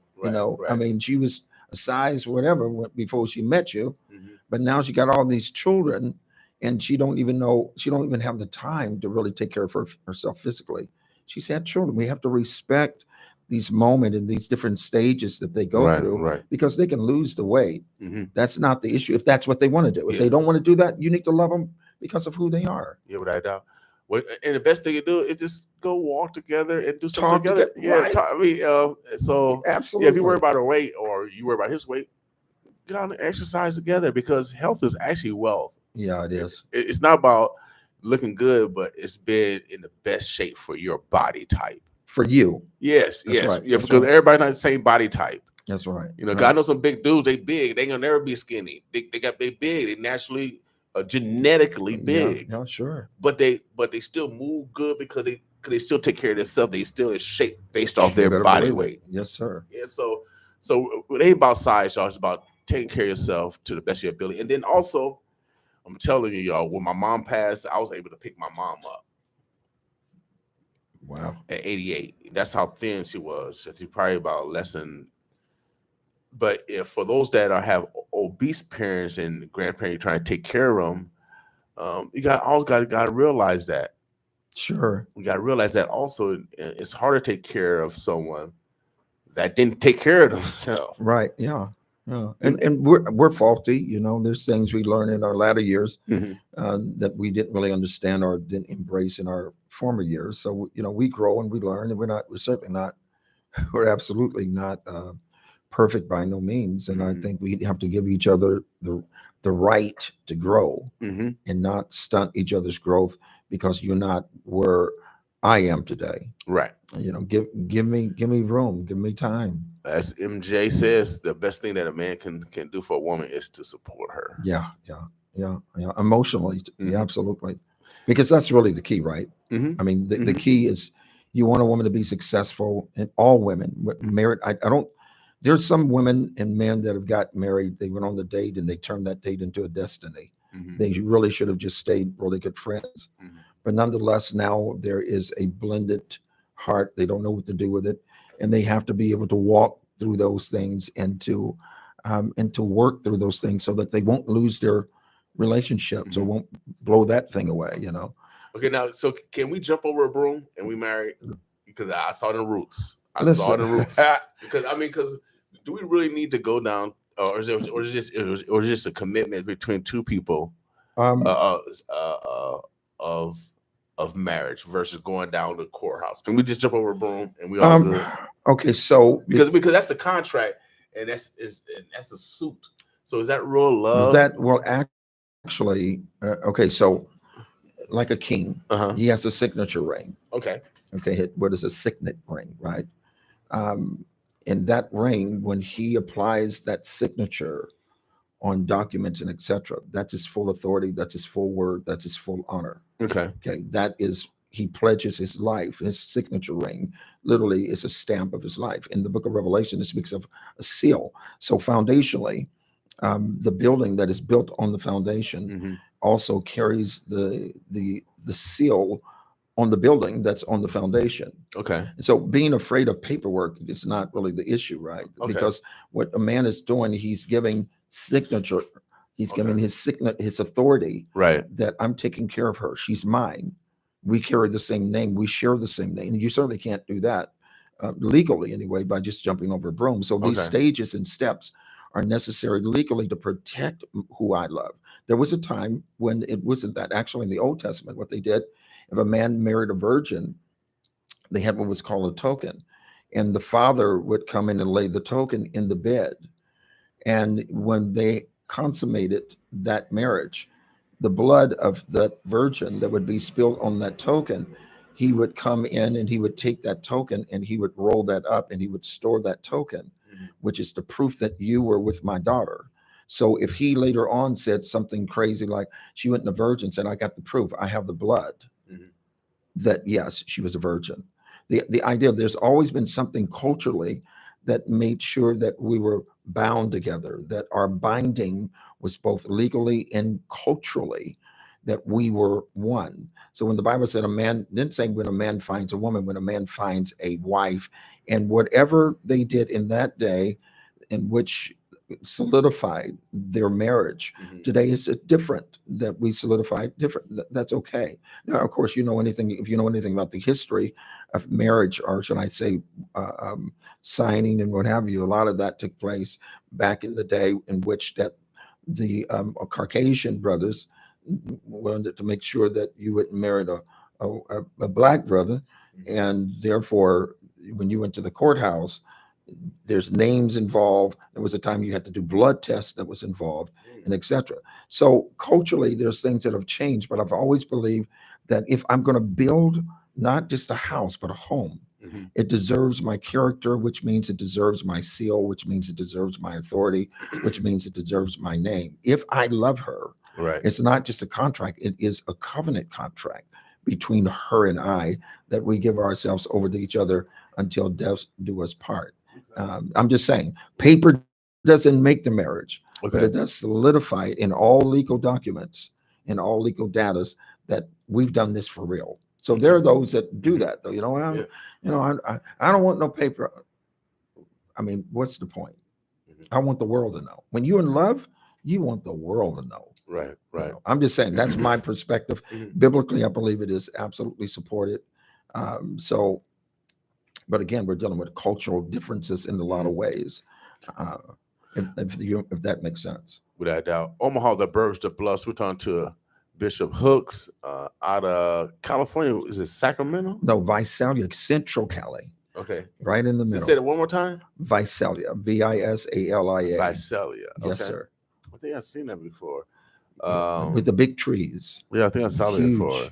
I mean, she was a size whatever before she met you, but now she got all these children and she don't even have the time to really take care of herself physically. She's had children. We have to respect these moments and these different stages that they go through, because they can lose the weight. That's not the issue. If that's what they want to do, if they don't want to do that, you need to love them because of who they are. Yeah, without a doubt. Well, and the best thing to do is just go walk together and do something together. Yeah, so absolutely. Yeah, if you worry about her weight or you worry about his weight, get out and exercise together, because health is actually wealth. Yeah, it is. It's not about looking good, but it's being in the best shape for your body type. For you. Yes, That's yes. right. Yeah, That's because right. everybody's not the same body type. That's right. You know, 'cause I know some big dudes, they big. They ain't gonna never be skinny. They big. They naturally genetically big. Yeah, sure. But they still move good because they still take care of themselves. They still in shape based off their body weight. Yes, sir. Yeah, so it ain't about size, y'all. It's about taking care of yourself to the best of your ability. And then also, I'm telling you, y'all, when my mom passed, I was able to pick my mom up. Wow. At 88. That's how thin she was. She's probably about less than. But if for those that have obese parents and grandparents, you're trying to take care of them, you got to realize that. Sure. We got to realize that also it's hard to take care of someone that didn't take care of themselves. Right. Yeah. Yeah. And we're faulty. You know, there's things we learn in our latter years that we didn't really understand or didn't embrace in our former years. So, you know, we grow and we learn, and we're absolutely not perfect by no means. And I think we have to give each other the right to grow and not stunt each other's growth because you're not where I am today. Right. You know, give me room, give me time. As MJ says, the best thing that a man can do for a woman is to support her. Yeah. Emotionally, yeah, absolutely. Because that's really the key, right? I mean, the key is you want a woman to be successful, and all women married. There's some women and men that have got married, they went on the date and they turned that date into a destiny. They really should have just stayed really good friends. But nonetheless, now there is a blended heart. They don't know what to do with it. And they have to be able to walk through those things and to work through those things so that they won't lose their relationships or won't blow that thing away, you know. Okay, now, so can we jump over a broom and we married? Because I saw the roots. Saw the roots. Because do we really need to go down, or is it just a commitment between two people of marriage versus going down to the courthouse? Can we just jump over a broom and we all good? Okay, so because that's a contract and that's a suit. So is that real love? Actually, okay, so like a king, he has a signature ring. Okay. What is a signet ring, right? And that ring, when he applies that signature on documents and etc., that's his full authority, that's his full word, that's his full honor. Okay, that is, he pledges his life. His signature ring literally is a stamp of his life. In the book of Revelation, it speaks of a seal. So foundationally, the building that is built on the foundation also carries the seal on the building that's on the foundation. Okay. And so being afraid of paperwork is not really the issue, right? Okay. Because what a man is doing, he's giving signature. He's giving his his authority. Right. That I'm taking care of her. She's mine. We carry the same name. We share the same name. And you certainly can't do that legally anyway, by just jumping over a broom. So these Okay. stages and steps are necessary legally to protect who I love. There was a time when it wasn't that. Actually, in the Old Testament, what they did, if a man married a virgin, they had what was called a token, and the father would come in and lay the token in the bed. And when they consummated that marriage, the blood of that virgin that would be spilled on that token, he would come in and he would take that token and he would roll that up and he would store that token, which is the proof that you were with my daughter. So if he later on said something crazy like she wasn't a virgin, said, I got the proof, I have the blood, that yes, she was a virgin. The idea of there's always been something culturally that made sure that we were bound together, that our binding was both legally and culturally, that we were one. So when the Bible said a man, didn't say when a man finds a woman, when a man finds a wife, and whatever they did in that day in which solidified their marriage. Today is different, that we solidified different. That's okay. Now, of course, if you know anything about the history of marriage, or should I say signing and what have you, a lot of that took place back in the day in which that the Caucasian brothers wanted to make sure that you wouldn't marry a black brother. And therefore, when you went to the courthouse, there's names involved. There was a time you had to do blood tests that was involved, and etc. So culturally, there's things that have changed, but I've always believed that if I'm going to build not just a house, but a home, it deserves my character, which means it deserves my seal, which means it deserves my authority, which means it deserves my name. If I love her, Right. it's not just a contract, it is a covenant contract between her and I, that we give ourselves over to each other until death do us part. I'm just saying, paper doesn't make the marriage, but it does solidify it in all legal documents, in all legal data, that we've done this for real. So there are those that do that, though. I don't want no paper. I mean, what's the point? I want the world to know. When you're in love, you want the world to know. Right, right. I'm just saying that's my perspective. Biblically, I believe it is absolutely supported. But again, we're dealing with cultural differences in a lot of ways. If that makes sense. Without doubt. Omaha, the burbs, the bluffs. We're talking to Bishop Hooks out of California. Is it Sacramento? No, Visalia, Central Cali. Okay. Right in the middle. Say it one more time. Visalia, Visalia. Visalia. Okay. Yes, sir. I think I've seen that before. With the big trees. Yeah, I think I saw that before.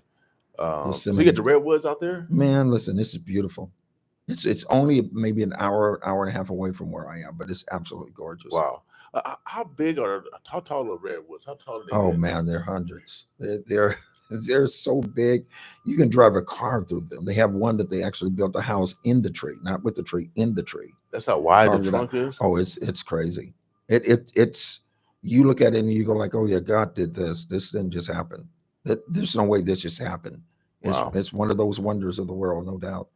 So you get the redwoods out there? Man, listen, this is beautiful. It's only maybe an hour and a half away from where I am, but it's absolutely gorgeous. Wow. How tall are the redwoods? How tall are they? Oh man, they're hundreds. They're so big. You can drive a car through them. They have one that they actually built a house in the tree, not with the tree, in the tree. That's how wide the trunk is? Oh, it's crazy. It's you look at it and you go like, oh yeah, God did this. This didn't just happen. There's no way this just happened. It's one of those wonders of the world, no doubt.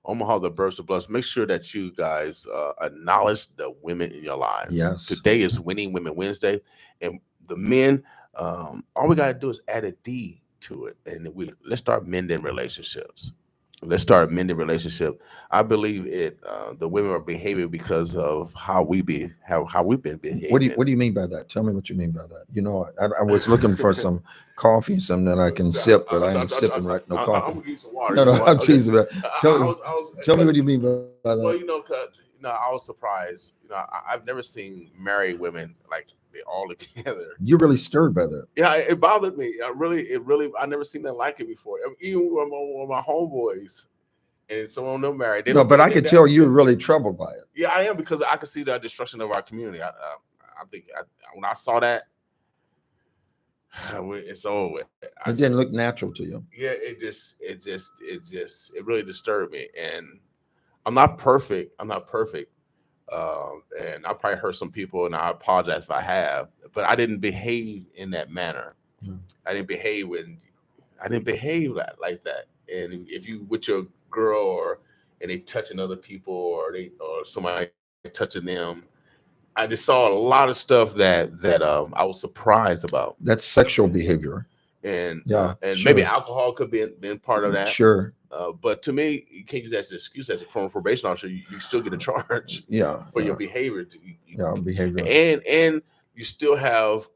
Omaha, the birds of blessed. Make sure that you guys acknowledge the women in your lives. Yes. Today is Winning Women Wednesday, and the men, all we gotta do is add a D to it, and let's start mending relationships. Let's start mending relationship. I believe the women are behaving because of how we've been behaving. What do you mean by that? Tell me what you mean by that. I was looking for some coffee, something that I can sip, but I ain't sipping right. No coffee. I'm gonna give you some water. No, I'm teasing about. Tell me what you mean by that. Well, I was surprised. I've never seen married women like they all together. You're really stirred by that. Yeah, it bothered me. I never seen that like it before. Even with one of my homeboys, and some of them married. No, but I could tell you're really troubled by it. Yeah, I am, because I could see the destruction of our community. I think when I saw that, it's over with. It didn't look natural to you. Yeah, it really disturbed me. And I'm not perfect. And I probably hurt some people, and I apologize if I have, but I didn't behave in that manner. I didn't behave like that. And if you with your girl and they touching other people or somebody touching them, I just saw a lot of stuff that I was surprised about. That's sexual behavior. And yeah, and sure. Maybe alcohol could be been part of that. Sure. But to me, you can't use that as an excuse. As a former probation officer, you still get a charge for your behavior. Behavior. And you still have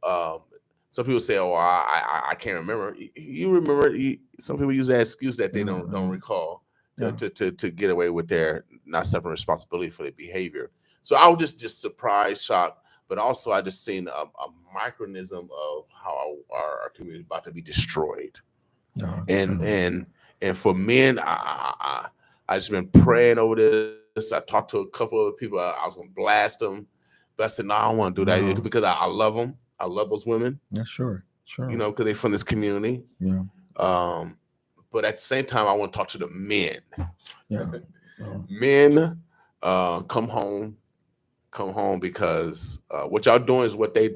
some people say, "Oh, I can't remember." You remember. Some people use that excuse that they don't recall to get away with their not accepting responsibility for their behavior. So I was just surprised, shocked, but also I just seen a micronism of how our community is about to be destroyed. And for men, I just been praying over this. I talked to a couple of people. I was gonna blast them, but I said, no, I don't want to do that because I love them. I love those women. Yeah, sure. You know, because they're from this community. Yeah. But at the same time, I want to talk to the men. Yeah. Men, come home because what y'all doing is what they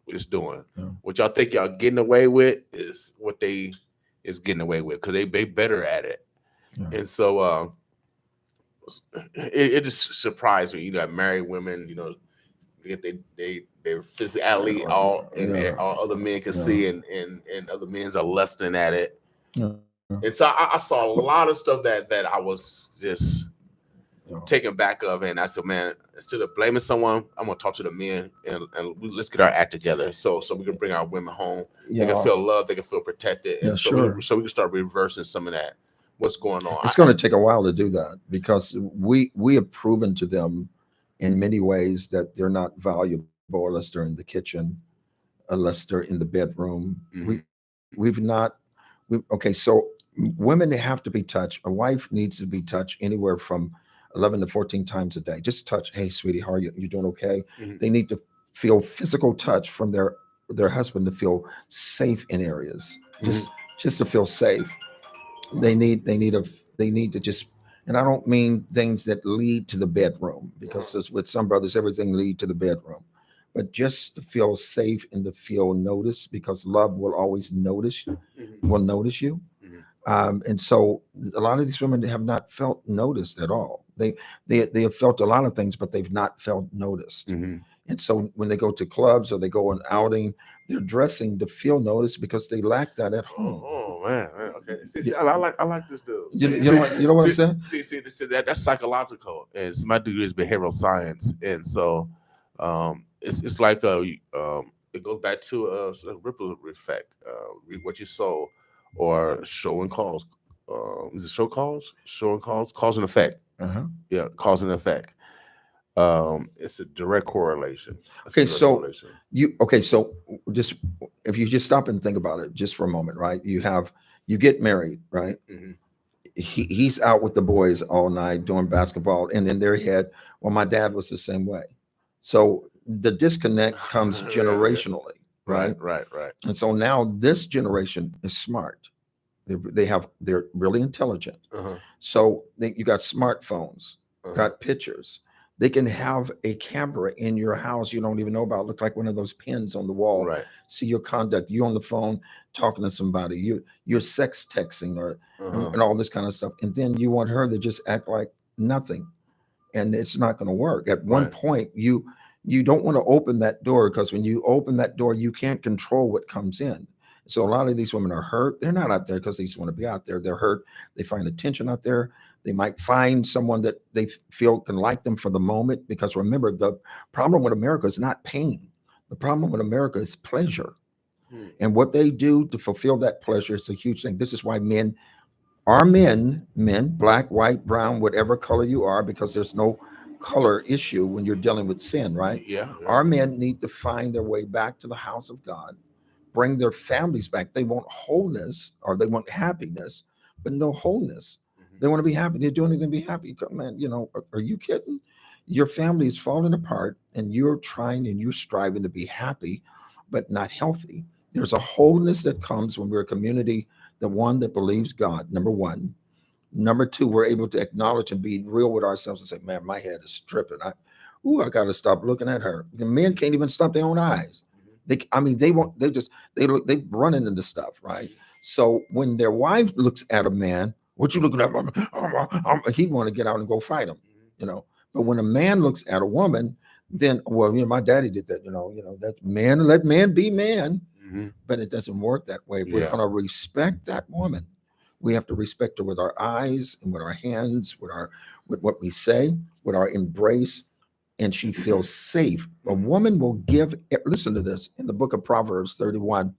is doing. Yeah. What y'all think y'all getting away with is what they is getting away with because they better at it. Yeah. And so it just surprised me. You know, married women, you know, their physicality all other men can see, and other men are lusting at it. Yeah. And so I saw a lot of stuff that I was just taken back of, and I said, man, instead of blaming someone, I'm gonna talk to the men and let's get our act together, so we can bring our women home. They can feel loved, they can feel protected, and so we can start reversing some of that. What's going on? It's going to take a while to do that because we have proven to them in many ways that they're not valuable unless they're in the kitchen, unless they're in the bedroom. Okay, so women, they have to be touched. A wife needs to be touched anywhere from 11 to 14 times a day. Just touch. Hey, sweetie, how are you? You doing okay? Mm-hmm. They need to feel physical touch from their husband to feel safe in areas. Just to feel safe. They need to just, and I don't mean things that lead to the bedroom, because with some brothers, everything lead to the bedroom, but just to feel safe and to feel noticed, because love will always notice you. And so a lot of these women have not felt noticed at all. They have felt a lot of things, but they've not felt noticed. Mm-hmm. And so when they go to clubs or they go on outing, they're dressing to feel noticed because they lack that at home. Oh man. Okay. See, I like this dude. You know what I'm saying? See, that's psychological, and my degree is behavioral science, and so it's like it goes back to a ripple effect. What you sow, or show and cause. Is it show cause? Show and cause and effect. Yeah, cause and effect. It's a direct correlation. So just if you just stop and think about it just for a moment, right? You get married, right? Mm-hmm. He's out with the boys all night doing basketball, and in their head, well, my dad was the same way. So the disconnect comes generationally, right? Right. And so now this generation is smart. They're really intelligent. So you got smartphones, got pictures. They can have a camera in your house you don't even know about. Look like one of those pins on the wall. Right. See your conduct. You on the phone talking to somebody. You're sex texting and all this kind of stuff. And then you want her to just act like nothing, and it's not going to work. At one point, you don't want to open that door, because when you open that door, you can't control what comes in. So a lot of these women are hurt. They're not out there because they just want to be out there. They're hurt. They find attention out there. They might find someone that they feel can like them for the moment, because remember, the problem with America is not pain. The problem with America is pleasure. And what they do to fulfill that pleasure is a huge thing. This is why men, black, white, brown, whatever color you are, because there's no color issue when you're dealing with sin, right? Yeah. Our men need to find their way back to the house of God, bring their families back. They want wholeness, or they want happiness, but no wholeness. They want to be happy. They're doing anything to be happy. Man, are you kidding? Your family is falling apart, and you're trying and you're striving to be happy, but not healthy. There's a wholeness that comes when we're a community, the one that believes God, number one. Number two, we're able to acknowledge and be real with ourselves and say, man, my head is tripping. I got to stop looking at her. The men can't even stop their own eyes. They run into stuff, right? So when their wife looks at a man, what you looking at? He want to get out and go fight him, But when a man looks at a woman, then, my daddy did that, that man, let man be man. But it doesn't work that way. If we're going to respect that woman, We have to respect her with our eyes and with our hands, with what we say, with our embrace, and she feels safe. A woman will give. Listen to this in the book of Proverbs 31.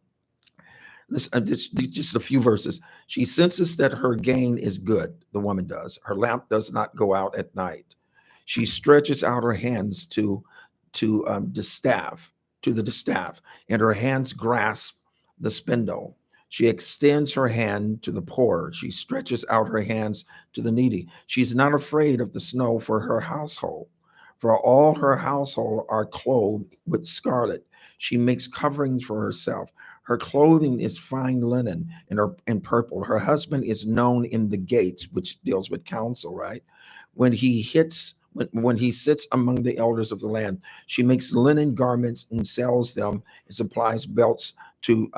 Listen, just a few verses. She senses that her gain is good. The woman does. Her lamp does not go out at night. She stretches out her hands to the distaff, and her hands grasp the spindle. She extends her hand to the poor. She stretches out her hands to the needy. She's not afraid of the snow for her household, for all her household are clothed with scarlet. She makes coverings for herself. Her clothing is fine linen and purple. Her husband is known in the gates, which deals with counsel, right? When he sits among the elders of the land, she makes linen garments and sells them and supplies belts to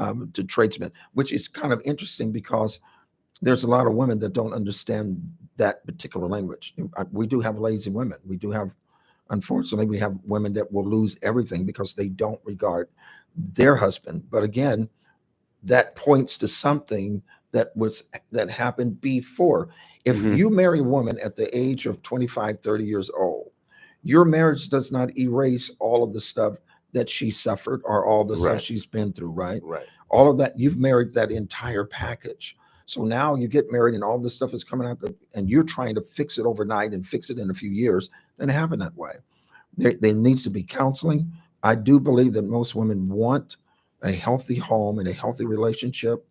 tradesmen, which is kind of interesting because there's a lot of women that don't understand that particular language. We do have lazy women. Unfortunately, we have women that will lose everything because they don't regard their husband. But again, that points to something that happened before. If you marry a woman at the age of 25, 30 years old, your marriage does not erase all of the stuff that she suffered or all the stuff she's been through, right? Right. All of that, you've married that entire package. So now you get married and all this stuff is coming out and you're trying to fix it overnight and fix it in a few years. It doesn't happen that way. There needs to be counseling. I do believe that most women want a healthy home and a healthy relationship.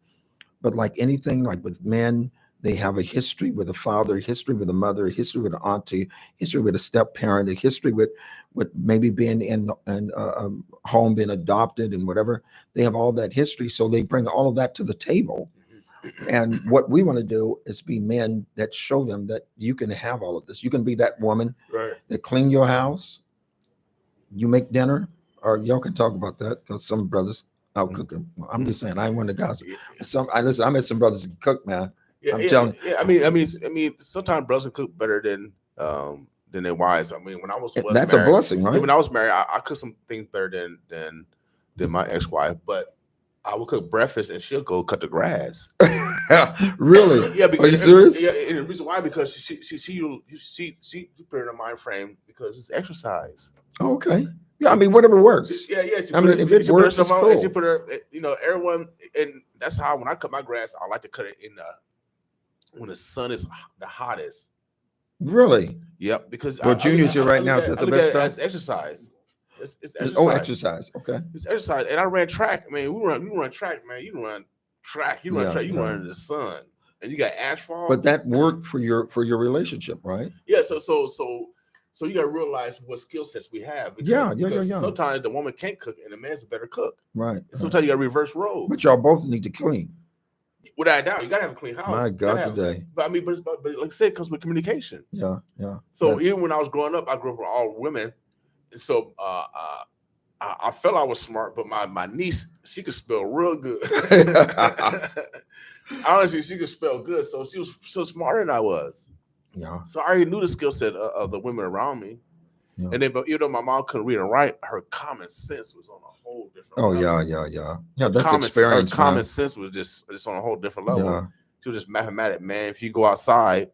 But like anything, like with men, they have a history with a father, a history with a mother, a history with an auntie, history with a step parent, a history with maybe being in a home, being adopted and whatever. They have all that history. So they bring all of that to the table. And what we want to do is be men that show them that you can have all of this. You can be that woman that clean your house, you make dinner, or y'all can talk about that because some brothers out cooking. Well, I'm just saying, I ain't one of the guys. I met some brothers that cook, man. I'm telling you. I mean, sometimes brothers can cook better than their wives. I mean, when I was that's married, a blessing, right? When I was married, I cooked some things better than my ex-wife, but I would cook breakfast and she'll go cut the grass. Really? Yeah. Because, are you serious? Yeah. And the reason why, because she put it in a mind frame because it's exercise. Oh, okay. Yeah, I mean, whatever works. Yeah. I mean, if it works, it's cool. She put her, everyone, and that's how when I cut my grass, I like to cut it when the sun is the hottest. Really? Yep. Because Junior's here right now. Is that the best time? It's exercise. It's exercise. Oh, exercise. Okay. It's exercise. And I ran track. I mean, we run track, man. You run track. You run in the sun, and you got asphalt. But that worked for your relationship, right? Yeah. So you got to realize what skill sets we have. Because sometimes the woman can't cook, and the man's a better cook. Right. Sometimes you got to reverse roles. But y'all both need to clean. Without a doubt, you got to have a clean house. My God, today. But I mean, but like I said, it comes with communication. Yeah. So even when I was growing up, I grew up with all women. So I felt I was smart, but my niece, she could spell real good. Honestly, she could spell good, so she was so smarter than I was. Yeah. So I already knew the skill set of the women around me. Yeah. And then, but even though my mom couldn't read and write, her common sense was on a whole different level. Yeah, that's experience. Her common sense was just on a whole different level. Yeah. She was just mathematic, man. If you go outside,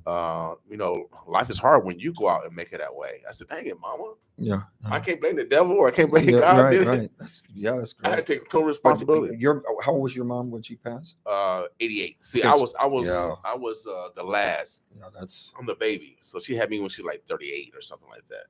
life is hard when you go out and make it that way. I said, dang it, mama. Yeah. I can't blame the devil or I can't blame God. Right. That's great. I had to take total responsibility. How old was your mom when she passed? 88. See, I was the last. Yeah, I'm the baby. So she had me when she was like 38 or something like that.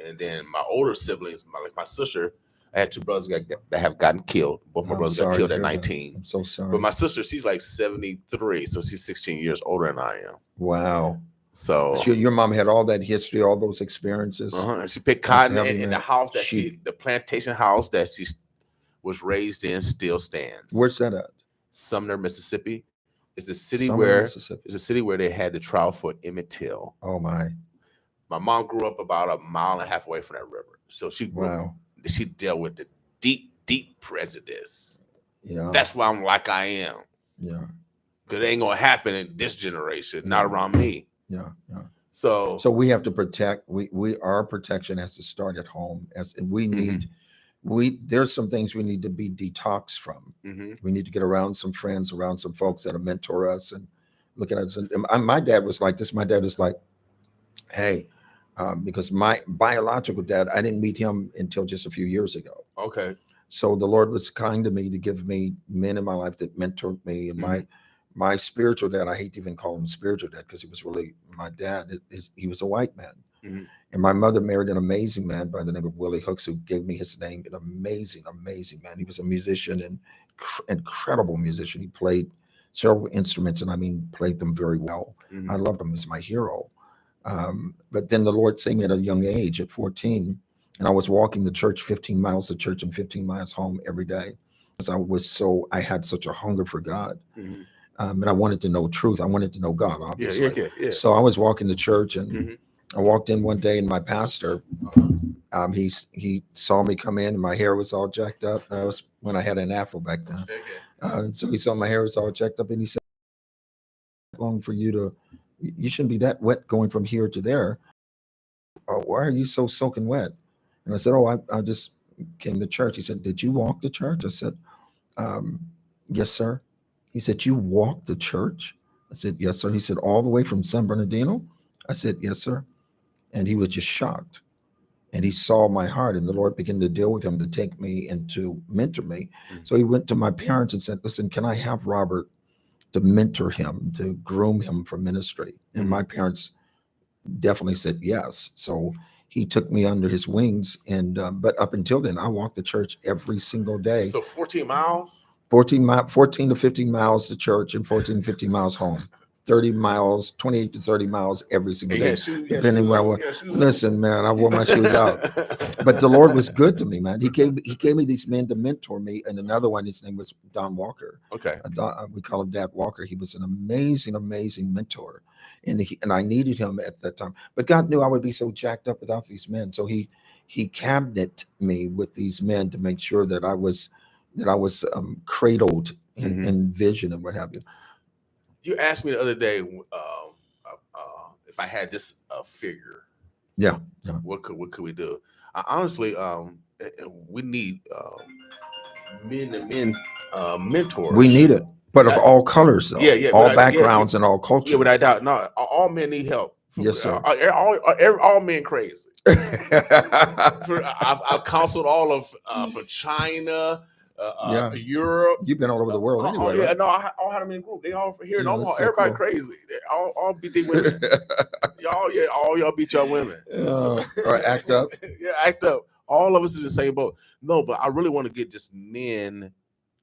And then my older siblings, my sister, I had two brothers that have gotten killed. Both my brothers got killed at 19. I'm so sorry. But my sister, she's like 73, so she's 16 years older than I am. Wow. So your mom had all that history, all those experiences. And she picked cotton in the house the plantation house that she was raised in still stands. Where's that at? Sumner, Mississippi. It's a city where they had the trial for Emmett Till. Oh my. My mom grew up about a mile and a half away from that river. So she dealt with the deep prejudice. Yeah. That's why I'm like I am. Yeah. Because it ain't gonna happen in this generation, not around me. Yeah. So we have to protect. Our protection has to start at home. As we need there's some things we need to be detoxed from. Mhm. We need to get around some friends, around some folks that'll mentor us and look at us. And my dad was like this. My dad was like, hey, because my biological dad, I didn't meet him until just a few years ago. Okay. So the Lord was kind to me to give me men in my life that mentored me. And my spiritual dad, I hate to even call him spiritual dad because he was really my dad. He was a white man. Mhm. And my mother married an amazing man by the name of Willie Hooks, who gave me his name. An amazing, amazing man. He was a musician and incredible musician. He played several instruments, and I mean, played them very well. Mhm. I loved him. He was my hero. But then the Lord saved me at a young age, at 14, and I was walking to church, 15 miles to church and 15 miles home every day, because I had such a hunger for God. Mhm. And I wanted to know truth. I wanted to know God, obviously. yeah. So I was walking to church, and I walked in one day, and my pastor, he saw me come in, and my hair was all jacked up. That was when I had an afro back then. So he saw my hair was all jacked up, and he said, "Long for you shouldn't be that wet going from here to there. Why are you so soaking wet?" And I said, "Oh, I just came to church." He said, "Did you walk to church?" I said, "Yes, sir." He said, "You walked to church?" I said, "Yes, sir." He said, "All the way from San Bernardino?" I said, "Yes, sir." And he was just shocked. And he saw my heart, and the Lord began to deal with him to take me and to mentor me. So he went to my parents and said, "Listen, can I have Robert to mentor him, to groom him for ministry?" And my parents definitely said yes. So he took me under his wings. And but up until then, I walked to church every single day. So 14 miles? 14 to 15 miles to church and 14 to 15 miles home. 30 miles, 28 to 30 miles every single day. Depending where I was. Listen, man, I wore my shoes out. But the Lord was good to me, man. He gave me these men to mentor me. And another one, his name was Don Walker. Okay. We call him Dad Walker. He was an amazing, amazing mentor. And I needed him at that time. But God knew I would be so jacked up without these men. So he cabinet me with these men to make sure that I was cradled in vision and what have you. You asked me the other day if I had this figure. Yeah. What could we do? Honestly, we need men mentors. We need it, but of all colors, though. Yeah. All backgrounds and all cultures. Yeah, without doubt. No, all men need help. Yes, sir. All men crazy. I've counseled all of from China, Europe. You've been all over the world anyway. Yeah, right? no, I all had them in group. They all here in Yeah, Omaha. that's so Everybody cool. crazy. They all beat their women. all y'all beat your women. Or act up. Yeah, act up. All of us in the same boat. No, but I really want to get just men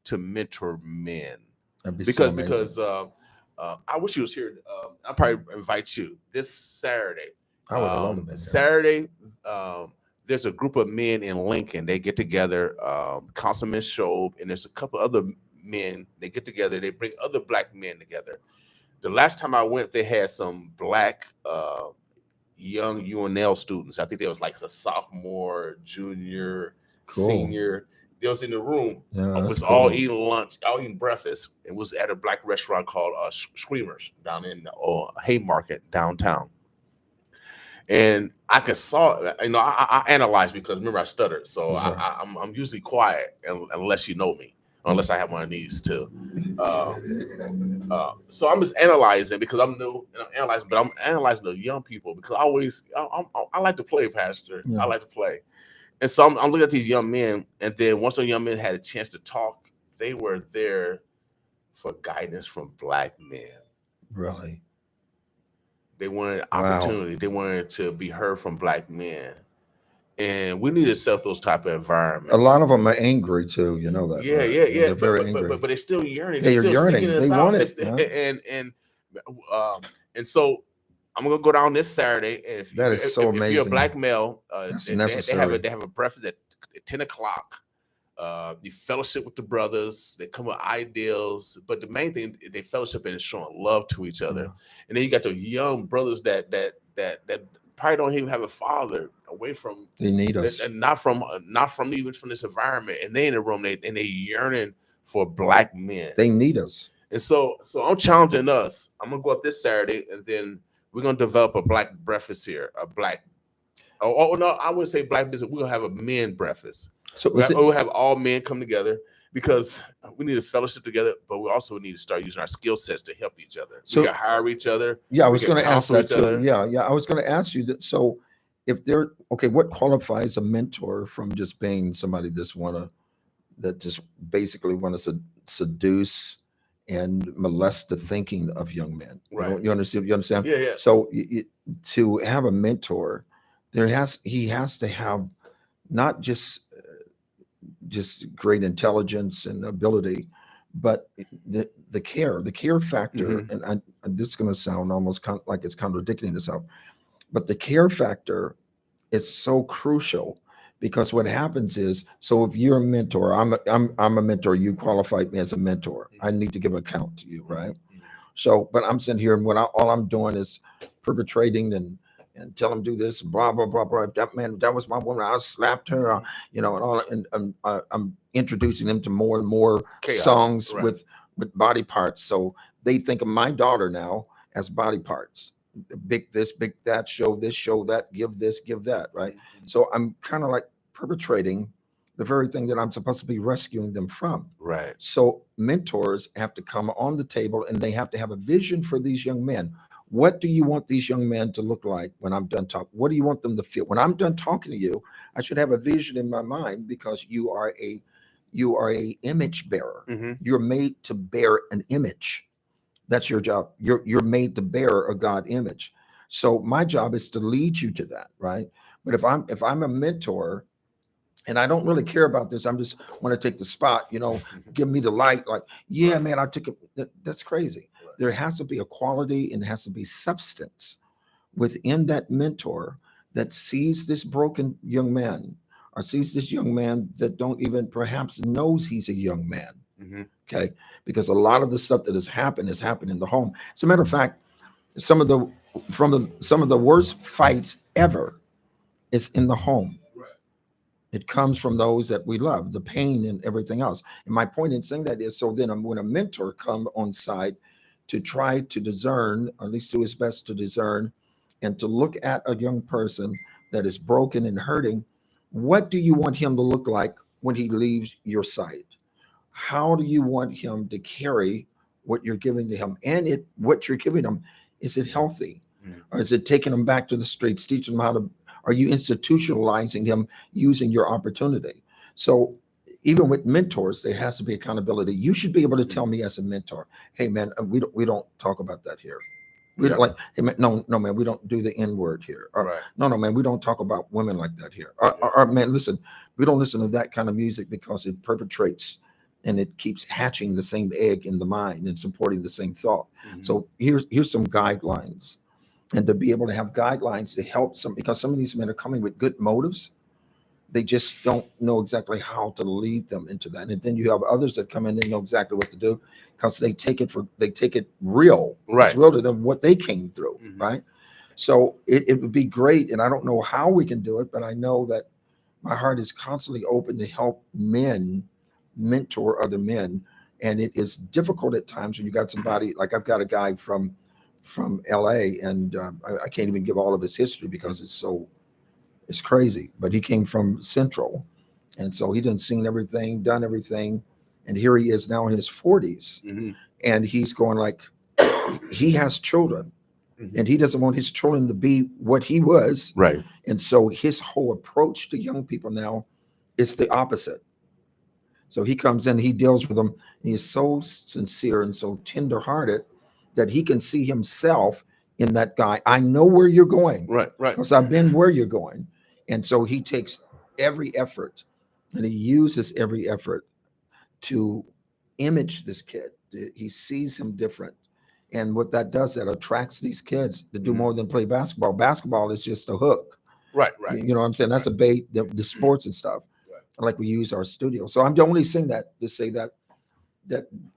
to mentor men. That'd be so amazing. Because I wish you was here. I'll probably invite you this Saturday. I would have loved to be there. Saturday, there's a group of men in Lincoln. They get together, Councilman Shobe, and there's a couple other men. They get together. They bring other black men together. The last time I went, they had some black young UNL students. I think there was like a sophomore, junior, Cool. senior. They was in the room. Yeah, I that's was cool. all eating lunch, all eating breakfast. It was at a black restaurant called Screamers down in Haymarket downtown. And I I analyze because remember I stuttered, so I'm usually quiet unless you know me, unless I have one of these too. So I'm just analyzing because I'm new and I'm analyzing, but I'm analyzing the young people because I like to play, Pastor. Yeah. I like to play, and so I'm looking at these young men, and then once the young men had a chance to talk, they were there for guidance from black men. Really? They wanted Wow. opportunity. They wanted to be heard from black men. And we need to accept those type of environments. A lot of them are angry too. You know that. Yeah, right? yeah. They're very angry. But they're still yearning. They're still yearning. seeking us They out. want it, And so I'm gonna go down this Saturday. And if That is so if you're a amazing. black male, That's they necessary. have a breakfast at 10 o'clock. You fellowship with the brothers. They come with ideals, but the main thing they fellowship and showing love to each other. And then you got the young brothers that probably don't even have a father away from. They need us. And not from even from this environment. And they in the room. They yearning for black men. They need us. And so I'm challenging us. I'm gonna go up this Saturday, and then we're gonna develop a black breakfast here. A black. Oh no, I wouldn't say black business. We're gonna have a men breakfast. So is it- we'll have all men come together because we need a fellowship together, but we also need to start using our skill sets to help each other. So- We can hire each other. Yeah, I we was can going to ask counsel that each too. other. Yeah, I was going to ask you that. So, if they're okay, what qualifies a mentor from just being somebody that just basically want to seduce and molest the thinking of young men? Right. You understand? You understand? Yeah, yeah. So, to have a mentor, he has to have not just great intelligence and ability, but the care factor. Mhm. And this is going to sound almost like it's contradicting itself, but the care factor is so crucial, because what happens is, so if you're a mentor, I'm a mentor, you qualified me as a mentor, I need to give account to you, right? So, but I'm sitting here and all I'm doing is perpetrating and tell him do this, blah blah blah blah. That was my woman. I slapped her, and all. And I'm introducing them to more and more Chaos, songs right. with body parts. So they think of my daughter now as body parts. Big this, big that. Show this, show that. Give this, give that. Right. So I'm kind of like perpetrating the very thing that I'm supposed to be rescuing them from. Right. So mentors have to come on the table, and they have to have a vision for these young men. What do you want these young men to look like when I'm done talking? What do you want them to feel? When I'm done talking to you, I should have a vision in my mind, because you are a image bearer. Mhm. You're made to bear an image. That's your job. You're made to bear a God image. So my job is to lead you to that, right? But if I'm a mentor, and I don't really care about this, I'm just want to take the spot, give me the light. Like, yeah, man, I took it. That's crazy. There has to be a quality, and there has to be substance within that mentor that sees this broken young man, or sees this young man that don't even perhaps knows he's a young man. Mhm. Okay. Because a lot of the stuff that has happened in the home. As a matter of fact, some of the worst fights ever is in the home. It comes from those that we love, the pain and everything else. And my point in saying that is, so then when a mentor come on side to try to discern, or at least do his best to discern, and to look at a young person that is broken and hurting, what do you want him to look like when he leaves your sight? How do you want him to carry what you're giving to him? And what you're giving him, is it healthy? Or is it taking him back to the streets, teaching him how to, are you institutionalizing him using your opportunity? So even with mentors, there has to be accountability. You should be able to tell me as a mentor, hey man, we don't talk about that here. We don't like, hey man, no man, we don't do the N word here. Or, Right. No man, we don't talk about women like that here. Or man, listen, we don't listen to that kind of music, because it perpetrates and it keeps hatching the same egg in the mind and supporting the same thought. So here's some guidelines, and to be able to have guidelines to help because some of these men are coming with good motives. They just don't know exactly how to lead them into that. And then you have others that come in, they know exactly what to do, because they take it real. Right. It's real to them what they came through. Right. So it would be great. And I don't know how we can do it, but I know that my heart is constantly open to help men mentor other men. And it is difficult at times when you got somebody, like I've got a guy from LA, and I can't even give all of his history because it's crazy, but he came from Central. And so he done seen everything, done everything. And here he is now in his 40s. And he's going like, he has children, and he doesn't want his children to be what he was. Right. And so his whole approach to young people now is the opposite. So he comes in, he deals with them, and he is so sincere and so tenderhearted that he can see himself in that guy. I know where you're going. Right. Because I've been where you're going. And so he takes every effort, and he uses every effort to image this kid. He sees him different. And what that does, that attracts these kids to do more than play basketball. Basketball is just a hook. Right. You know what I'm saying? That's a bait, the sports and stuff. Like we use our studio. So I'm only saying that to say that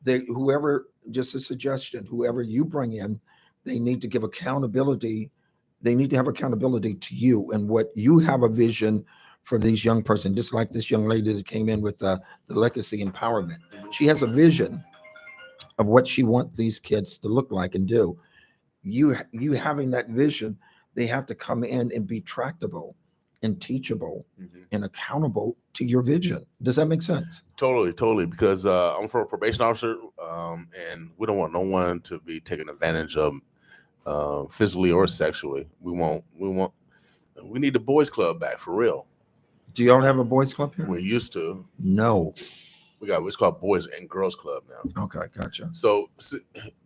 whoever, just a suggestion, whoever you bring in, they need to give accountability. They need to have accountability to you, and what you have a vision for these young person, just like this young lady that came in with the legacy empowerment. She has a vision of what she wants these kids to look like and do. You having that vision, they have to come in and be tractable and teachable and accountable to your vision. Does that make sense? Totally. Because I'm for a probation officer, and we don't want no one to be taken advantage of physically or sexually. We need the boys club back for real. Do y'all have a boys club here? We used to. No. It's called Boys and Girls Club now. Okay, gotcha. So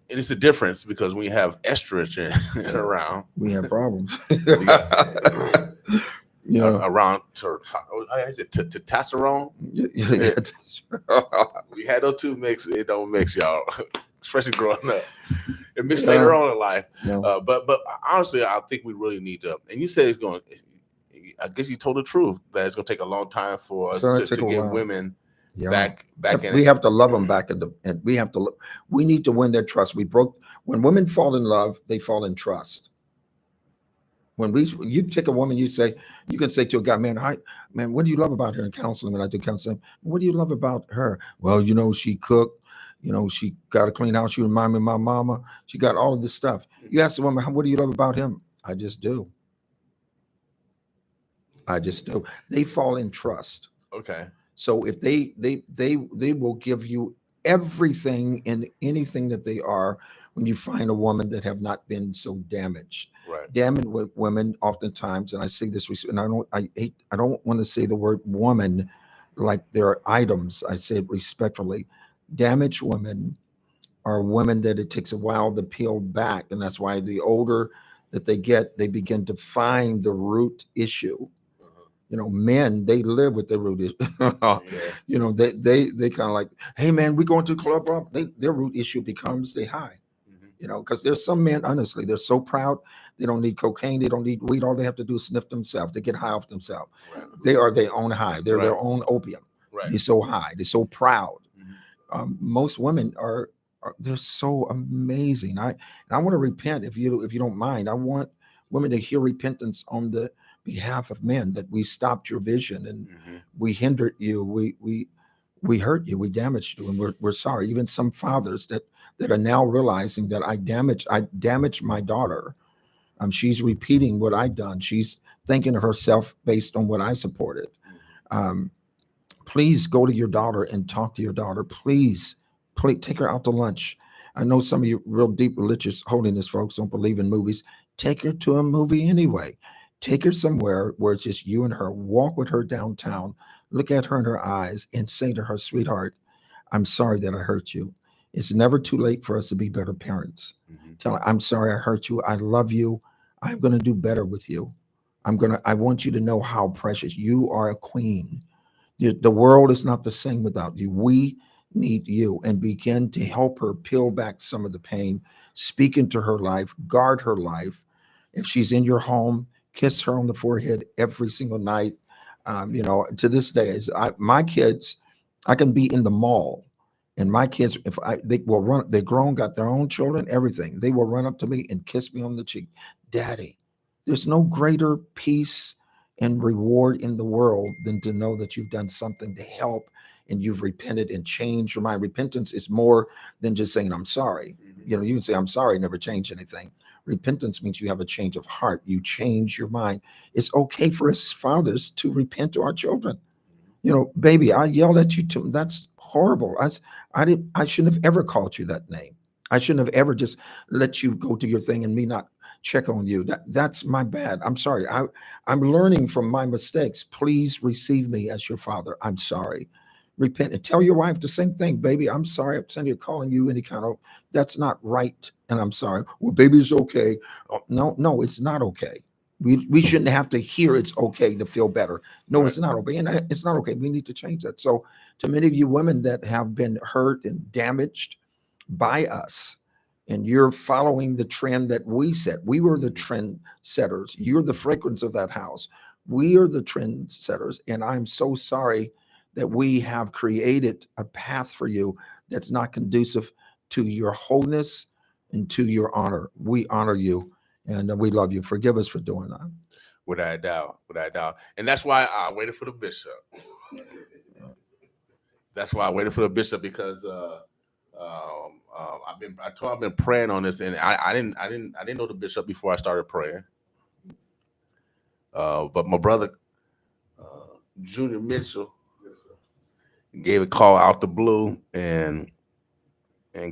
and it's a difference because when you have estrogen around, we have problems. Around testosterone. We had those two mix. It don't mix, y'all. Especially growing up. It mixed later on in life. But honestly, I think we really need to. And you said it's going. I guess you told the truth that it's going to take a long time for us to get women. Back in. We have to love them back and we need to win their trust. When women fall in love, they fall in trust. When you take a woman, you can say to a guy, man, what do you love about her in counseling? When I do counseling, what do you love about her? Well, she cooked, she got a clean house. She remind me of my mama. She got all of this stuff. You ask the woman, what do you love about him? I just do. They fall in trust. Okay. So if they will give you everything and anything that they are when you find a woman that have not been so damaged. Right. Damaged women oftentimes, and I say this, and I don't want to say the word woman like they're items. I say it respectfully. Damaged women are women that it takes a while to peel back, and that's why the older that they get, they begin to find the root issue. Men, they live with their root issue. They kind of like, hey man, we going to the club. Their root issue becomes they high. Because there's some men, honestly, they're so proud. They don't need cocaine. They don't need weed. All they have to do is sniff themselves. They get high off themselves. Right. They are their own high. They're their own opium. Right. They're so high. They're so proud. Most women they're so amazing. I want to repent if you don't mind. I want women to hear repentance on the behalf of men, that we stopped your vision and we hindered you, we hurt you, we damaged you, and we're sorry. Even some fathers that are now realizing that I damaged my daughter. She's repeating what I've done. She's thinking of herself based on what I supported. Please go to your daughter and talk to your daughter. Please take her out to lunch. I know some of you real deep religious holiness folks don't believe in movies. Take her to a movie anyway. Take her somewhere where it's just you and her. Walk with her downtown. Look at her in her eyes and say to her, sweetheart, I'm sorry that I hurt you. It's never too late for us to be better parents. Tell her, I'm sorry I hurt you. I love you. I'm going to do better with you. I want you to know how precious you are. A queen. The world is not the same without you. We need you, and begin to help her peel back some of the pain, speak into her life, guard her life. If she's in your home, kiss her on the forehead every single night. To this day, my kids, I can be in the mall, and my kids, they will run. They're grown, got their own children, everything. They will run up to me and kiss me on the cheek. Daddy, there's no greater peace and reward in the world than to know that you've done something to help and you've repented and changed your mind. Repentance is more than just saying, I'm sorry. You can say, I'm sorry, never change anything. Repentance means you have a change of heart. You change your mind. It's okay for us fathers to repent to our children. Baby, I yelled at you too. That's horrible. I shouldn't have ever called you that name. I shouldn't have ever just let you go to your thing and me not check on you. That's my bad. I'm sorry. I'm learning from my mistakes. Please receive me as your father. I'm sorry. Repent and tell your wife the same thing. Baby, I'm sorry. I'm sending you calling you any kind of, that's not right. And I'm sorry. Well, baby, it's okay. No, it's not okay. We shouldn't have to hear it's okay to feel better. No, it's not okay. And it's not okay. We need to change that. So to many of you women that have been hurt and damaged by us, and you're following the trend that we set. We were the trend setters. You're the fragrance of that house. We are the trend setters. And I'm so sorry that we have created a path for you that's not conducive to your wholeness and to your honor. We honor you and we love you. Forgive us for doing that. Without a doubt. And that's why I waited for the bishop. Because I've been praying on this, and I didn't know the bishop before I started praying. But my brother Junior Mitchell gave a call out the blue, and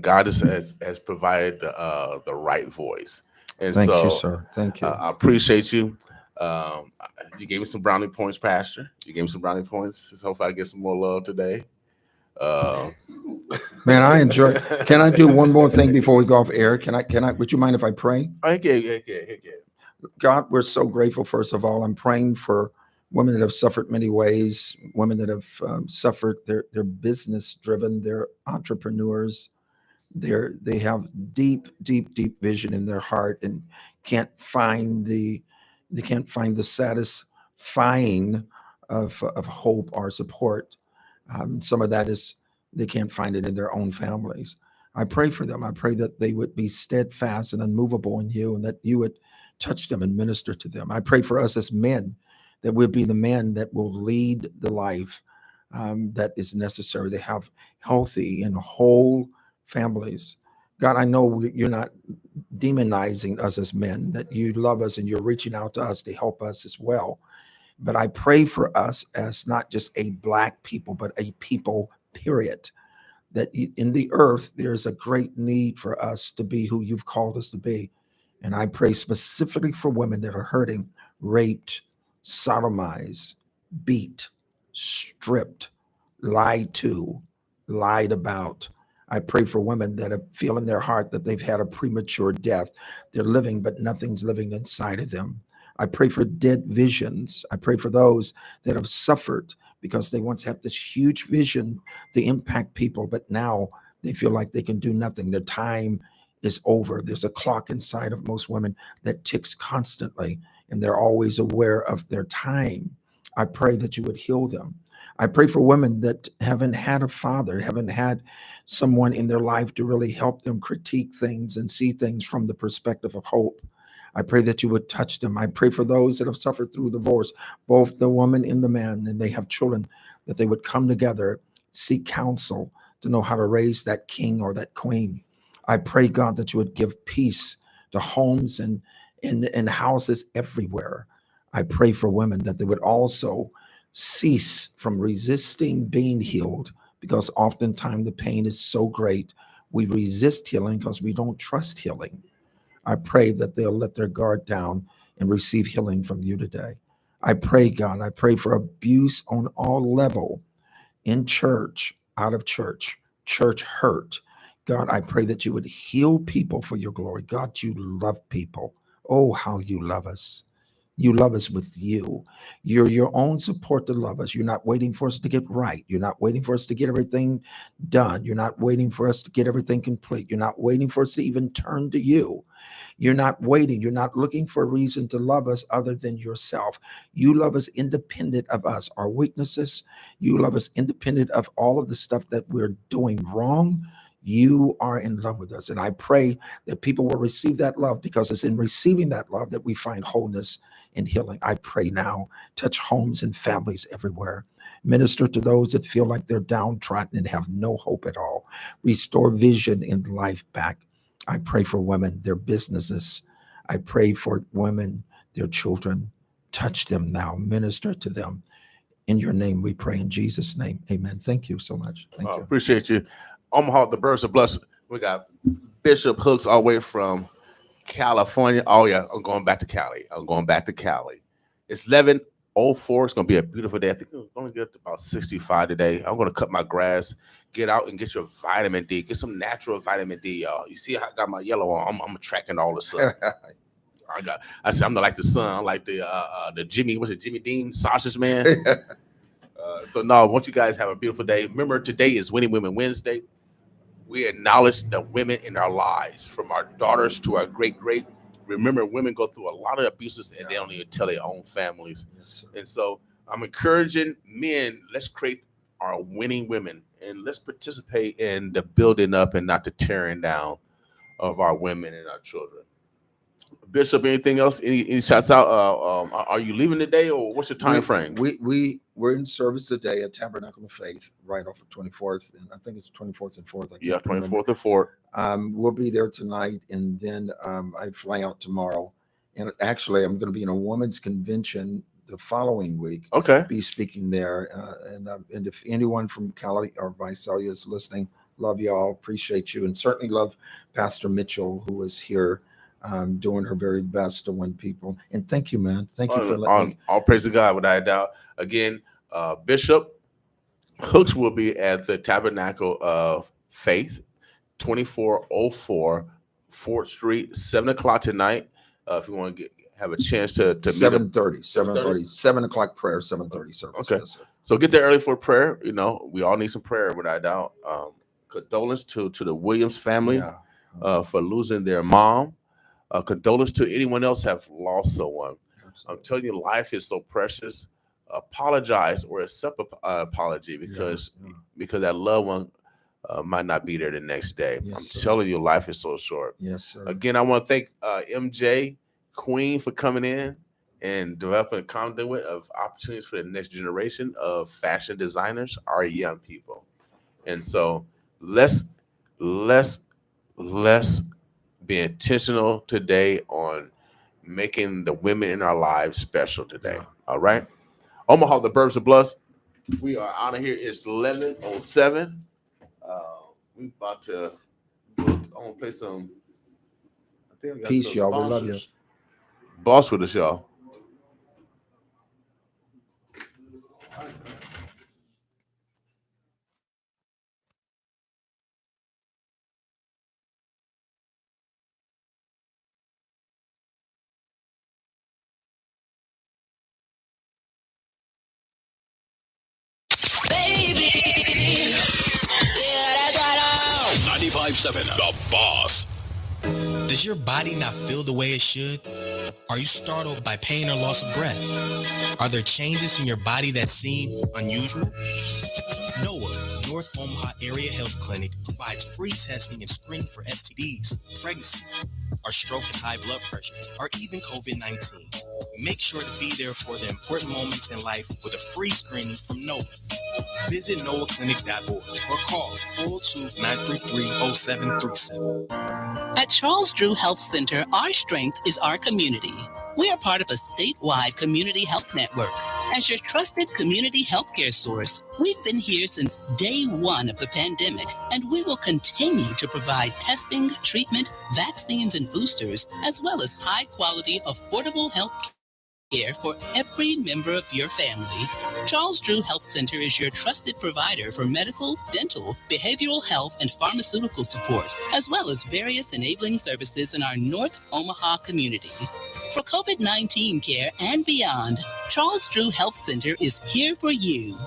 God has provided the right voice. And Thank so, you, sir. Thank you. I appreciate you. You gave me some brownie points, Pastor. You gave me some brownie points. So hopefully I get some more love today. Man, I enjoy. Can I do one more thing before we go off air? Can I? Would you mind if I pray? Okay. God, we're so grateful. First of all, I'm praying for women that have suffered many ways, women that have suffered. They're business driven. They're entrepreneurs. They have deep vision in their heart and can't find the satisfying of hope or support. Some of that is they can't find it in their own families. I pray for them. I pray that they would be steadfast and unmovable in you, and that you would touch them and minister to them. I pray for us as men that we'll be the men that will lead the life that is necessary to have healthy and whole families. God, I know you're not demonizing us as men, that you love us and you're reaching out to us to help us as well. But I pray for us as not just a Black people, but a people, period. That in the earth, there's a great need for us to be who you've called us to be. And I pray specifically for women that are hurting, raped, sodomized, beat, stripped, lied to, lied about. I pray for women that feel in their heart that they've had a premature death. They're living, but nothing's living inside of them. I pray for dead visions. I pray for those that have suffered because they once had this huge vision to impact people, but now they feel like they can do nothing. Their time is over. There's a clock inside of most women that ticks constantly, and they're always aware of their time. I pray that you would heal them. I pray for women that haven't had a father, haven't had someone in their life to really help them critique things and see things from the perspective of hope. I pray that you would touch them. I pray for those that have suffered through divorce, both the woman and the man, and they have children, that they would come together, seek counsel to know how to raise that king or that queen. I pray, God, that you would give peace to homes and houses everywhere. I pray for women that they would also cease from resisting being healed, because oftentimes the pain is so great. We resist healing because we don't trust healing. I pray that they'll let their guard down and receive healing from you today. I pray, God, I pray for abuse on all level, in church, out of church, church hurt. God, I pray that you would heal people for your glory. God, you love people. Oh, how you love us. You love us with you. You're your own support to love us. You're not waiting for us to get right. You're not waiting for us to get everything done. You're not waiting for us to get everything complete. You're not waiting for us to even turn to you. You're not waiting. You're not looking for a reason to love us other than yourself. You love us independent of us, our weaknesses. You love us independent of all of the stuff that we're doing wrong. You are in love with us. And I pray that people will receive that love, because it's in receiving that love that we find wholeness and healing. I pray now, touch homes and families everywhere. Minister to those that feel like they're downtrodden and have no hope at all. Restore vision and life back. I pray for women, their businesses. I pray for women, their children. Touch them now. Minister to them. In your name we pray, in Jesus' name. Amen. Thank you so much. Thank you. Appreciate you. Omaha, the birds are blessed. We got Bishop Hooks all the way from California. Oh, yeah, I'm going back to Cali. It's 11:04. It's going to be a beautiful day. I think it's going to get about 65 today. I'm going to cut my grass, get out and get your vitamin D. Get some natural vitamin D, y'all. You see how I got my yellow on? I'm attracting all the sun. I said I'm not like the sun. I'm like the Jimmy Dean sausage man. So no, I want you guys to have a beautiful day. Remember, today is Winning Women Wednesday. We acknowledge the women in our lives, from our daughters to our great. Remember, women go through a lot of abuses and they don't even tell their own families. Yes, and so I'm encouraging men, let's create our winning women and let's participate in the building up and not the tearing down of our women and our children. Bishop, anything else? Any shots out? Are you leaving today, or what's your time frame? We're in service today at Tabernacle of Faith, right off of 24th, and I think it's 24th and 4th. Yeah, 24th and 4th. We'll be there tonight, and then I fly out tomorrow. And actually, I'm going to be in a women's convention the following week. Okay. Be speaking there. And if anyone from Cali or Visalia is listening, love y'all, appreciate you, and certainly love Pastor Mitchell, who is here doing her very best to win people. And thank you, man. Thank you for letting me. All praise to God, without a doubt. Again, Bishop Hooks will be at the Tabernacle of Faith, 2404 4th Street, 7 o'clock tonight. If you want to have a chance to meet 7:30, 7 o'clock prayer, 7:30 service. Okay. Yes, sir. So get there early for prayer. You know, we all need some prayer, without a doubt. Condolence to the Williams family for losing their mom. Condolence to anyone else have lost someone. I'm telling you, life is so precious. Apologize or accept an apology because that loved one might not be there the next day. Yes, I'm sir. telling you, life is so short. Yes, sir. Again, I want to thank MJ Queen for coming in and developing a conduit of opportunities for the next generation of fashion designers, our young people. And so let's be intentional today on making the women in our lives special today. All right. Omaha, the Burbs of Bloods. We are out of here. It's 11:07. We about to. I want to play some. I think I got Peace, some y'all. We love you. sponsors. Boss with us, y'all. Baby. Yeah, that's right on. 95.7, The Boss. Does your body not feel the way it should? Are you startled by pain or loss of breath? Are there changes in your body that seem unusual? NOAH, North Omaha Area Health Clinic, provides free testing and screening for STDs, pregnancy, or stroke and high blood pressure, or even COVID-19. Make sure to be there for the important moments in life with a free screening from NOAH. Visit noahclinic.org or call 402-933-0737. At Charles Drew Health Center, our strength is our community. We are part of a statewide community health network. As your trusted community healthcare source, we've been here since day one of the pandemic, and we will continue to provide testing, treatment, vaccines, and boosters, as well as high-quality, affordable health care for every member of your family. Charles Drew Health Center is your trusted provider for medical, dental, behavioral health, and pharmaceutical support, as well as various enabling services in our North Omaha community. For COVID-19 care and beyond, Charles Drew Health Center is here for you.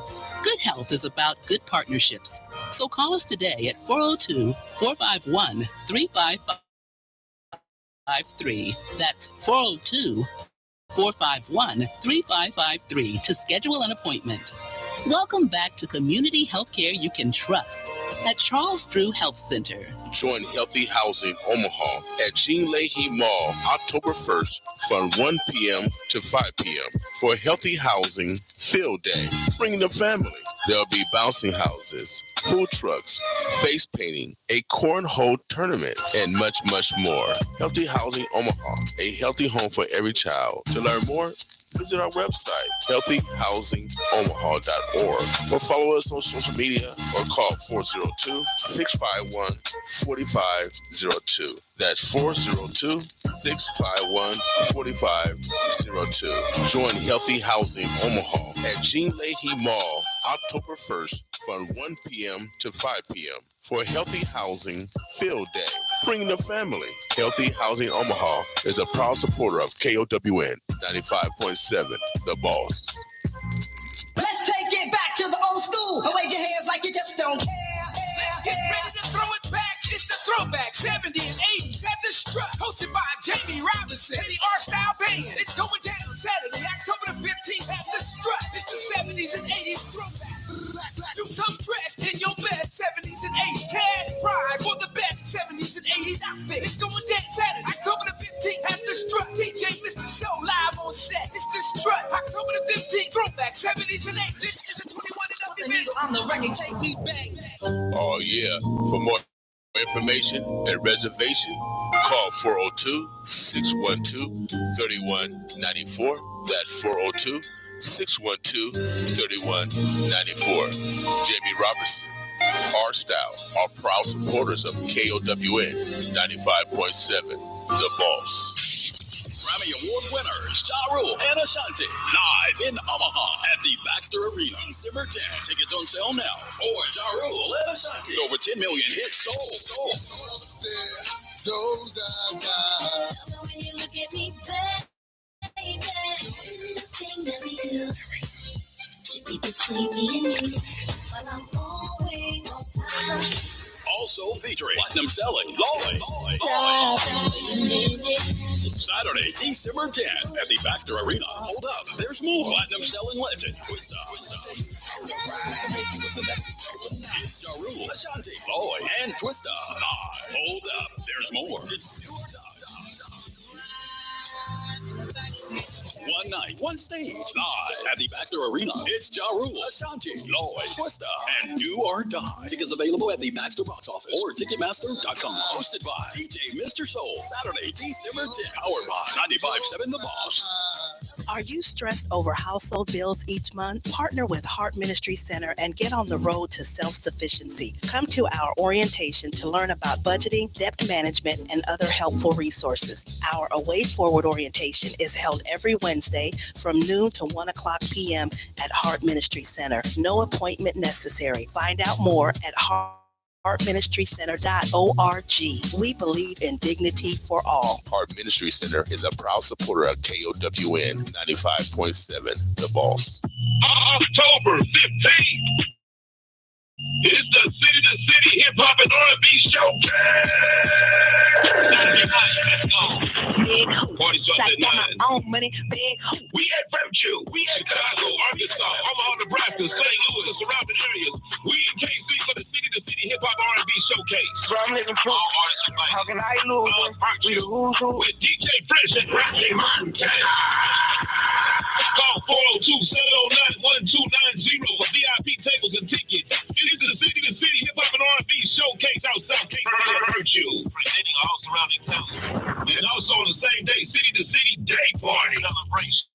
Good health is about good partnerships. So call us today at 402-451-3553. That's 402-451-3553 to schedule an appointment. Welcome back to community healthcare you can trust at Charles Drew Health Center. Join Healthy Housing Omaha at Jean Leahy Mall October 1st from 1 p.m. to 5 p.m. for Healthy Housing Field Day. Bring the family. There'll be bouncing houses, food trucks, face painting, a cornhole tournament, and much, much more. Healthy Housing Omaha, a healthy home for every child. To learn more, visit our website, healthyhousingomaha.org, or follow us on social media or call 402-651-4502. That's 402-651-4502. Join Healthy Housing Omaha at Jean Leahy Mall October 1st from 1 p.m. to 5 p.m. for Healthy Housing Field Day. Bring the family. Healthy Housing Omaha is a proud supporter of KOWN 95.7, The Boss. Let's take it back to the old school. Wave your hands like you just don't care. Let's get ready to throw it back. It's the throwback 70s and 80s at the Strut, hosted by Jamie Robinson and the R-Style Band. It's going down Saturday, October the 15th at the Strut. It's the 70s and 80s throwback. You come dressed in your best 70s and 80s. Cash prize for the best 70s and 80s outfit. It's going down Saturday, October the 15th at the Strut. DJ Mr. Show live on set. It's the Strut, October the 15th. Throwback 70s and 80s. This is a 21 and up event. On the record, take it back. Oh, yeah. For more information and reservation, call 402-612-3194. That's 402-612-3194. Jamie Robertson, R-Style are proud supporters of KOWN 95.7, The Boss. Grammy Award winners Ja Rule and Ashanti live in Omaha at the Baxter Arena, December 10th. Tickets on sale now for Ja Rule and Ashanti. Over 10 million hits sold. When you look at me, baby, everything that we do should be between me and you, but I'm always on time. Also featuring platinum selling Lloyd. Saturday, December 10th at the Baxter Arena. Hold up, there's more. Platinum selling legend Twista. It's Ja Rule, Ashanti, Lloyd, and Twista. Hold up, there's more. It's do or die. One night, one stage, live at the Baxter Arena. It's Ja Rule, Ashanti, Lloyd, Twista, and Do or Die. Tickets available at the Baxter box office or Ticketmaster.com. Hosted by DJ Mr. Soul. Saturday, December 10th. Powered by 95.7 The Boss. Are you stressed over household bills each month? Partner with Heart Ministry Center and get on the road to self-sufficiency. Come to our orientation to learn about budgeting, debt management, and other helpful resources. Our Away Forward orientation is held every Wednesday from noon to 1 o'clock p.m. at Heart Ministry Center. No appointment necessary. Find out more at heartministrycenter.org. We believe in dignity for all. Heart Ministry Center is a proud supporter of KOWN 95.7, The Boss. October 15th. It's the City to City Hip Hop and R&B Showcase. Saturday night, let's go. Party starts at 9. We at Virtue. We at Chicago, Arkansas, Omaha, Nebraska, St. Louis, and surrounding areas. We in KC for the City to City Hip Hop R&B Showcase. From living proof. All artists invite. How can I lose? We the who's who. With DJ Fresh and Rocky Montana. Call 402-709-1290 for VIP tables and tickets. It is the City to City Hip Hop and R&B Showcase out South Carolina, Virtue, presenting all surrounding towns. And also on the same day, City to City Day Party celebration.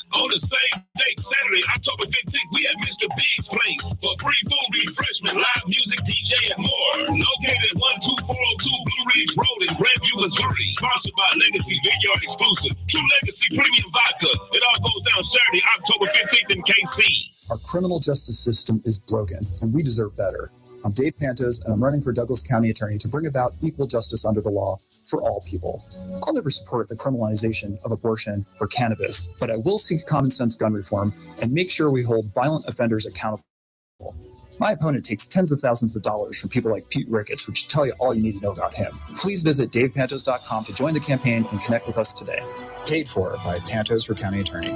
On the same day, Saturday, October 15th, we at Mr. Big's Place for free food, refreshment, live music, DJ, and more. Located at 12402 Blue Ridge Road in Grandview, Missouri. Sponsored by Legacy Vineyard Exclusive. True Legacy Premium Vodka. It all goes down Saturday, October 15th in KC. Our criminal justice system is broken, and we deserve better. I'm Dave Pantos, and I'm running for Douglas County Attorney to bring about equal justice under the law for all people. I'll never support the criminalization of abortion or cannabis, but I will seek common sense gun reform and make sure we hold violent offenders accountable. My opponent takes tens of thousands of dollars from people like Pete Ricketts, which should tell you all you need to know about him. Please visit davepantos.com to join the campaign and connect with us today. Paid for by Pantos for County Attorney.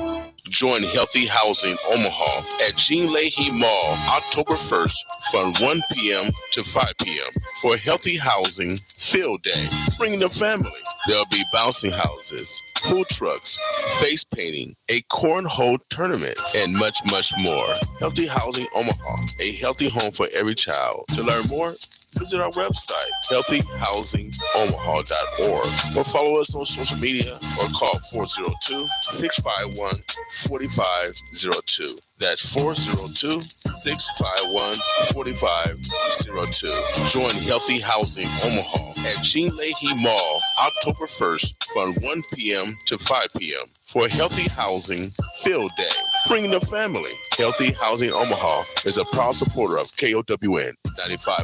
Join Healthy Housing Omaha at Jean Leahy Mall October 1st from 1 p.m. to 5 p.m. for Healthy Housing Field Day. Bring the family. There'll be bouncing houses, food trucks, face painting, a cornhole tournament, and much, much more. Healthy Housing Omaha, a healthy home for every child. To learn more, visit our website, healthyhousingomaha.org, or follow us on social media or call 402-651-4502. That's 402-651-4502. Join Healthy Housing Omaha at Jean Leahy Mall October 1st from 1 p.m. to 5 p.m. for Healthy Housing Field Day. Bring the family. Healthy Housing Omaha is a proud supporter of KOWN 95.7.